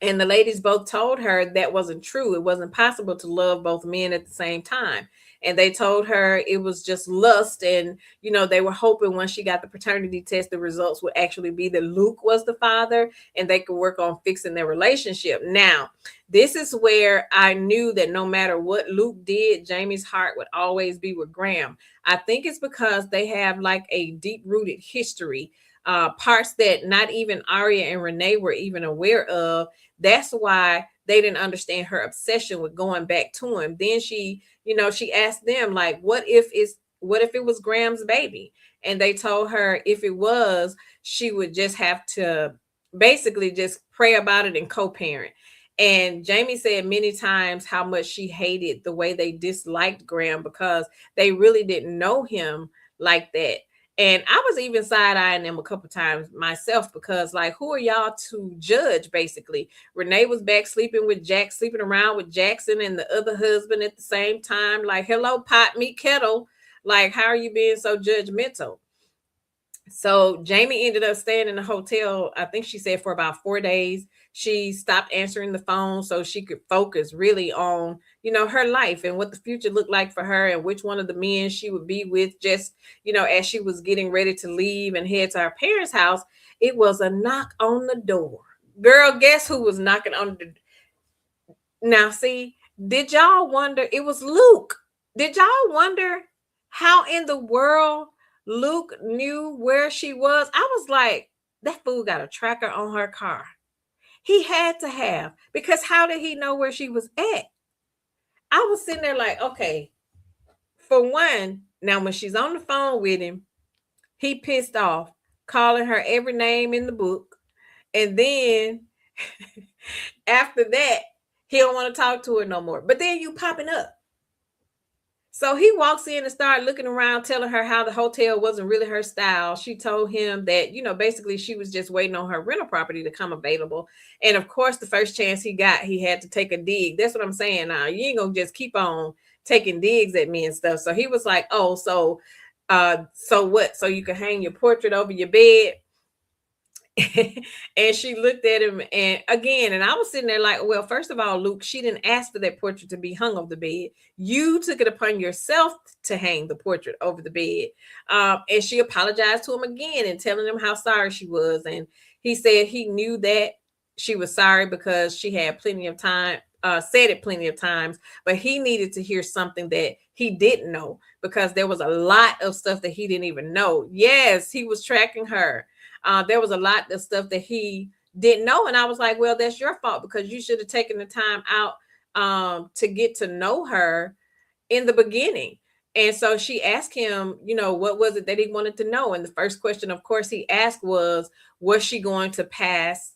And the ladies both told her that wasn't true. It wasn't possible to love both men at the same time. And they told her it was just lust. And, they were hoping once she got the paternity test, the results would actually be that Luke was the father and they could work on fixing their relationship. Now, this is where I knew that no matter what Luke did, Jamie's heart would always be with Graham. I think it's because they have like a deep rooted history, parts that not even Aria and Renee were even aware of. That's why they didn't understand her obsession with going back to him. Then she asked them, like, what if it was Graham's baby? And they told her if it was, she would just have to basically just pray about it and co-parent. And Jamie said many times how much she hated the way they disliked Graham because they really didn't know him like that. And I was even side eyeing them a couple times myself because, like, who are y'all to judge? Basically, Renee was back sleeping with Jack, sleeping around with Jackson and the other husband at the same time. Like, hello, pot, meet kettle. Like, how are you being so judgmental? So Jamie ended up staying in the hotel, I think she said for about 4 days. She stopped answering the phone so she could focus really on, her life and what the future looked like for her and which one of the men she would be with. Just, as she was getting ready to leave and head to her parents' house, it was a knock on the door. Girl, guess who was knocking on the now? See, did y'all wonder? It was Luke. Did y'all wonder how in the world Luke knew where she was? I was like, that fool got a tracker on her car. He had to have, because how did he know where she was at? I was sitting there like, okay, for one, now when she's on the phone with him, he pissed off, calling her every name in the book. And then after that, he don't want to talk to her no more. But then you popping up. So he walks in and started looking around, telling her how the hotel wasn't really her style. She told him that, basically she was just waiting on her rental property to come available. And of course, the first chance he got, he had to take a dig. That's what I'm saying now. You ain't gonna just keep on taking digs at me and stuff. So he was like, oh, so what? So you can hang your portrait over your bed? And she looked at him and again, and I was sitting there like, well, first of all, Luke, she didn't ask for that portrait to be hung over the bed. You took it upon yourself to hang the portrait over the bed. And she apologized to him again and telling him how sorry she was. And he said he knew that she was sorry because she had plenty of time, said it plenty of times, but he needed to hear something that he didn't know because there was a lot of stuff that he didn't even know. Yes, he was tracking her. There was a lot of stuff that he didn't know. And I was like, well, that's your fault because you should have taken the time out to get to know her in the beginning. And so she asked him, what was it that he wanted to know? And the first question, of course, he asked was she going to pass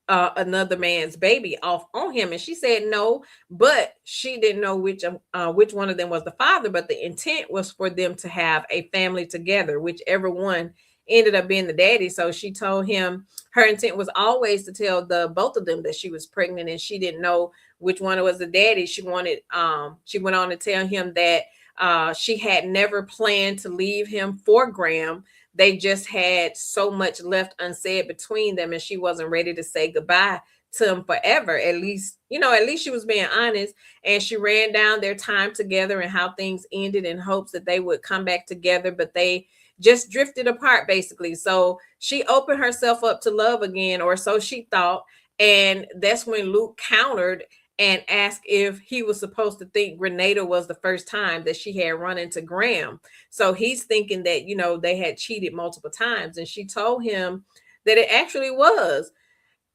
another man's baby off on him? And she said no, but she didn't know which one of them was the father. But the intent was for them to have a family together, whichever one ended up being the daddy. So she told him her intent was always to tell the both of them that she was pregnant, and she didn't know which one was the daddy. She went on to tell him that she had never planned to leave him for Graham. They just had so much left unsaid between them, and she wasn't ready to say goodbye to him forever. At least she was being honest, and she ran down their time together and how things ended in hopes that they would come back together, but they just drifted apart basically. So she opened herself up to love again, or so she thought. And that's when Luke countered and asked if he was supposed to think Grenada was the first time that she had run into Graham. So he's thinking that, they had cheated multiple times. And she told him that it actually was.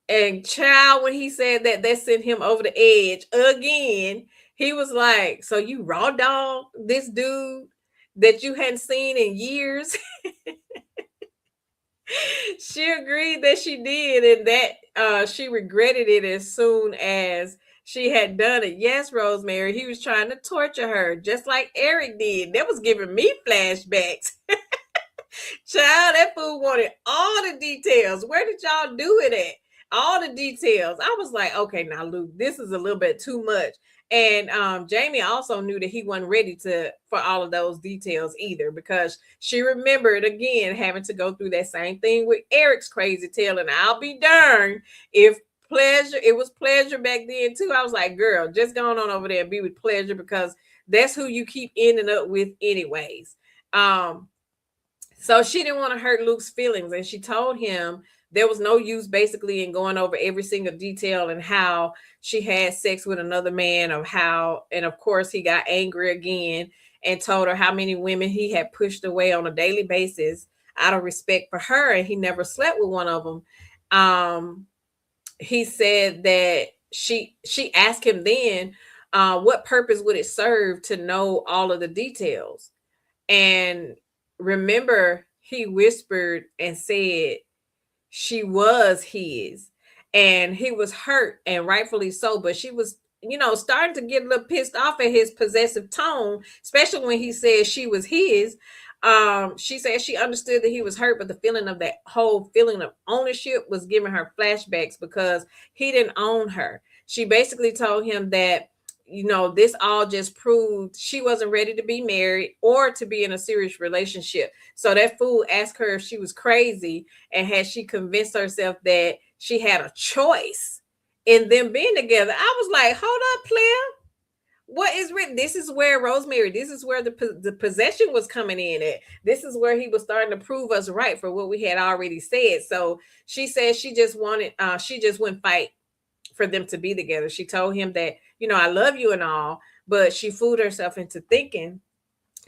And child, when he said that, that sent him over the edge again. He was like, so you raw dog this dude that you hadn't seen in years? She agreed that she did, and that she regretted it as soon as she had done it. Yes, Rosemary, he was trying to torture her, just like Eric did. That was giving me flashbacks. Child, that fool wanted all the details. Where did y'all do it at? All the details. I was like, okay, now Luke, this is a little bit too much. And Jamie also knew that he wasn't ready for all of those details either, because she remembered again having to go through that same thing with Eric's crazy tale. And I'll be darned if it was pleasure back then too. I was like, girl, just going on over there and be with pleasure, because that's who you keep ending up with anyways. So she didn't want to hurt Luke's feelings, and she told him there was no use basically in going over every single detail and how she had sex with another man, and of course he got angry again and told her how many women he had pushed away on a daily basis out of respect for her, and he never slept with one of them. He said that she asked him then, what purpose would it serve to know all of the details? And remember, he whispered and said she was his, and he was hurt, and rightfully so. But she was, starting to get a little pissed off at his possessive tone, especially when he said she was his. She said she understood that he was hurt, but the feeling of that whole feeling of ownership was giving her flashbacks because he didn't own her. She basically told him that, this all just proved she wasn't ready to be married or to be in a serious relationship. So that fool asked her if she was crazy, and had she convinced herself that she had a choice in them being together. I was like, hold up, player. What is written? This is where Rosemary, this is where the possession was coming in at. This is where he was starting to prove us right for what we had already said. So she said she just wouldn't fight for them to be together. She told him that, I love you and all, but she fooled herself into thinking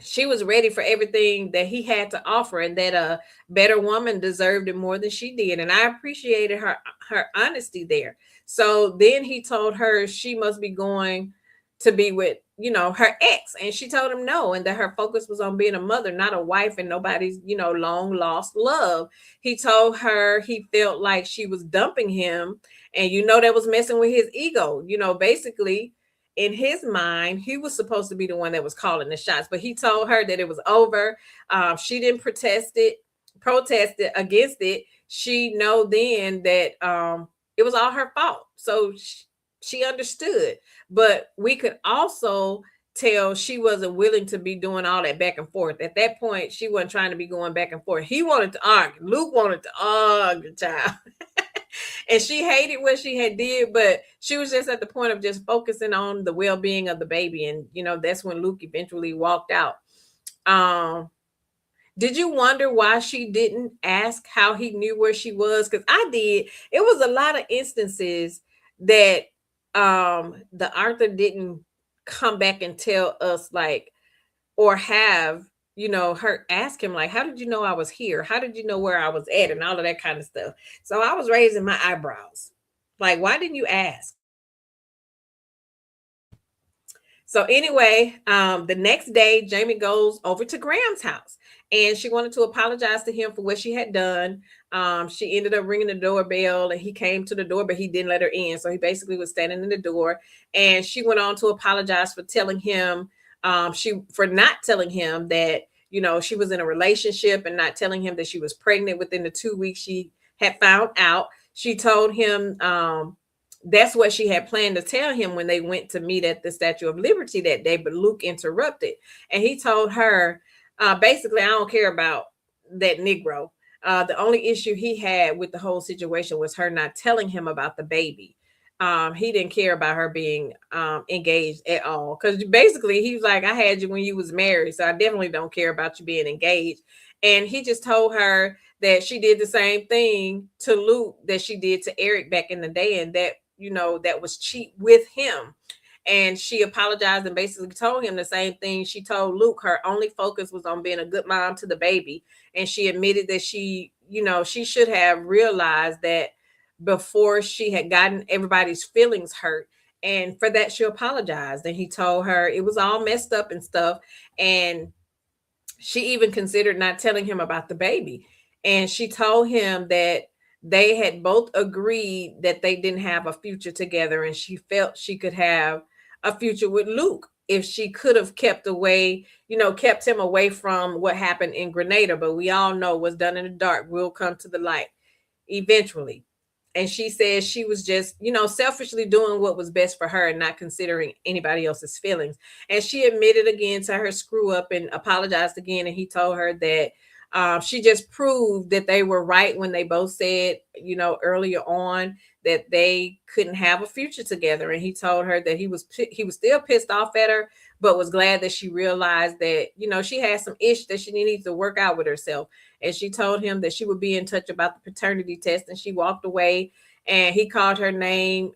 she was ready for everything that he had to offer, and that a better woman deserved it more than she did. And I appreciated her honesty there. So then he told her she must be going to be with, her ex, and she told him no, and that her focus was on being a mother, not a wife, and nobody's, long lost love. He told her he felt like she was dumping him, and that was messing with his ego. Basically in his mind, he was supposed to be the one that was calling the shots, but he told her that it was over. She didn't protest it against it. She know then that it was all her fault. So she understood, but we could also tell she wasn't willing to be doing all that back and forth. At that point, she wasn't trying to be going back and forth. He wanted to argue. Luke wanted to argue, child. And she hated what she had did, but she was just at the point of just focusing on the well-being of the baby. And that's when Luke eventually walked out. Did you wonder why she didn't ask how he knew where she was? Because I did. It was a lot of instances that the Arthur didn't come back and tell us, like, or have her ask him, like, how did you know I was here? How did you know where I was at? And all of that kind of stuff. So I was raising my eyebrows, like, why didn't you ask? So anyway, the next day, Jamie goes over to Graham's house, and she wanted to apologize to him for what she had done. She ended up ringing the doorbell, and he came to the door, but he didn't let her in. So he basically was standing in the door, and she went on to apologize for telling him, for not telling him that, she was in a relationship and not telling him that she was pregnant within the 2 weeks she had found out. She told him that's what she had planned to tell him when they went to meet at the Statue of Liberty that day, but Luke interrupted. And he told her, basically, I don't care about that Negro. The only issue he had with the whole situation was her not telling him about the baby. He didn't care about her being engaged at all. Because basically, he was like, I had you when you was married, so I definitely don't care about you being engaged. And he just told her that she did the same thing to Luke that she did to Eric back in the day, and that that was cheat with him. And she apologized and basically told him the same thing she told Luke. Her only focus was on being a good mom to the baby. And she admitted that she should have realized that before she had gotten everybody's feelings hurt. And for that, she apologized. And he told her it was all messed up and stuff. And she even considered not telling him about the baby. And she told him that they had both agreed that they didn't have a future together, and she felt she could have a future with Luke if she could have kept him away from what happened in Grenada. But we all know what's done in the dark will come to the light eventually. And she says she was just, selfishly doing what was best for her and not considering anybody else's feelings. And she admitted again to her screw up and apologized again. And he told her that she just proved that they were right when they both said, earlier on that they couldn't have a future together. And he told her that he was still pissed off at her, but was glad that she realized that, she had some ish that she needed to work out with herself. And she told him that she would be in touch about the paternity test. And she walked away, and he called her name.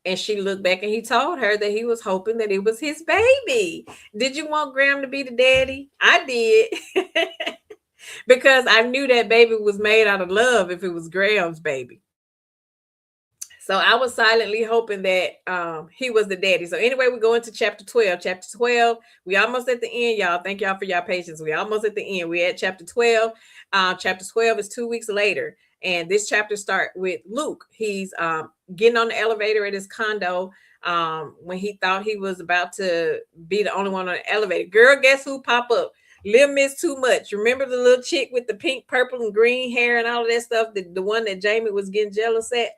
And she looked back, and he told her that he was hoping that it was his baby. Did you want Graham to be the daddy? I did. Because I knew that baby was made out of love if it was Graham's baby. So I was silently hoping that he was the daddy. So anyway, we go into chapter 12. Chapter 12, we almost at the end, y'all. Thank y'all for y'all patience. We almost at the end. We're at chapter 12. Chapter 12 is 2 weeks later. And this chapter start with Luke. He's getting on the elevator at his condo when he thought he was about to be the only one on the elevator. Girl, guess who pop up? Lil Miss Too Much. Remember the little chick with the pink, purple, and green hair and all of that stuff? The one that Jamie was getting jealous at?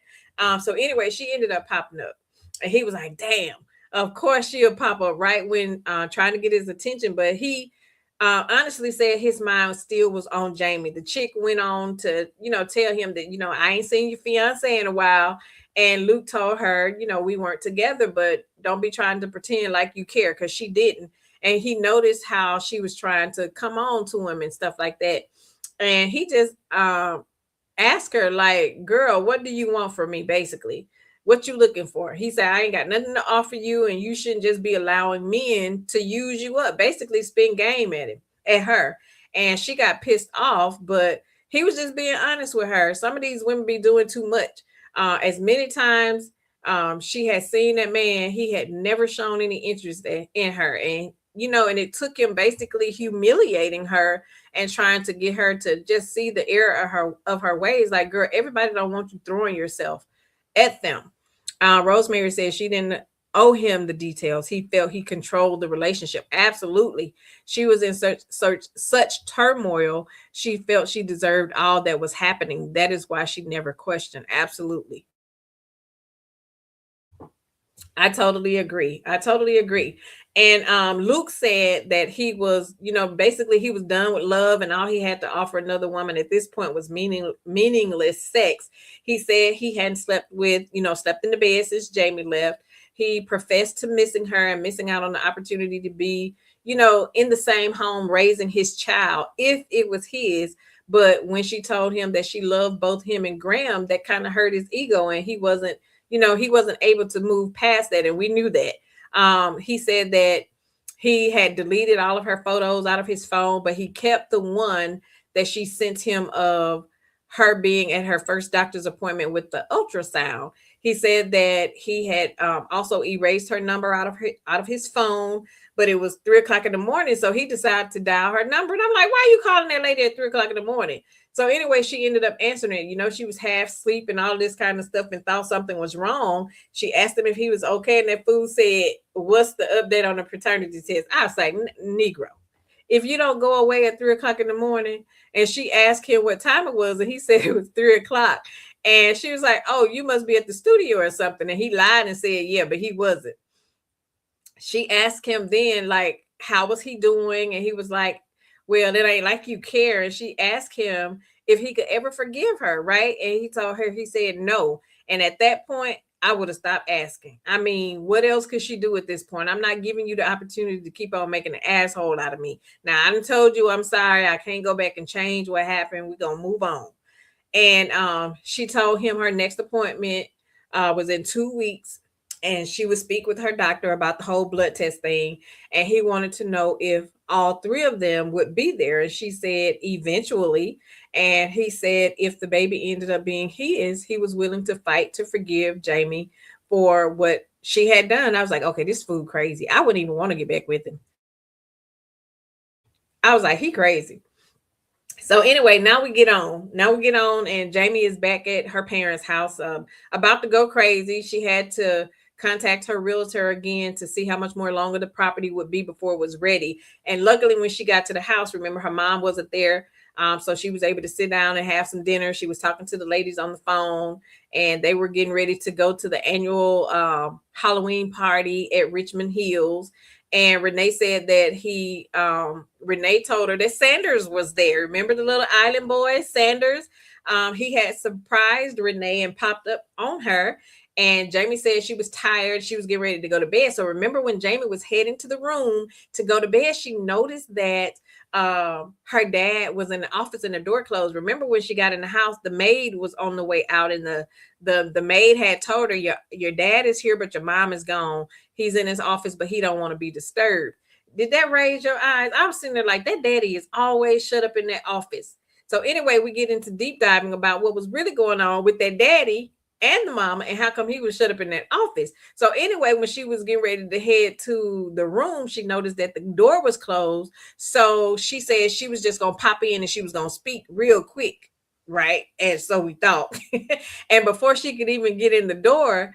So anyway, she ended up popping up, and he was like, damn, of course she'll pop up right when trying to get his attention. But he honestly said his mind still was on Jamie. The chick went on to, tell him that, I ain't seen your fiance in a while. And Luke told her, we weren't together, but don't be trying to pretend like you care, because she didn't. And he noticed how she was trying to come on to him and stuff like that. And he just ask her, like, girl, what do you want from me? Basically, what you looking for? He said, I ain't got nothing to offer you, and you shouldn't just be allowing men to use you up. Basically, spin game at her. And she got pissed off, but he was just being honest with her. Some of these women be doing too much. As many times she had seen that man, he had never shown any interest in her. And and it took him basically humiliating her and trying to get her to just see the error of her ways. Like, girl, everybody don't want you throwing yourself at them. Rosemary says she didn't owe him the details. He felt he controlled the relationship. Absolutely. She was in such turmoil. She felt she deserved all that was happening. That is why she never questioned. Absolutely. I totally agree. I totally agree. And Luke said that he was, basically he was done with love, and all he had to offer another woman at this point was meaningless sex. He said he hadn't slept in the bed since Jamie left. He professed to missing her and missing out on the opportunity to be, in the same home raising his child if it was his. But when she told him that she loved both him and Graham, that kind of hurt his ego, and he wasn't able to move past that. And we knew that. He said that he had deleted all of her photos out of his phone, but he kept the one that she sent him of her being at her first doctor's appointment with the ultrasound. He said that he had also erased her number out of his phone, but it was 3 o'clock in the morning, so he decided to dial her number. And I'm like, why are you calling that lady at 3 o'clock in the morning? So anyway, she ended up answering it. She was half asleep and all this kind of stuff and thought something was wrong. She asked him if he was okay, and that fool said, what's the update on the paternity test? I was like, Negro, if you don't go away at 3 o'clock in the morning. And she asked him what time it was, and he said it was 3 o'clock. And she was like, "Oh, you must be at the studio or something." And he lied and said, "Yeah," but he wasn't. She asked him then, like, how was he doing? And he was like, "Well, it ain't like you care." And she asked him if he could ever forgive her, right? And he told her, he said no. And at that point, I would have stopped asking. I mean, what else could she do at this point? I'm not giving you the opportunity to keep on making an asshole out of me. Now, I done told you I'm sorry. I can't go back and change what happened. We're gonna move on. And she told him her next appointment was in 2 weeks, and she would speak with her doctor about the whole blood test thing. And he wanted to know if all three of them would be there. And she said eventually. And he said if the baby ended up being his, he was willing to fight to forgive Jamie for what she had done. I was like, okay, this fool crazy. I wouldn't even want to get back with him. I was like, he crazy. So anyway, now we get on. Now we get on, and Jamie is back at her parents' house, about to go crazy. She had to contact her realtor again to see how much more longer the property would be before it was ready. And luckily, when she got to the house, remember her mom wasn't there, so she was able to sit down and have some dinner. She was talking to the ladies on the phone, and they were getting ready to go to the annual Halloween party at Richmond Hills. And Renee said that Renee told her that Sanders was there. Remember the little island boy, Sanders? He had surprised Renee and popped up on her. And Jamie said she was tired. She was getting ready to go to bed. So remember when Jamie was heading to the room to go to bed, she noticed that her dad was in the office and the door closed. Remember when she got in the house, the maid was on the way out, and the maid had told her, your dad is here, but your mom is gone. He's in his office, but he don't want to be disturbed. Did that raise your eyes? I was sitting there like, that daddy is always shut up in that office. So anyway, we get into deep diving about what was really going on with that daddy and the mama, and how come he was shut up in that office. So anyway, when she was getting ready to head to the room, she noticed that the door was closed. So she said she was just gonna pop in and she was gonna speak real quick, right? And so we thought. And before she could even get in the door,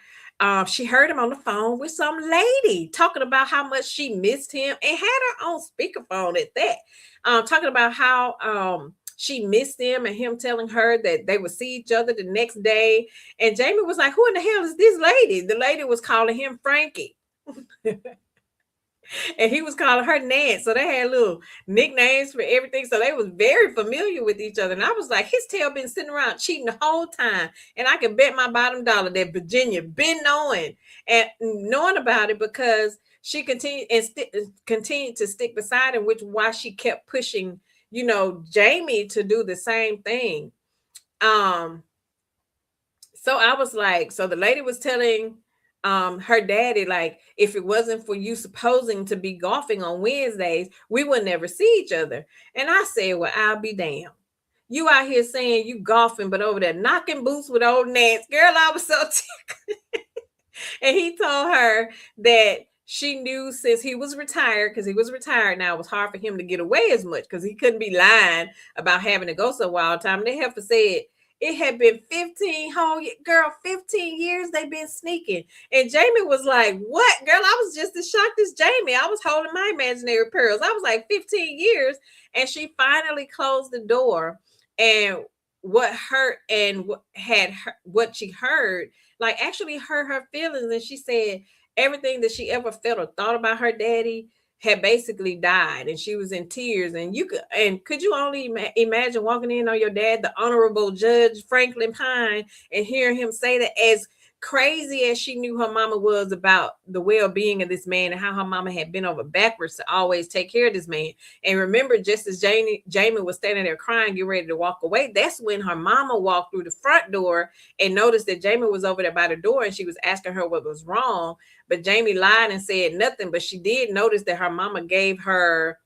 she heard him on the phone with some lady talking about how much she missed him, and had her on speakerphone at that, talking about how she missed him, and him telling her that they would see each other the next day. And Jamie was like, who in the hell is this lady? The lady was calling him Frankie. And he was calling her Nance. So they had little nicknames for everything. So they was very familiar with each other. And I was like, his tail been sitting around cheating the whole time. And I can bet my bottom dollar that Virginia been knowing about it, because she continued to stick beside him, which why she kept pushing, Jamie to do the same thing. So I was like, so the lady was telling her daddy, like, if it wasn't for you supposing to be golfing on Wednesdays, we would never see each other. And I said, well, I'll be damned. You out here saying you golfing, but over there knocking boots with old Nance. Girl, I was so tickled. And he told her that she knew since he was retired, because he was retired now, it was hard for him to get away as much because he couldn't be lying about having to go so wild time. They have to say it had been 15 years they've been sneaking. And Jamie was like, what? Girl, I was just as shocked as Jamie. I was holding my imaginary pearls. I was like, 15 years. And she finally closed the door. And what hurt and what she heard, like, actually hurt her feelings. And she said everything that she ever felt or thought about her daddy had basically died, and she was in tears. And could you only imagine walking in on your dad, the Honorable Judge Franklin Pine, and hearing him say that, as crazy as she knew her mama was about the well-being of this man, and how her mama had been over backwards to always take care of this man. And remember, just as Jamie was standing there crying, getting ready to walk away, that's when her mama walked through the front door and noticed that Jamie was over there by the door, and she was asking her what was wrong. But Jamie lied and said nothing, but she did notice that her mama gave her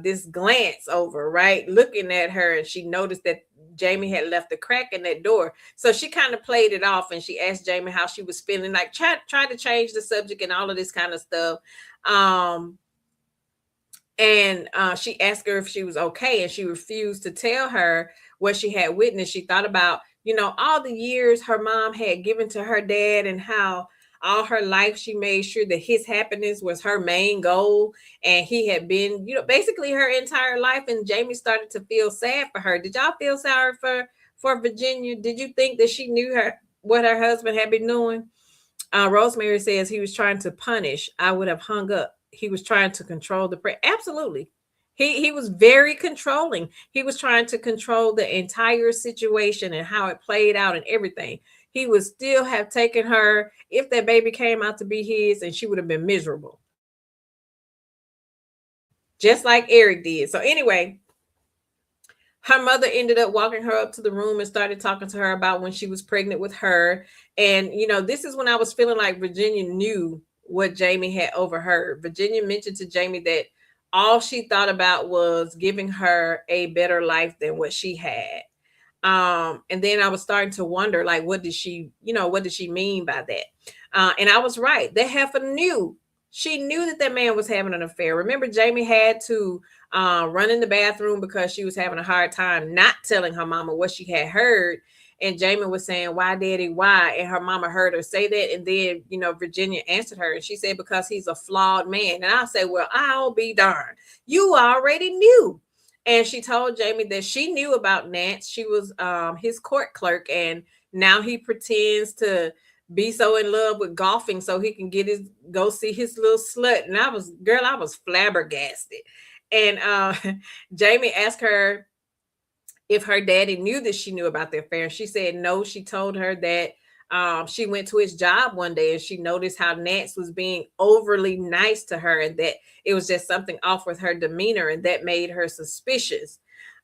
this glance over, right, looking at her, and she noticed that Jamie had left a crack in that door. So she kind of played it off, and she asked Jamie how she was feeling, like trying to change the subject and all of this kind of stuff. And she asked her if she was okay, and she refused to tell her what she had witnessed. She thought about, all the years her mom had given to her dad, and how all her life she made sure that his happiness was her main goal, and he had been, basically her entire life. And Jamie started to feel sad for her. Did y'all feel sorry for Virginia? Did you think that she knew her what her husband had been doing? Rosemary says he was trying to punish. I would have hung up. He was trying to control the press. Absolutely. He was very controlling. He was trying to control the entire situation and how it played out and everything. He would still have taken her if that baby came out to be his, and she would have been miserable, just like Eric did. So anyway, her mother ended up walking her up to the room and started talking to her about when she was pregnant with her. And, this is when I was feeling like Virginia knew what Jamie had overheard. Virginia mentioned to Jamie that all she thought about was giving her a better life than what she had. And then I was starting to wonder, like, what did she mean by that? And I was right. That heifer knew. She knew that man was having an affair. Remember, Jamie had to run in the bathroom because she was having a hard time not telling her mama what she had heard. And Jamie was saying, "Why, Daddy, why?" And her mama heard her say that. And then, Virginia answered her, and she said, "Because he's a flawed man." And I say, "Well, I'll be darned. You already knew." And she told Jamie that she knew about Nance. She was his court clerk, and now he pretends to be so in love with golfing so he can go see his little slut. And I was flabbergasted. And Jamie asked her if her daddy knew that she knew about the affair. And she said no. She told her that she went to his job one day and she noticed how Nance was being overly nice to her, and that it was just something off with her demeanor, and that made her suspicious.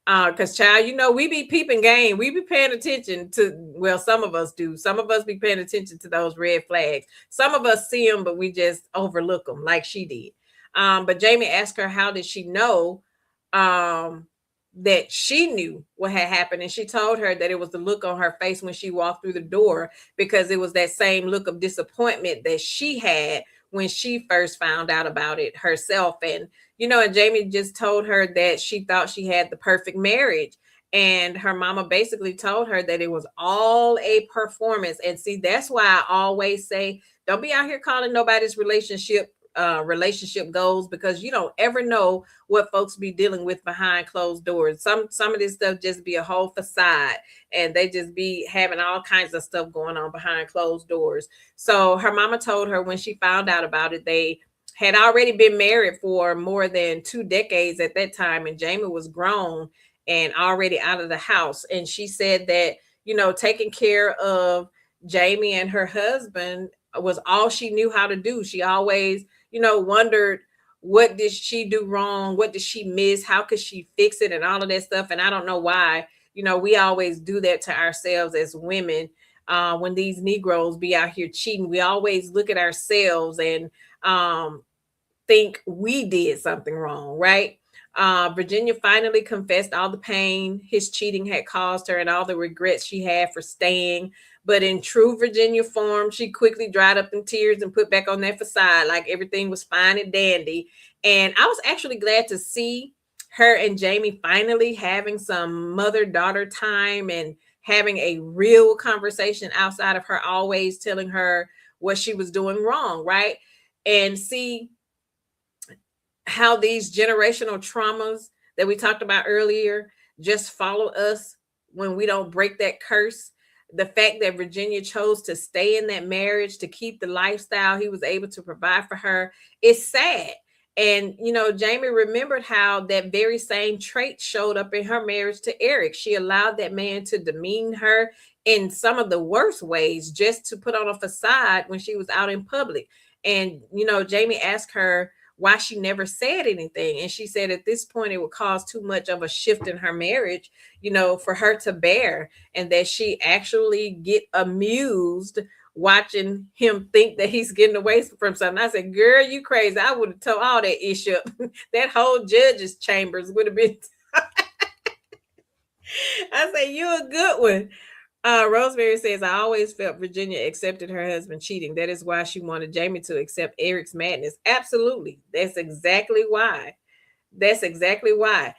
Because child, we be peeping game. We be paying attention to, well, some of us do. Some of us be paying attention to those red flags. Some of us see them, but we just overlook them like she did. But Jamie asked her, how did she know that she knew what had happened? And she told her that it was the look on her face when she walked through the door, because it was that same look of disappointment that she had when she first found out about it herself. And and Jamie just told her that she thought she had the perfect marriage, and her mama basically told her that it was all a performance. And see, that's why I always say, don't be out here calling nobody's relationship goals, because you don't ever know what folks be dealing with behind closed doors. Some of this stuff just be a whole facade, and they just be having all kinds of stuff going on behind closed doors. So her mama told her when she found out about it, they had already been married for more than 2 decades at that time, and Jamie was grown and already out of the house. And she said that taking care of Jamie and her husband was all she knew how to do. She always wondered, what did she do wrong? What did she miss? How could she fix it? And all of that stuff. And I don't know why, we always do that to ourselves as women. When these Negroes be out here cheating, we always look at ourselves and think we did something wrong, right? Virginia finally confessed all the pain his cheating had caused her and all the regrets she had for staying. But in true Virginia form, she quickly dried up in tears and put back on that facade like everything was fine and dandy. And I was actually glad to see her and Jamie finally having some mother-daughter time and having a real conversation outside of her always telling her what she was doing wrong, right? And see how these generational traumas that we talked about earlier just follow us when we don't break that curse. The fact that Virginia chose to stay in that marriage to keep the lifestyle he was able to provide for her is sad. And Jamie remembered how that very same trait showed up in her marriage to Eric. She allowed that man to demean her in some of the worst ways just to put on a facade when she was out in public. And Jamie asked her why she never said anything. And she said at this point, it would cause too much of a shift in her marriage, for her to bear, and that she actually get amused watching him think that he's getting away from something. I said, girl, you crazy. I would have told all that issue up. That whole judge's chambers would have been. I said, you a good one. Rosemary says, I always felt Virginia accepted her husband cheating. That is why she wanted Jamie to accept Eric's madness. Absolutely. That's exactly why. That's exactly why.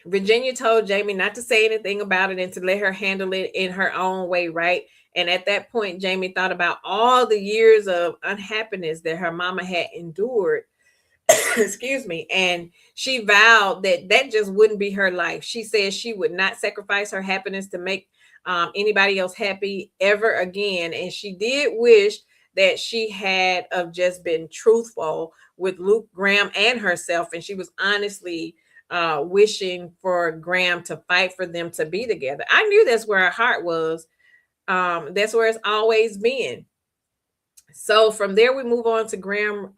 Virginia told Jamie not to say anything about it and to let her handle it in her own way, right? And at that point, Jamie thought about all the years of unhappiness that her mama had endured. Excuse me. And she vowed that that just wouldn't be her life. She said she would not sacrifice her happiness to make anybody else happy ever again. And she did wish that she had of just been truthful with Luke, Graham, and herself. And she was honestly wishing for Graham to fight for them to be together. I knew that's where her heart was. That's where it's always been. So from there we move on to Graham.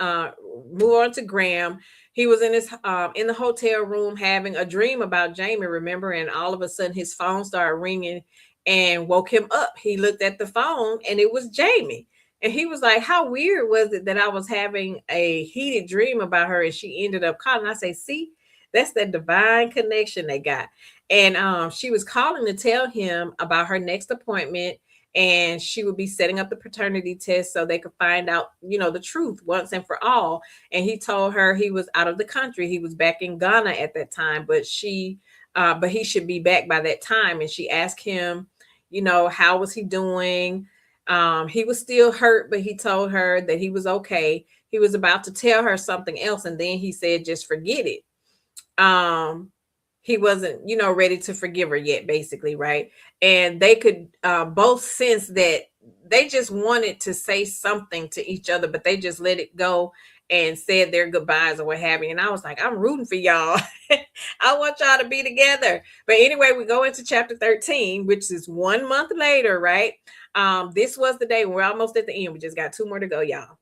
Move on to Graham. He was in his in the hotel room having a dream about Jamie, remember, and all of a sudden his phone started ringing and woke him up. He looked at the phone and it was Jamie. And he was like, how weird was it that I was having a heated dream about her and she ended up calling? I say, see, that's that divine connection they got. And she was calling to tell him about her next appointment, and she would be setting up the paternity test so they could find out, the truth once and for all. And he told her he was out of the country. He was back in Ghana at that time, but he should be back by that time. And she asked him, how was he doing? He was still hurt, but he told her that he was okay. He was about to tell her something else, and then he said, just forget it. He wasn't, ready to forgive her yet, basically, right? And they could both sense that they just wanted to say something to each other, but they just let it go and said their goodbyes or what have you. And I was like, I'm rooting for y'all. I want y'all to be together. But anyway, we go into chapter 13, which is 1 month later, right? This was the day. We're almost at the end. We just got 2 more to go, y'all.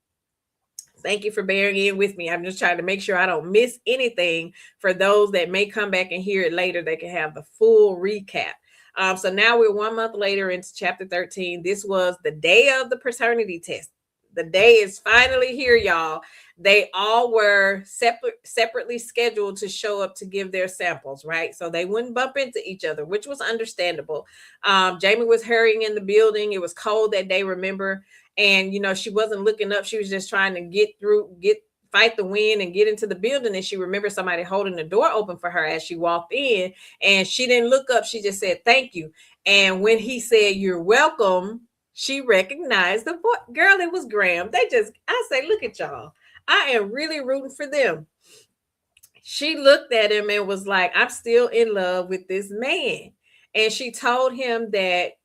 Thank you for bearing in with me. I'm just trying to make sure I don't miss anything for those that may come back and hear it later. They can have the full recap. So now we're 1 month later into chapter 13. This was the day of the paternity test. The day is finally here, y'all. They all were separately scheduled to show up to give their samples, right? So they wouldn't bump into each other, which was understandable. Jamie was hurrying in the building. It was cold that day, remember? And she wasn't looking up. She was just trying to fight the wind and get into the building. And she remembered somebody holding the door open for her as she walked in, and she didn't look up. She just said thank you. And when he said you're welcome, she recognized the voice. Girl, it was Graham. I say, look at y'all. I am really rooting for them. She looked at him and was like, I'm still in love with this man. And she told him that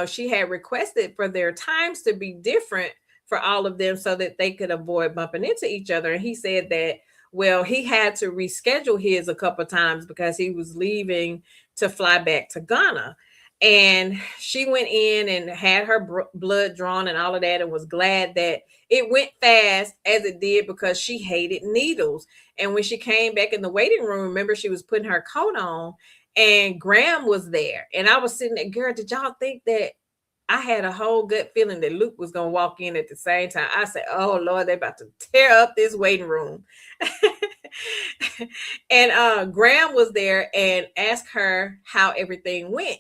she had requested for their times to be different for all of them so that they could avoid bumping into each other. And he said that, well, he had to reschedule his a couple of times because he was leaving to fly back to Ghana. And she went in and had her blood drawn and all of that, and was glad that it went fast as it did because she hated needles. And when she came back in the waiting room, remember, she was putting her coat on, and Graham was there. And I was sitting there, girl, did y'all think that I had a whole gut feeling that Luke was going to walk in at the same time? I said, oh, Lord, they're about to tear up this waiting room. And Graham was there and asked her how everything went.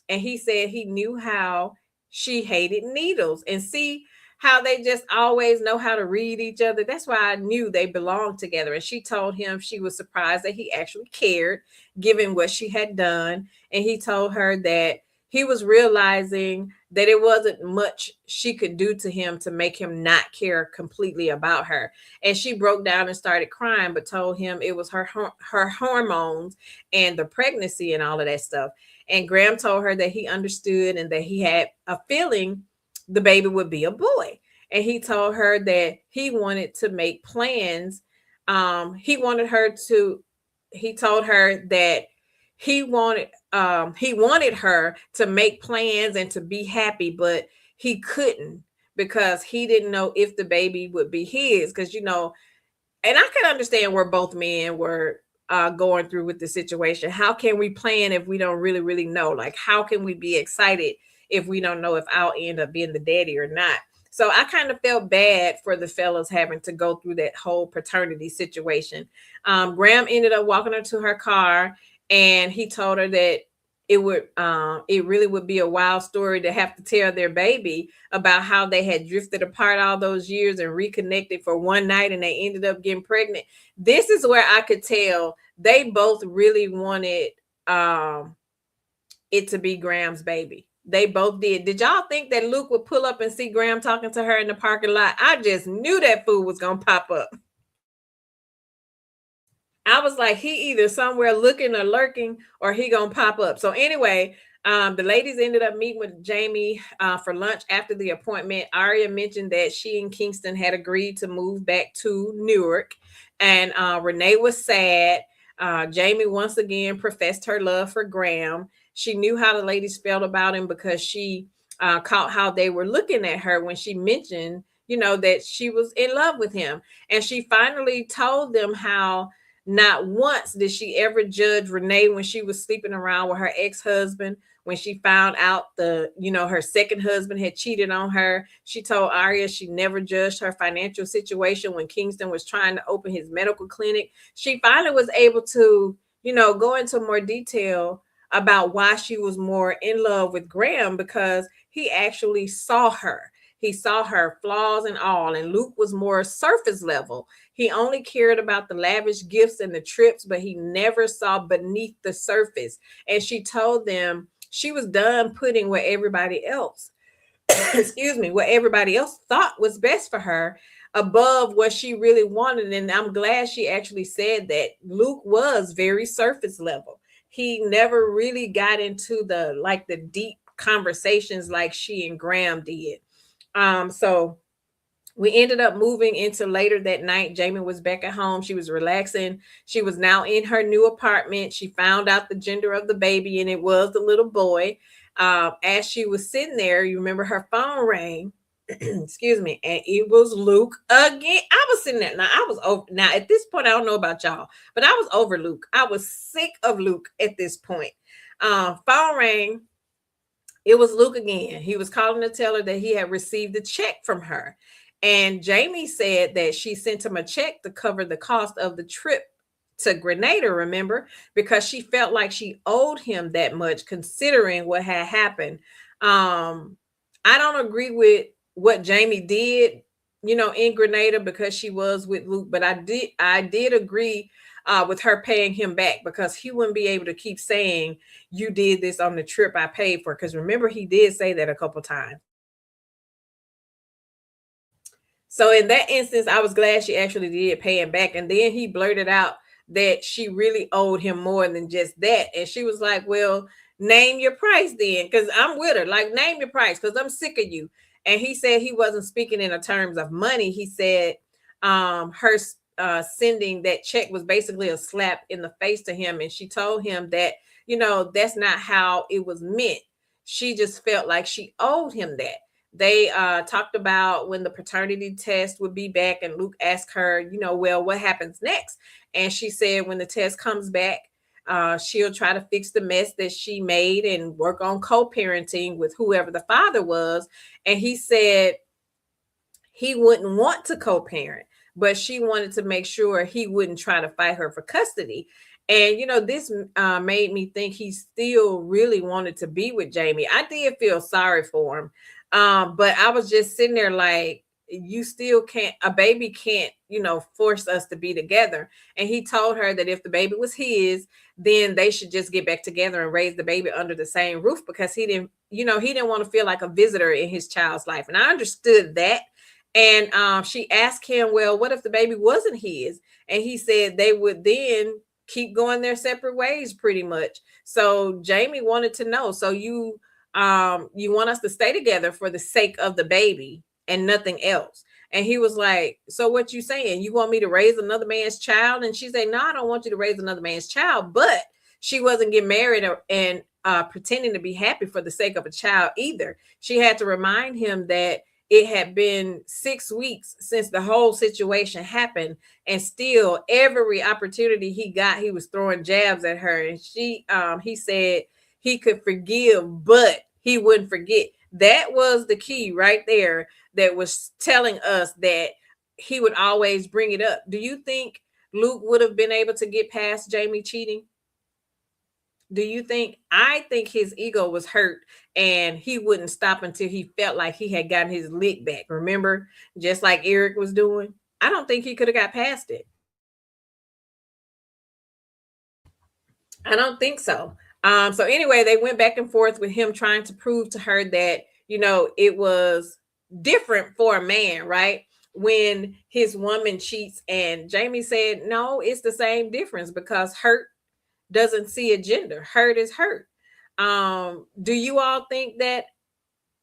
And he said he knew how she hated needles. And see how they just always know how to read each other. That's why I knew they belonged together. And she told him she was surprised that he actually cared, given what she had done. And he told her that he was realizing that it wasn't much she could do to him to make him not care completely about her. And she broke down and started crying, but told him it was her hormones and the pregnancy and all of that stuff. And Graham told her that he understood and that he had a feeling the baby would be a boy. And he told her that he wanted to make plans. He told her that he wanted her to make plans and to be happy, but he couldn't because he didn't know if the baby would be his. Because, and I can understand where both men were going through with the situation. How can we plan if we don't really, really know? Like, how can we be excited if we don't know if I'll end up being the daddy or not? So I kind of felt bad for the fellas having to go through that whole paternity situation. Graham ended up walking her to her car, and he told her that it really would be a wild story to have to tell their baby about how they had drifted apart all those years and reconnected for one night, and they ended up getting pregnant. This is where I could tell they both really wanted um it to be Graham's baby. They both did. Did y'all think that Luke would pull up and see Graham talking to her in the parking lot? I just knew that fool was gonna pop up. I was like, he either somewhere looking or lurking, or he gonna pop up. So anyway, the ladies ended up meeting with Jamie for lunch after the appointment. Aria mentioned that she and Kingston had agreed to move back to Newark, and Renee was sad. Jamie once again professed her love for Graham. She knew how the ladies felt about him because she caught how they were looking at her when she mentioned, that she was in love with him. And she finally told them how not once did she ever judge Renee when she was sleeping around with her ex-husband. When she found out her second husband had cheated on her, she told Aria she never judged her financial situation when Kingston was trying to open his medical clinic. She finally was able to, go into more detail about why she was more in love with Graham, because he actually saw her. He saw her flaws and all, and Luke was more surface level. He only cared about the lavish gifts and the trips, but he never saw beneath the surface. And she told them she was done putting what everybody else, excuse me, what everybody else thought was best for her above what she really wanted. And I'm glad she actually said that. Luke was very surface level. He never really got into the deep conversations like she and Graham did. So we ended up moving into later that night. Jamie was back at home. She was relaxing. She was now in her new apartment. She found out the gender of the baby, and it was the little boy. As she was sitting there, you remember her phone rang. Excuse me, and it was Luke again. I was sitting there. Now I was over. Now at this point, I don't know about y'all, but I was over Luke. I was sick of Luke at this point. Phone rang. It was Luke again. He was calling to tell her that he had received a check from her. And Jamie said that she sent him a check to cover the cost of the trip to Grenada, remember, because she felt like she owed him that much considering what had happened. I don't agree with what Jamie did, in Grenada, because she was with Luke, but I did agree with her paying him back, because he wouldn't be able to keep saying you did this on the trip I paid for. Because remember, he did say that a couple times. So in that instance, I was glad she actually did pay him back. And then he blurted out that she really owed him more than just that. And she was like, well, name your price then, because I'm with her. Like, name your price, because I'm sick of you. And he said he wasn't speaking in the terms of money. He said her sending that check was basically a slap in the face to him. And she told him that, that's not how it was meant. She just felt like she owed him that. They talked about when the paternity test would be back, and Luke asked her, well, what happens next? And she said when the test comes back, she'll try to fix the mess that she made and work on co-parenting with whoever the father was. And he said he wouldn't want to co-parent, but she wanted to make sure he wouldn't try to fight her for custody. And this made me think he still really wanted to be with Jamie. I did feel sorry for him, but I was just sitting there like, you still can't, a baby can't, force us to be together. And he told her that if the baby was his, then they should just get back together and raise the baby under the same roof, because he didn't want to feel like a visitor in his child's life. And I understood that. And she asked him, well, what if the baby wasn't his? And he said they would then keep going their separate ways pretty much. So Jamie wanted to know, so you want us to stay together for the sake of the baby and nothing else? And he was like, so what you saying? You want me to raise another man's child? And she said, no, I don't want you to raise another man's child. But she wasn't getting married and pretending to be happy for the sake of a child either. She had to remind him that it had been 6 weeks since the whole situation happened, and still every opportunity he got, he was throwing jabs at her. And he said he could forgive, but he wouldn't forget. That was the key right there, that was telling us that he would always bring it up. Do you think Luke would have been able to get past Jamie cheating? Do you think? I think his ego was hurt, and he wouldn't stop until he felt like he had gotten his lick back. Remember, just like Eric was doing. I don't think he could have got past it. I don't think so. So anyway, they went back and forth with him trying to prove to her that, it was different for a man, right? When his woman cheats, and Jamie said, no, it's the same difference because hurt doesn't see a gender. Hurt is hurt. Do you all think that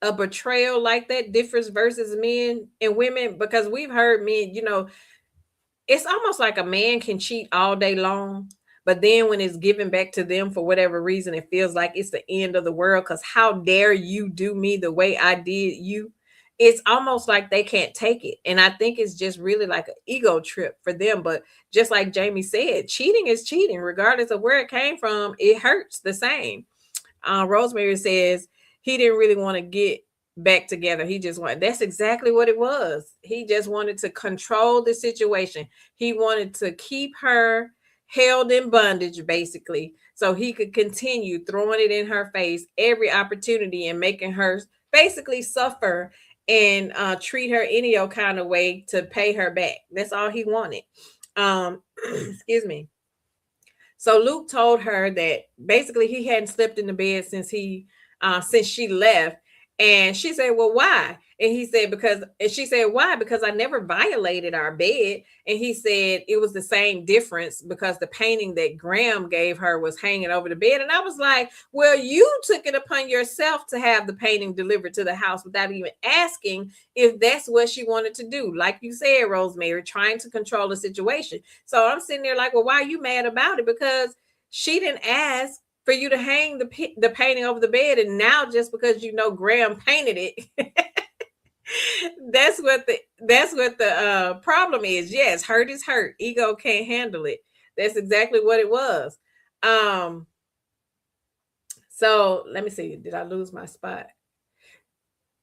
a betrayal like that differs versus men and women? Because we've heard men, it's almost like a man can cheat all day long, but then when it's given back to them for whatever reason, it feels like it's the end of the world. Because how dare you do me the way I did you? It's almost like they can't take it. And I think it's just really like an ego trip for them. But just like Jamie said, cheating is cheating, regardless of where it came from, it hurts the same. Rosemary says he didn't really want to get back together. He just wanted, that's exactly what it was. He just wanted to control the situation. He wanted to keep her held in bondage, basically, so he could continue throwing it in her face every opportunity and making her basically suffer and treat her any old kind of way to pay her back. That's all he wanted. Excuse me. So Luke told her that basically he hadn't slept in the bed since she left. And she said, well, why? And he said, and she said, why? Because I never violated our bed. And he said it was the same difference because the painting that Graham gave her was hanging over the bed. And I was like, well, you took it upon yourself to have the painting delivered to the house without even asking if that's what she wanted to do. Like you said, Rosemary, trying to control the situation. So I'm sitting there like, well, why are you mad about it? Because she didn't ask for you to hang the painting over the bed, and now just because Graham painted it, that's what the problem is. Yes, hurt is hurt. Ego can't handle it. That's exactly what it was. Um, so let me see. Did I lose my spot?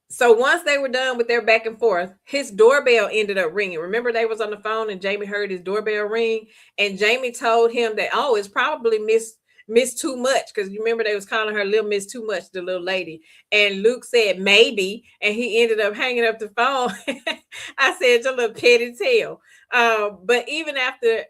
So once they were done with their back and forth, his doorbell ended up ringing. Remember, they was on the phone and Jamie heard his doorbell ring, and Jamie told him that, oh, it's probably Miss Too Much, because you remember they was calling her Little Miss Too Much, the little lady. And Luke said maybe, and he ended up hanging up the phone. I said, your little petty tail. But even after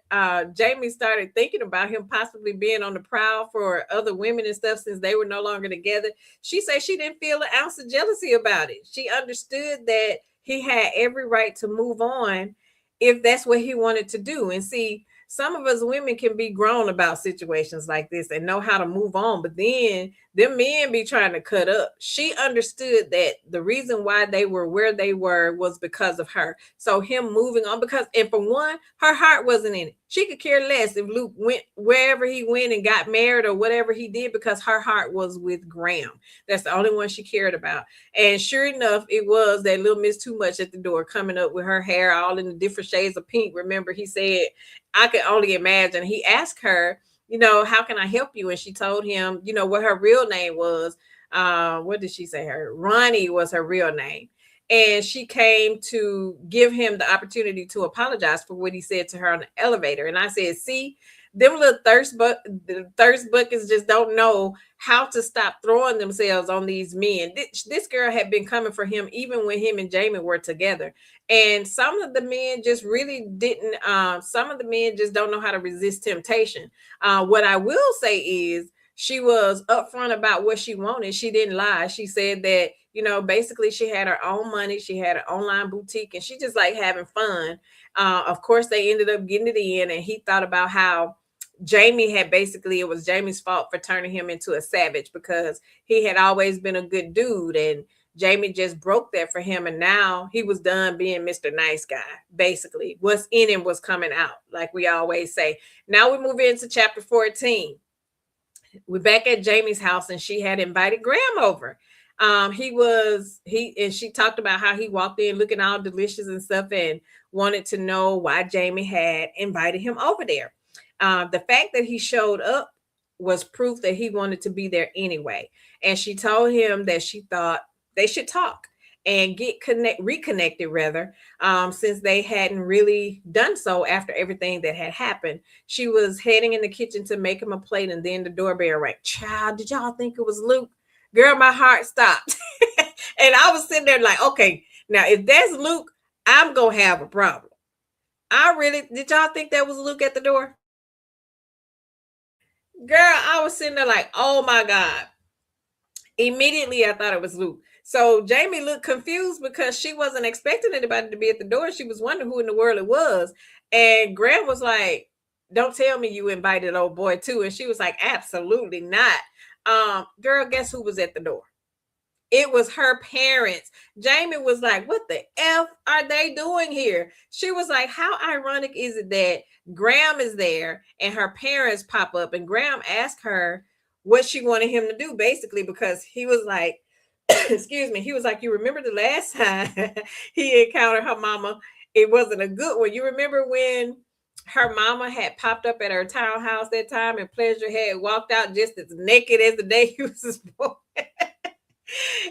Jamie started thinking about him possibly being on the prowl for other women and stuff, since they were no longer together, she said she didn't feel an ounce of jealousy about it. She understood that he had every right to move on if that's what he wanted to do. And see, some of us women can be grown about situations like this and know how to move on, but then them men be trying to cut up. She understood that the reason why they were where they were was because of her. So him moving on, because, and for one, her heart wasn't in it. She could care less if Luke went wherever he went and got married or whatever he did, because her heart was with Graham. That's the only one she cared about. And sure enough, it was that Little Miss Too Much at the door, coming up with her hair all in the different shades of pink. Remember, he said, I could only imagine. He asked her, how can I help you? And she told him, what her real name was. What did she say? Her Ronnie was her real name. And she came to give him the opportunity to apologize for what he said to her on the elevator. And I said, see, them little thirst buckets just don't know how to stop throwing themselves on these men. This girl had been coming for him even when him and Jamie were together. And some of the men just really didn't, some of the men just don't know how to resist temptation. What I will say is she was upfront about what she wanted. She didn't lie. She said that, basically she had her own money. She had an online boutique and she just like having fun. Of course, they ended up getting it in, and he thought about how Jamie had basically, it was Jamie's fault for turning him into a savage because he had always been a good dude, and Jamie just broke that for him. And now he was done being Mr. Nice Guy. Basically, what's in him was coming out, like we always say. Now we move into chapter 14. We're back at Jamie's house, and she had invited Graham over. And she talked about how he walked in looking all delicious and stuff, and wanted to know why Jamie had invited him over there. The fact that he showed up was proof that he wanted to be there anyway. And she told him that she thought they should talk and reconnected rather, since they hadn't really done so after everything that had happened. She was heading in the kitchen to make him a plate, and then the doorbell rang. Child, did y'all think it was Luke? Girl, my heart stopped. And I was sitting there like, okay, now if that's Luke, I'm gonna have a problem. Did y'all think that was Luke at the door? Girl, I was sitting there like, oh my God. Immediately, I thought it was Luke. So Jamie looked confused because she wasn't expecting anybody to be at the door. She was wondering who in the world it was. And Graham was like, don't tell me you invited old boy too. And she was like, absolutely not. Girl, guess who was at the door? It was her parents. Jamie was like, what the F are they doing here? She was like, how ironic is it that Graham is there and her parents pop up? And Graham asked her what she wanted him to do, basically, because he was like, excuse me, he was like, you remember the last time he encountered her mama? It wasn't a good one. You remember when her mama had popped up at her townhouse that time and Pleasure had walked out just as naked as the day he was born?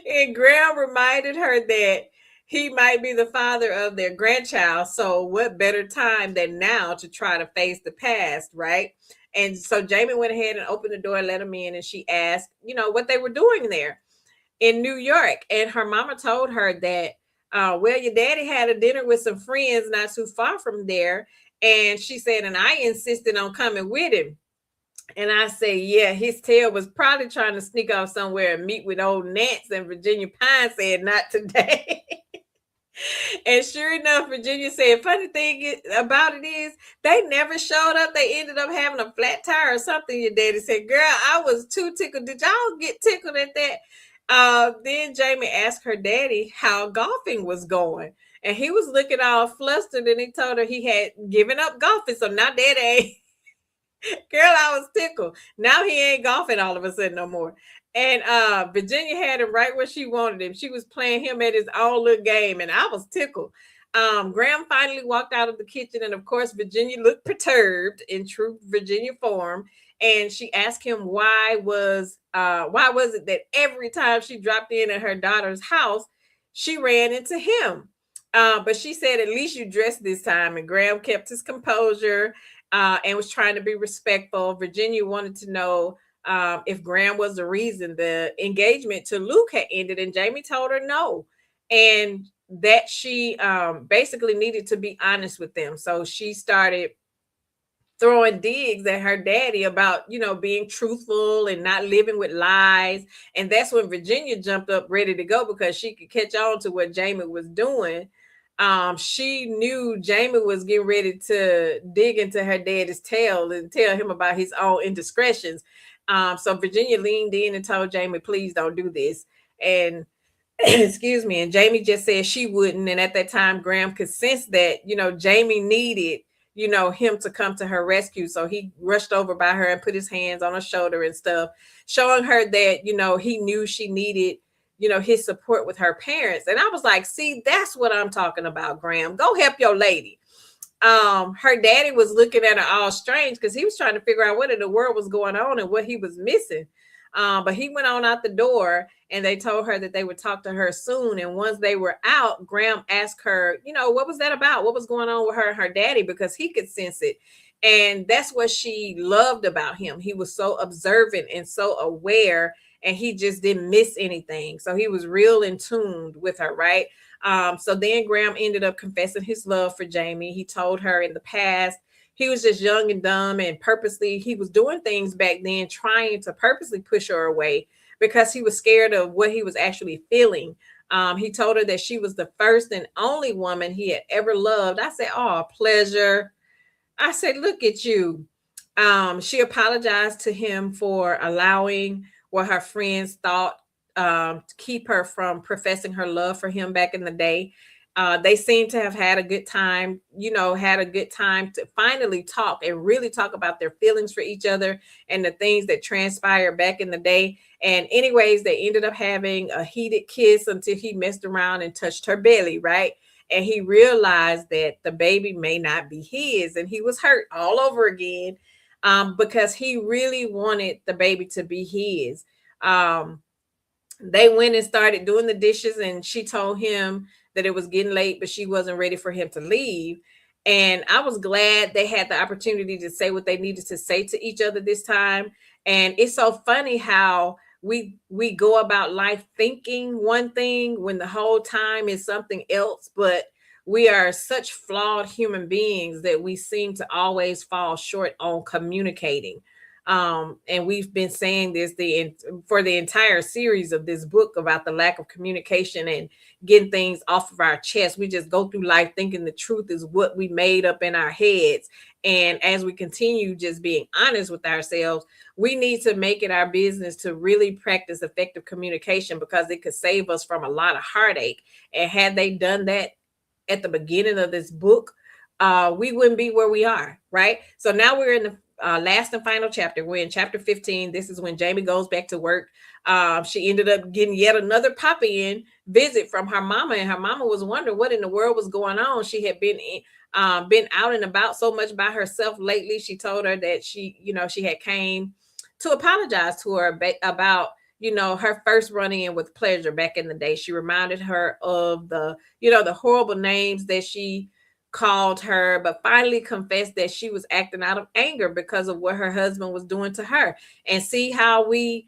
And Graham reminded her that he might be the father of their grandchild. So, what better time than now to try to face the past, right? And so Jamie went ahead and opened the door and let him in. And she asked, what they were doing there in New York. And her mama told her that, well, your daddy had a dinner with some friends not too far from there. And she said, and I insisted on coming with him. And I say, yeah, his tail was probably trying to sneak off somewhere and meet with old Nance. And Virginia Pine said, not today. And sure enough, Virginia said, funny thing about it is, they never showed up. They ended up having a flat tire or something. Your daddy said, girl, I was too tickled. Did y'all get tickled at that? Then Jamie asked her daddy how golfing was going. And he was looking all flustered and he told her he had given up golfing. So now daddy ain't. Girl, I was tickled. Now he ain't golfing all of a sudden no more. And Virginia had him right where she wanted him. She was playing him at his own little game, and I was tickled. Graham finally walked out of the kitchen, and of course, Virginia looked perturbed in true Virginia form. And she asked him why was it that every time she dropped in at her daughter's house, she ran into him. But she said, at least you dressed this time. And Graham kept his composure and was trying to be respectful. Virginia wanted to know if Graham was the reason the engagement to Luke had ended, and Jamie told her no, and that she basically needed to be honest with them. So she started throwing digs at her daddy about being truthful and not living with lies. And that's when Virginia jumped up ready to go because she could catch on to what Jamie was doing. She knew Jamie was getting ready to dig into her daddy's tail and tell him about his own indiscretions. So Virginia leaned in and told Jamie, please don't do this. And excuse me. And Jamie just said she wouldn't. And at that time, Graham could sense that, Jamie needed, him to come to her rescue. So he rushed over by her and put his hands on her shoulder and stuff, showing her that, he knew she needed, his support with her parents. And I was like, see, that's what I'm talking about, Graham. Go help your lady. Her daddy was looking at her all strange because he was trying to figure out what in the world was going on and what he was missing. But he went on out the door and they told her that they would talk to her soon. And once they were out, Graham asked her, what was that about? What was going on with her and her daddy? Because he could sense it. And that's what she loved about him. He was so observant and so aware, and he just didn't miss anything. So he was real in tune with her, right? So then Graham ended up confessing his love for Jamie. He told her in the past he was just young and dumb, and purposely he was doing things back then, trying to purposely push her away because he was scared of what he was actually feeling. He told her that she was the first and only woman he had ever loved. I said, oh, pleasure. I said, look at you. She apologized to him for allowing what her friends thought to keep her from professing her love for him back in the day. They seem to have had a good time, had a good time to finally talk and really talk about their feelings for each other and the things that transpired back in the day. And anyways, they ended up having a heated kiss until he messed around and touched her belly, right? And he realized that the baby may not be his, and he was hurt all over again because he really wanted the baby to be his. They went and started doing the dishes, and she told him that it was getting late, but she wasn't ready for him to leave. And I was glad they had the opportunity to say what they needed to say to each other this time. And it's so funny how we go about life thinking one thing when the whole time is something else, but we are such flawed human beings that we seem to always fall short on communicating. And we've been saying this for the entire series of this book about the lack of communication and getting things off of our chest. We just go through life thinking the truth is what we made up in our heads. And as we continue just being honest with ourselves, we need to make it our business to really practice effective communication, because it could save us from a lot of heartache. And had they done that at the beginning of this book, we wouldn't be where we are, right? So now we're in the last and final chapter. We're in chapter 15. This is when Jamie goes back to work. She ended up getting yet another pop-in visit from her mama, and her mama was wondering what in the world was going on. She had been out and about so much by herself lately. She told her that she had came to apologize to her about her first run-in with Pleasure back in the day. She reminded her of the horrible names that she called her, but finally confessed that she was acting out of anger because of what her husband was doing to her. And see how we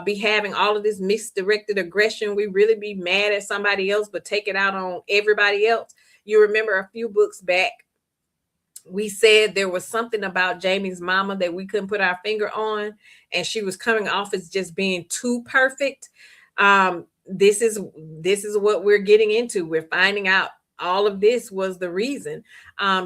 be having all of this misdirected aggression. We really be mad at somebody else, but take it out on everybody else. You remember a few books back, we said there was something about Jamie's mama that we couldn't put our finger on, and she was coming off as just being too perfect. This is what we're getting into. We're finding out all of this was the reason.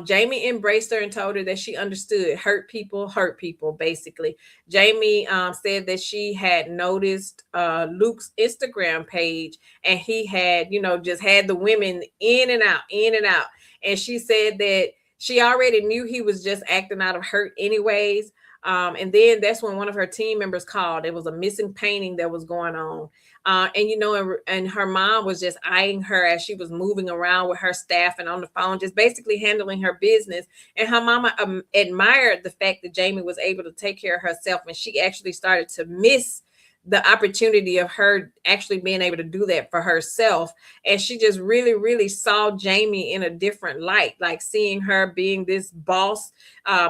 Jamie embraced her and told her that she understood. Hurt people, basically. Jamie said that she had noticed Luke's Instagram page, and he had, just had the women in and out, in and out. And she said that she already knew he was just acting out of hurt anyways. And then that's when one of her team members called. There was a missing painting that was going on. And her mom was just eyeing her as she was moving around with her staff and on the phone, just basically handling her business. And her mama admired the fact that Jamie was able to take care of herself. And she actually started to miss the opportunity of her actually being able to do that for herself. And she just really, really saw Jamie in a different light, like seeing her being this boss,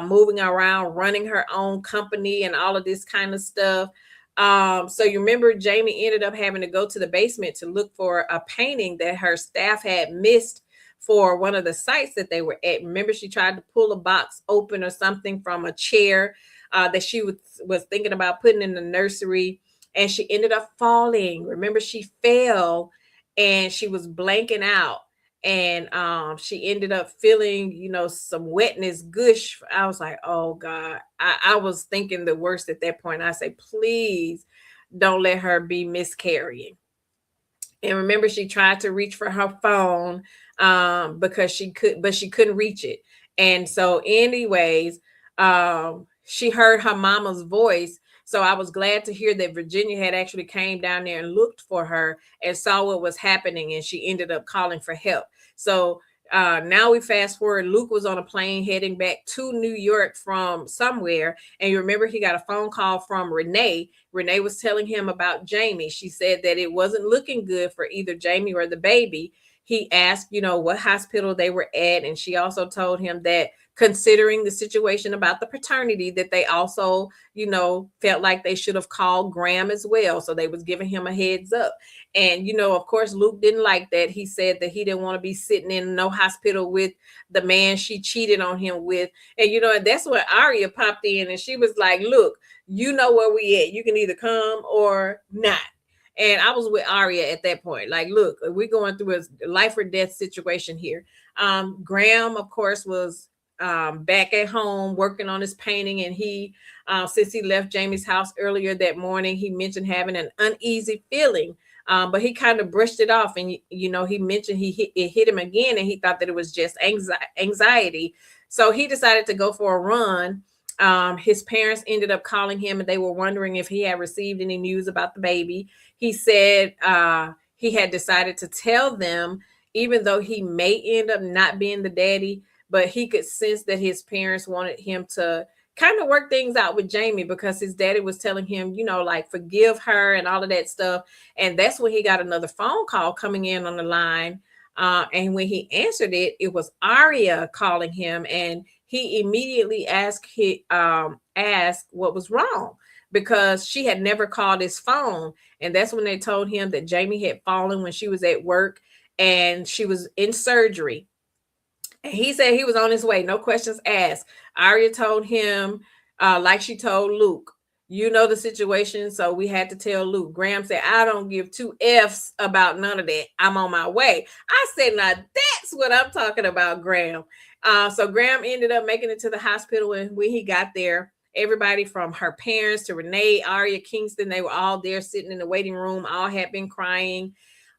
moving around, running her own company and all of this kind of stuff. So you remember Jamie ended up having to go to the basement to look for a painting that her staff had missed for one of the sites that they were at. Remember, she tried to pull a box open or something from a chair that she was thinking about putting in the nursery, and she ended up falling. Remember, she fell and she was blanking out, and she ended up feeling, some wetness gush. I was like, oh God. I was thinking the worst at that point. I say, please don't let her be miscarrying. And remember, she tried to reach for her phone because she couldn't reach it. And so, anyways, she heard her mama's voice. So I was glad to hear that Virginia had actually came down there and looked for her and saw what was happening, and she ended up calling for help. So now we fast forward. Luke was on a plane heading back to New York from somewhere. And you remember he got a phone call from Renee. Renee was telling him about Jamie. She said that it wasn't looking good for either Jamie or the baby. He asked, what hospital they were at. And she also told him that considering the situation about the paternity, that they also, felt like they should have called Graham as well. So they was giving him a heads up. And, of course, Luke didn't like that. He said that he didn't want to be sitting in no hospital with the man she cheated on him with. And, and that's when Aria popped in, and she was like, look, you know where we at. You can either come or not. And I was with Aria at that point. Like, look, we're going through a life or death situation here. Graham, of course, was back at home working on his painting. And he, since he left Jamie's house earlier that morning, he mentioned having an uneasy feeling. But he kind of brushed it off. And, he mentioned it hit him again, and he thought that it was just anxiety. So he decided to go for a run. His parents ended up calling him, and they were wondering if he had received any news about the baby. He said he had decided to tell them, even though he may end up not being the daddy, but he could sense that his parents wanted him to kind of work things out with Jamie, because his daddy was telling him, like forgive her and all of that stuff. And that's when he got another phone call coming in on the line. And when he answered it, it was Aria calling him, and he immediately asked what was wrong, because she had never called his phone. And that's when they told him that Jamie had fallen when she was at work and she was in surgery. And he said he was on his way, no questions asked. Aria told him like she told Luke, you know the situation, so we had to tell Luke. Graham said, I don't give two F's about none of that. I'm on my way. I said, now that's what I'm talking about, Graham. So Graham ended up making it to the hospital, and when he got there, everybody from her parents to Renee, Aria, Kingston, they were all there sitting in the waiting room, all had been crying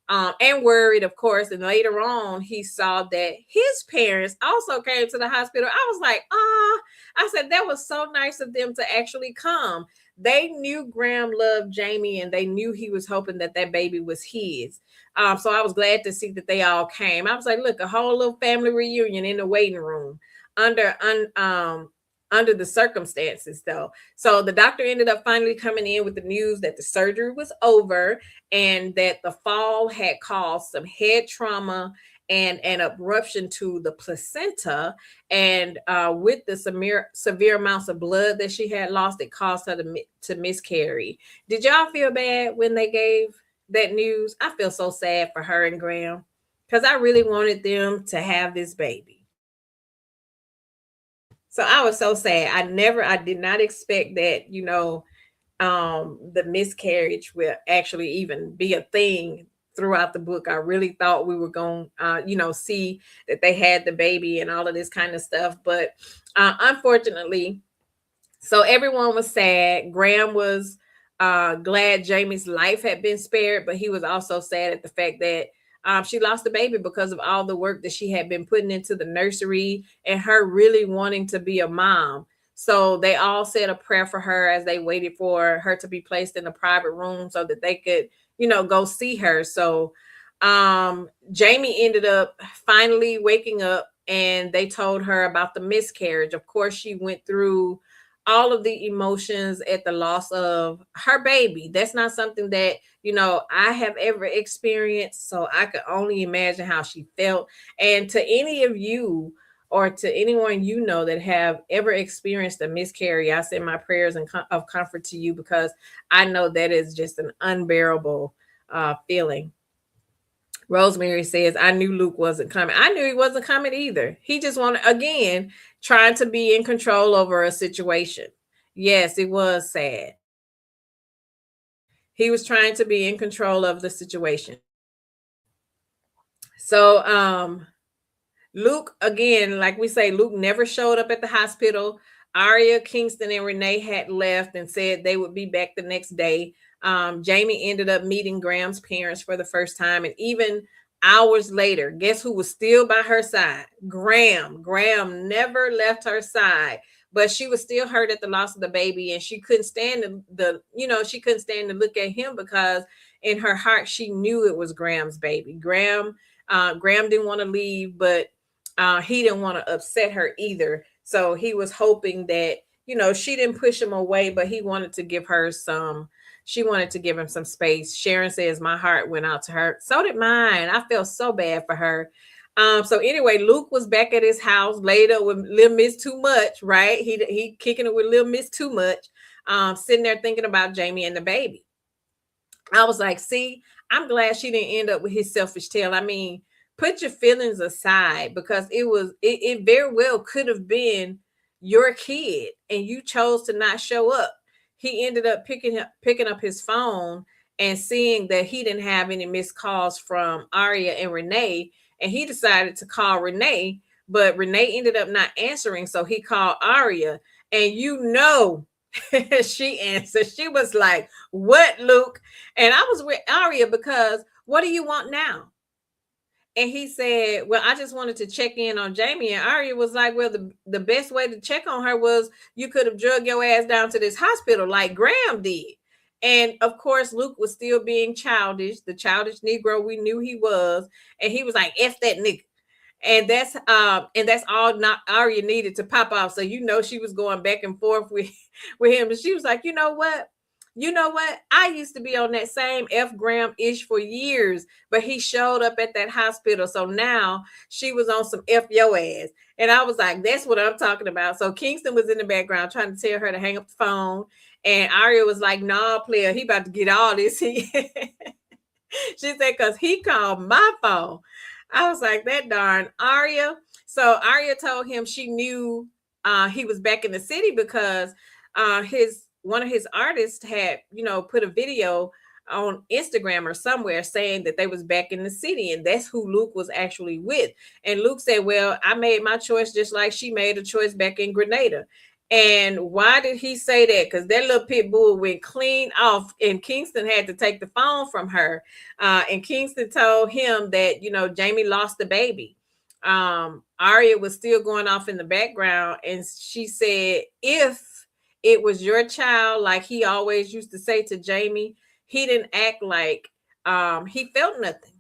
and worried, of course. And later on, he saw that his parents also came to the hospital. I was like, I said, that was so nice of them to actually come. They knew Graham loved Jamie, and they knew he was hoping that that baby was his. So I was glad to see that they all came. I was like, look, a whole little family reunion in the waiting room under the circumstances, though. So the doctor ended up finally coming in with the news that the surgery was over and that the fall had caused some head trauma and an eruption to the placenta. And with the severe amounts of blood that she had lost, it caused her to miscarry. Did y'all feel bad when they gave that news? I feel so sad for her and Graham because I really wanted them to have this baby. So I was so sad. I did not expect that, the miscarriage will actually even be a thing throughout the book. I really thought we were going see that they had the baby and all of this kind of stuff, but unfortunately, so everyone was sad. Graham was glad Jamie's life had been spared, but he was also sad at the fact that she lost the baby because of all the work that she had been putting into the nursery and her really wanting to be a mom. So they all said a prayer for her as they waited for her to be placed in a private room so that they could, go see her. So Jamie ended up finally waking up, and they told her about the miscarriage. Of course, she went through all of the emotions at the loss of her baby. That's not something that, I have ever experienced. So I could only imagine how she felt. And to any of you or to anyone that have ever experienced a miscarriage, I send my prayers of comfort to you, because I know that is just an unbearable feeling. Rosemary says, I knew Luke wasn't coming. I knew he wasn't coming either. He just wanted, again, trying to be in control over a situation. Yes, it was sad. He was trying to be in control of the situation. So, Luke, again, like we say, Luke never showed up at the hospital. Aria, Kingston, and Renee had left and said they would be back the next day. Jamie ended up meeting Graham's parents for the first time. And even hours later, guess who was still by her side? Graham. Graham never left her side, but she was still hurt at the loss of the baby. And she couldn't stand she couldn't stand to look at him, because in her heart, she knew it was Graham's baby. Graham didn't want to leave, but he didn't want to upset her either. So he was hoping that, she didn't push him away, but he wanted to give her she wanted to give him some space. Sharon says, my heart went out to her. So did mine. I felt so bad for her. So anyway, Luke was back at his house later with Little Miss Too Much, right? He kicking it with Little Miss Too Much, sitting there thinking about Jamie and the baby. I was like, see, I'm glad she didn't end up with his selfish tail. I mean, put your feelings aside, because it very well could have been your kid and you chose to not show up. He ended up picking up his phone and seeing that he didn't have any missed calls from Aria and Renee, and he decided to call Renee, but Renee ended up not answering, so he called Aria, and she answered. She was like, what, Luke? And I was with Aria because, what do you want now? And he said, well, I just wanted to check in on Jamie. And Aria was like, well, the best way to check on her was you could have drug your ass down to this hospital like Graham did. And of course, Luke was still being childish, the childish Negro we knew he was. And he was like, F that nigga. And that's all not Aria needed to pop off. So she was going back and forth with him. And she was like, you know what? I used to be on that same F Graham ish for years, but he showed up at that hospital. So now she was on some F your ass. And I was like, that's what I'm talking about. So Kingston was in the background trying to tell her to hang up the phone. And Aria was like, nah, player, he about to get all this. She said, because he called my phone. I was like, that darn Aria. So Aria told him she knew he was back in the city because his one of his artists had, put a video on Instagram or somewhere saying that they was back in the city, and that's who Luke was actually with. And Luke said, well, I made my choice just like she made a choice back in Grenada. And why did he say that? Because that little pit bull went clean off, and Kingston had to take the phone from her. And Kingston told him that, Jamie lost the baby. Aria was still going off in the background, and she said, if it was your child, like he always used to say to Jamie, he didn't act like he felt nothing.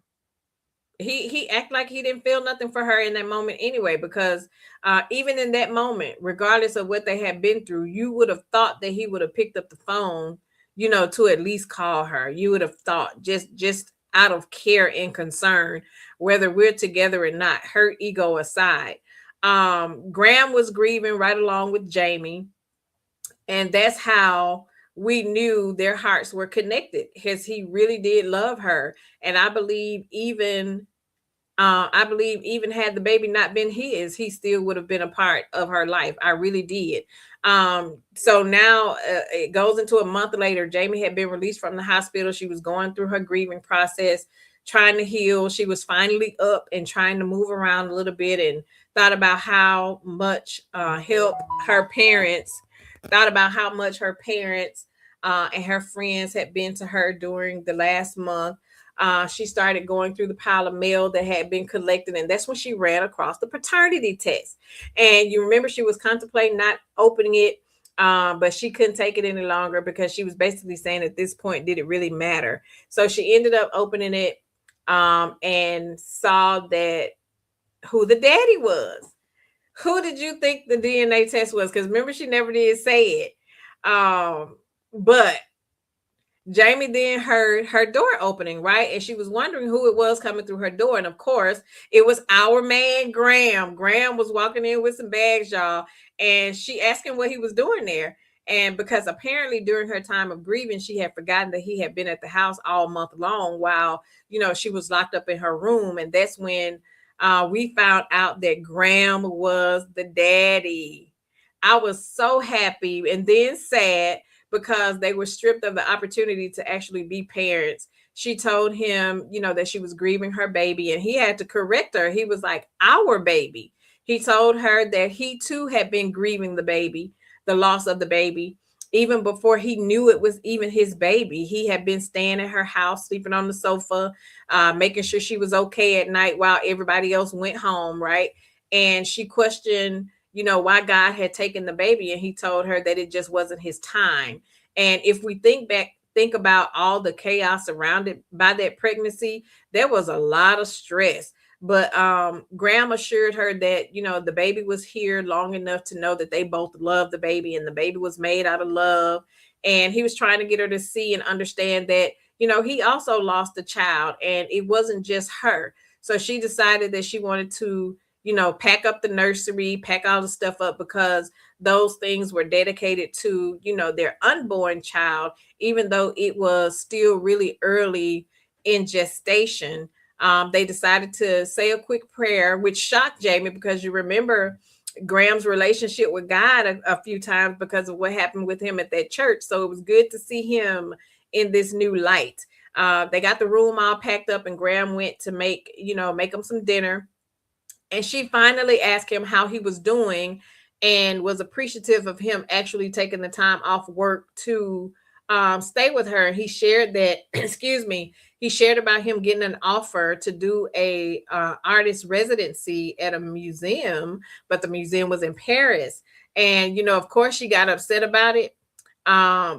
He acted like he didn't feel nothing for her in that moment anyway, because even in that moment, regardless of what they had been through, you would have thought that he would have picked up the phone, to at least call her. You would have thought, just out of care and concern, whether we're together or not, her ego aside. Graham was grieving right along with Jamie, and that's how we knew their hearts were connected, because he really did love her. And I believe even had the baby not been his, he still would have been a part of her life. I really did. So now it goes into a month later. Jamie had been released from the hospital. She was going through her grieving process, trying to heal. She was finally up and trying to move around a little bit, and thought about how much help her parents, thought about how much her parents and her friends had been to her during the last month. She started going through the pile of mail that had been collected, and that's when she ran across the paternity test. And you remember she was contemplating not opening it, but she couldn't take it any longer, because she was basically saying at this point, did it really matter? So she ended up opening it, and saw that who the daddy was. Who did you think the DNA test was? Because remember, she never did say it. But Jamie then heard her door opening, right? And she was wondering who it was coming through her door. And of course, it was our man, Graham. Graham was walking in with some bags, y'all. And she asked him what he was doing there. And because apparently during her time of grieving, she had forgotten that he had been at the house all month long while, she was locked up in her room. And that's when we found out that Graham was the daddy. I was so happy and then sad, because they were stripped of the opportunity to actually be parents. She told him, that she was grieving her baby, and he had to correct her. He was like, our baby. He told her that he too had been grieving the baby, the loss of the baby. Even before he knew it was even his baby, he had been staying at her house, sleeping on the sofa, making sure she was okay at night while everybody else went home, right? And she questioned, why God had taken the baby, and he told her that it just wasn't his time. And if we think about all the chaos surrounded by that pregnancy, there was a lot of stress. But Graham assured her that, the baby was here long enough to know that they both loved the baby, and the baby was made out of love. And he was trying to get her to see and understand that, he also lost a child, and it wasn't just her. So she decided that she wanted to, pack up the nursery, pack all the stuff up, because those things were dedicated to, their unborn child, even though it was still really early in gestation. They decided to say a quick prayer, which shocked Jamie, because you remember Graham's relationship with God a few times because of what happened with him at that church. So it was good to see him in this new light. They got the room all packed up, and Graham went to make them some dinner. And she finally asked him how he was doing, and was appreciative of him actually taking the time off work to stay with her. He shared that, excuse me, he shared about him getting an offer to do a artist residency at a museum, but the museum was in Paris. And, of course, she got upset about it,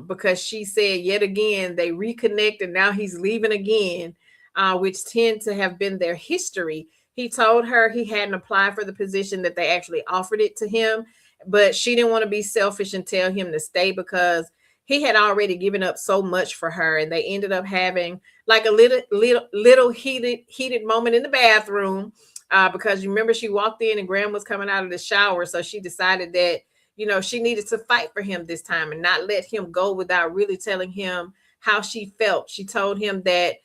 because she said yet again, they reconnected. Now he's leaving again, which tend to have been their history. He told her he hadn't applied for the position, that they actually offered it to him, but she didn't want to be selfish and tell him to stay, because he had already given up so much for her. And they ended up having like a little heated moment in the bathroom, because you remember she walked in and Graham was coming out of the shower. So she decided that, she needed to fight for him this time and not let him go without really telling him how she felt. She told him that,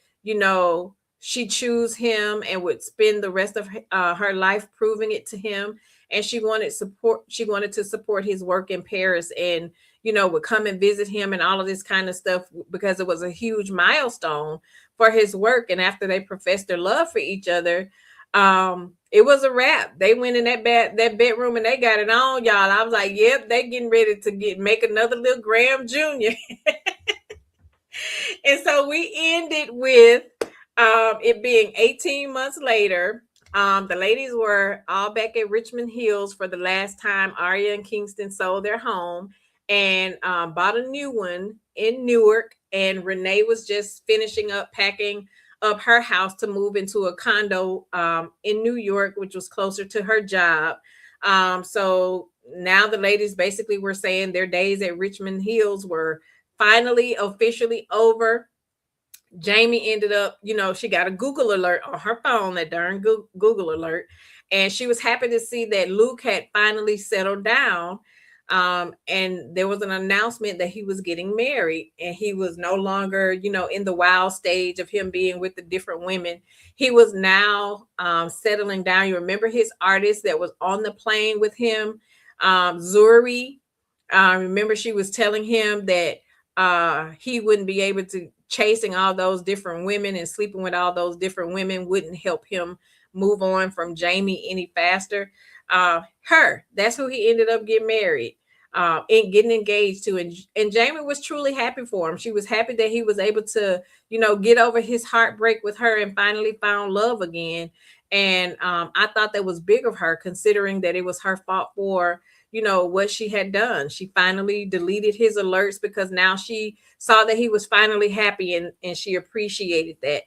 she chose him and would spend the rest of her life proving it to him. and she wanted support. She wanted to support his work in Paris, and would come and visit him and all of this kind of stuff because it was a huge milestone for his work. And after they professed their love for each other, it was a wrap. They went in that bedroom and they got it on, y'all. I was like, yep, they getting ready to make another little Graham Jr. And so we ended with it being 18 months later. The ladies were all back at Richmond Hills for the last time. Aria and Kingston sold their home and bought a new one in Newark. And Renee was just finishing up packing up her house to move into a condo in New York, which was closer to her job. So now the ladies basically were saying their days at Richmond Hills were finally officially over. Jamie ended up, she got a Google alert on her phone, that darn Google alert. And she was happy to see that Luke had finally settled down. And there was an announcement that he was getting married and he was no longer, in the wild stage of him being with the different women. He was now settling down. You remember his artist that was on the plane with him, Zuri. Remember she was telling him that he wouldn't be able to chasing all those different women and sleeping with all those different women wouldn't help him move on from Jamie any faster. That's who he ended up getting married and getting engaged to. And Jamie was truly happy for him. She was happy that he was able to, get over his heartbreak with her and finally found love again. And I thought that was big of her, considering that it was her fault for what she had done. She finally deleted his alerts because now she saw that he was finally happy, and she appreciated that.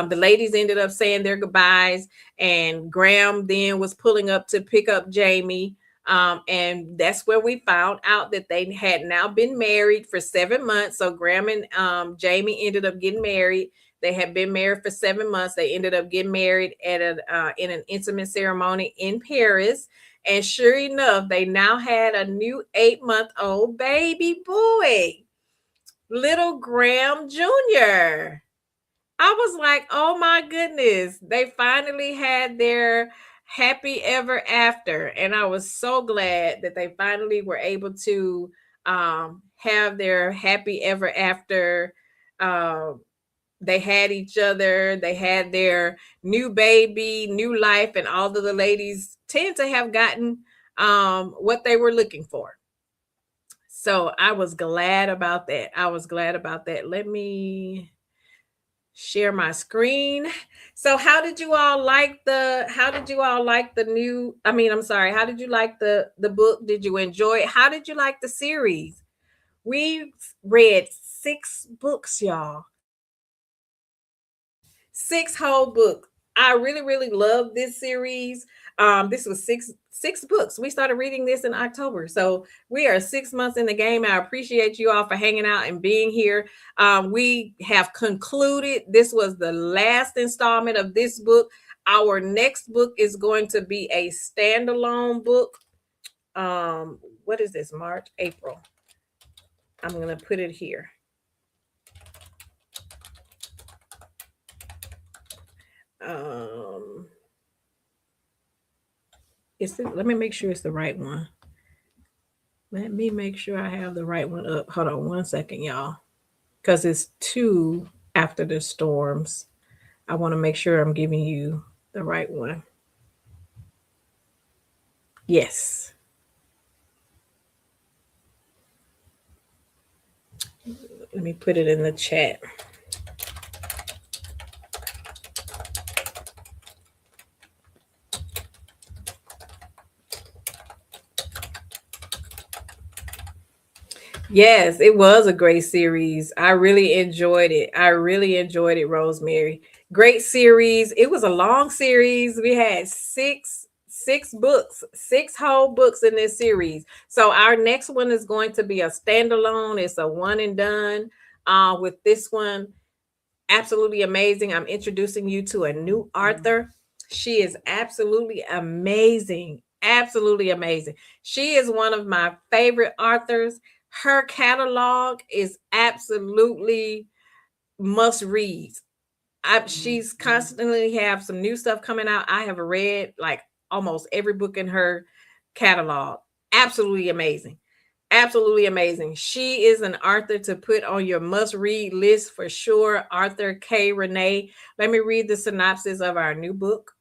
The ladies ended up saying their goodbyes, and Graham then was pulling up to pick up Jamie. And that's where we found out that they had now been married for 7 months. So Graham and Jamie ended up getting married. They had been married for 7 months. They ended up getting married at in an intimate ceremony in Paris. And sure enough, they now had a new 8-month-old baby boy, little Graham Jr. I was like, oh my goodness, they finally had their happy ever after. And I was so glad that they finally were able to have their happy ever after. They had each other, they had their new baby, new life, and all of the ladies tend to have gotten what they were looking for. So I was glad about that. I was glad about that. Let me share my screen. So how did you all like the new, I'm sorry, how did you like the book? Did you enjoy it? How did you like the series? We read 6 books, y'all. 6 whole books. I really, really love this series. This was six books. We started reading this in October. So we are 6 months in the game. I appreciate you all for hanging out and being here. We have concluded. This was the last installment of this book. Our next book is going to be a standalone book. What is this? March, April. I'm going to put it here. Let me make sure it's the right one. Let me make sure I have the right one up. Hold on 1 second, y'all. Because it's 2 after the storms. I want to make sure I'm giving you the right one. Yes. Let me put it in the chat. Yes, it was a great series. I really enjoyed it. Rosemary. Great series. It was a long series. We had six books, 6 whole books in this series. So our next one is going to be a standalone. It's a one and done. With this one, absolutely amazing. I'm introducing you to a new author. She is absolutely amazing. Absolutely amazing. She is one of my favorite authors. Her catalog is absolutely must read. She's constantly have some new stuff coming out. I have read like almost every book in her catalog. Absolutely amazing. Absolutely amazing. She is an author to put on your must read list for sure. Arthur K. Renee. Let me read the synopsis of our new book.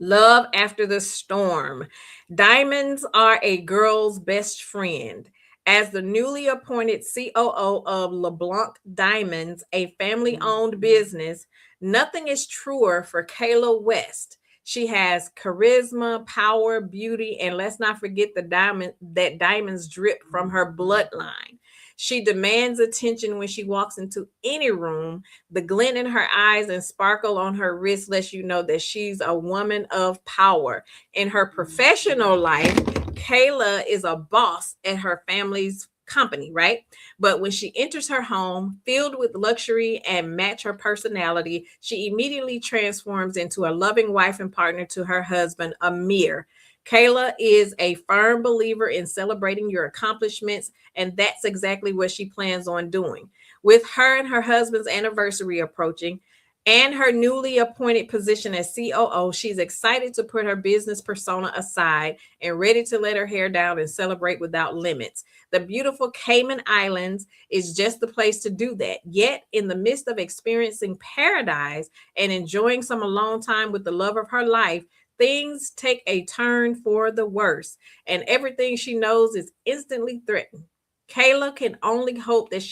Love After the Storm. Diamonds are a girl's best friend. As the newly appointed COO of LeBlanc Diamonds, a family owned business, nothing is truer for Kayla West. She has charisma, power, beauty, and let's not forget the diamonds drip from her bloodline. She demands attention when she walks into any room. The glint in her eyes and sparkle on her wrist lets you know that she's a woman of power. In her professional life, Kayla is a boss at her family's company, right? But when she enters her home filled with luxury and match her personality, she immediately transforms into a loving wife and partner to her husband, Amir. Kayla is a firm believer in celebrating your accomplishments, and that's exactly what she plans on doing. With her and her husband's anniversary approaching and her newly appointed position as COO, she's excited to put her business persona aside and ready to let her hair down and celebrate without limits. The beautiful Cayman Islands is just the place to do that. Yet, in the midst of experiencing paradise and enjoying some alone time with the love of her life, things take a turn for the worse, and everything she knows is instantly threatened. Kayla can only hope that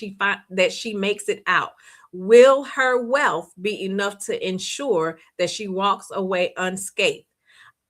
she makes it out. Will her wealth be enough to ensure that she walks away unscathed?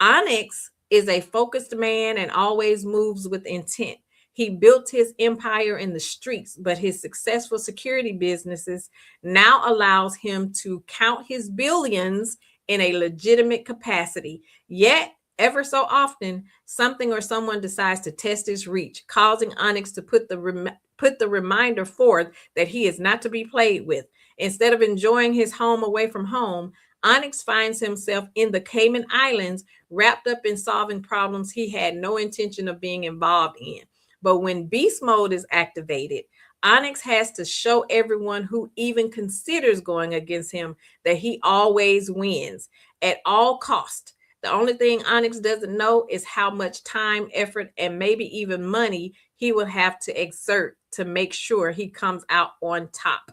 Onyx is a focused man and always moves with intent. He built his empire in the streets, but his successful security businesses now allows him to count his billions in a legitimate capacity. Yet, ever so often, something or someone decides to test his reach, causing Onyx to put the reminder forth that he is not to be played with. Instead of enjoying his home away from home, Onyx finds himself in the Cayman Islands, wrapped up in solving problems he had no intention of being involved in. But when beast mode is activated, Onyx has to show everyone who even considers going against him that he always wins at all cost. The only thing Onyx doesn't know is how much time, effort, and maybe even money he will have to exert to make sure he comes out on top.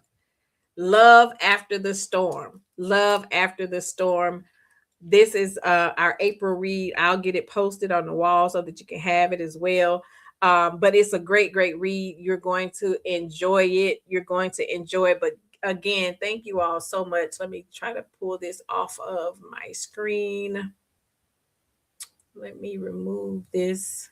Love After the Storm. Love After the Storm. This is our April read. I'll get it posted on the wall so that you can have it as well. But it's a great, great read. You're going to enjoy it. You're going to enjoy it. But again, thank you all so much. Let me try to pull this off of my screen. Let me remove this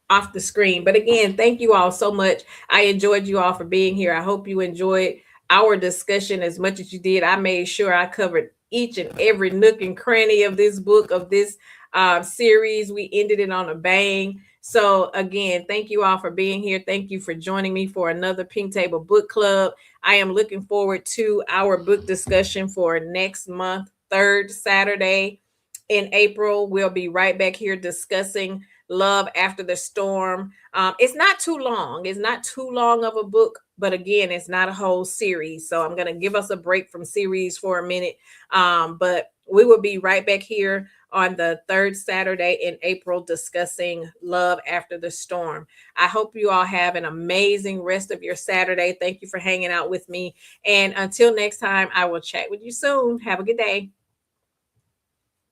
off the screen. But again, thank you all so much. I enjoyed you all for being here. I hope you enjoyed our discussion as much as you did. I made sure I covered each and every nook and cranny of this book, of this series. We ended it on a bang. So again, thank you all for being here. Thank you for joining me for another Pink Table Book Club. I am looking forward to our book discussion for next month, third Saturday in April. We'll be right back here discussing Love After the Storm. It's not too long. It's not too long of a book, but again, it's not a whole series. So I'm going to give us a break from series for a minute. But we will be right back here on the third Saturday in April discussing Love After the Storm. I hope you all have an amazing rest of your Saturday. Thank you for hanging out with me. And until next time, I will chat with you soon. Have a good day.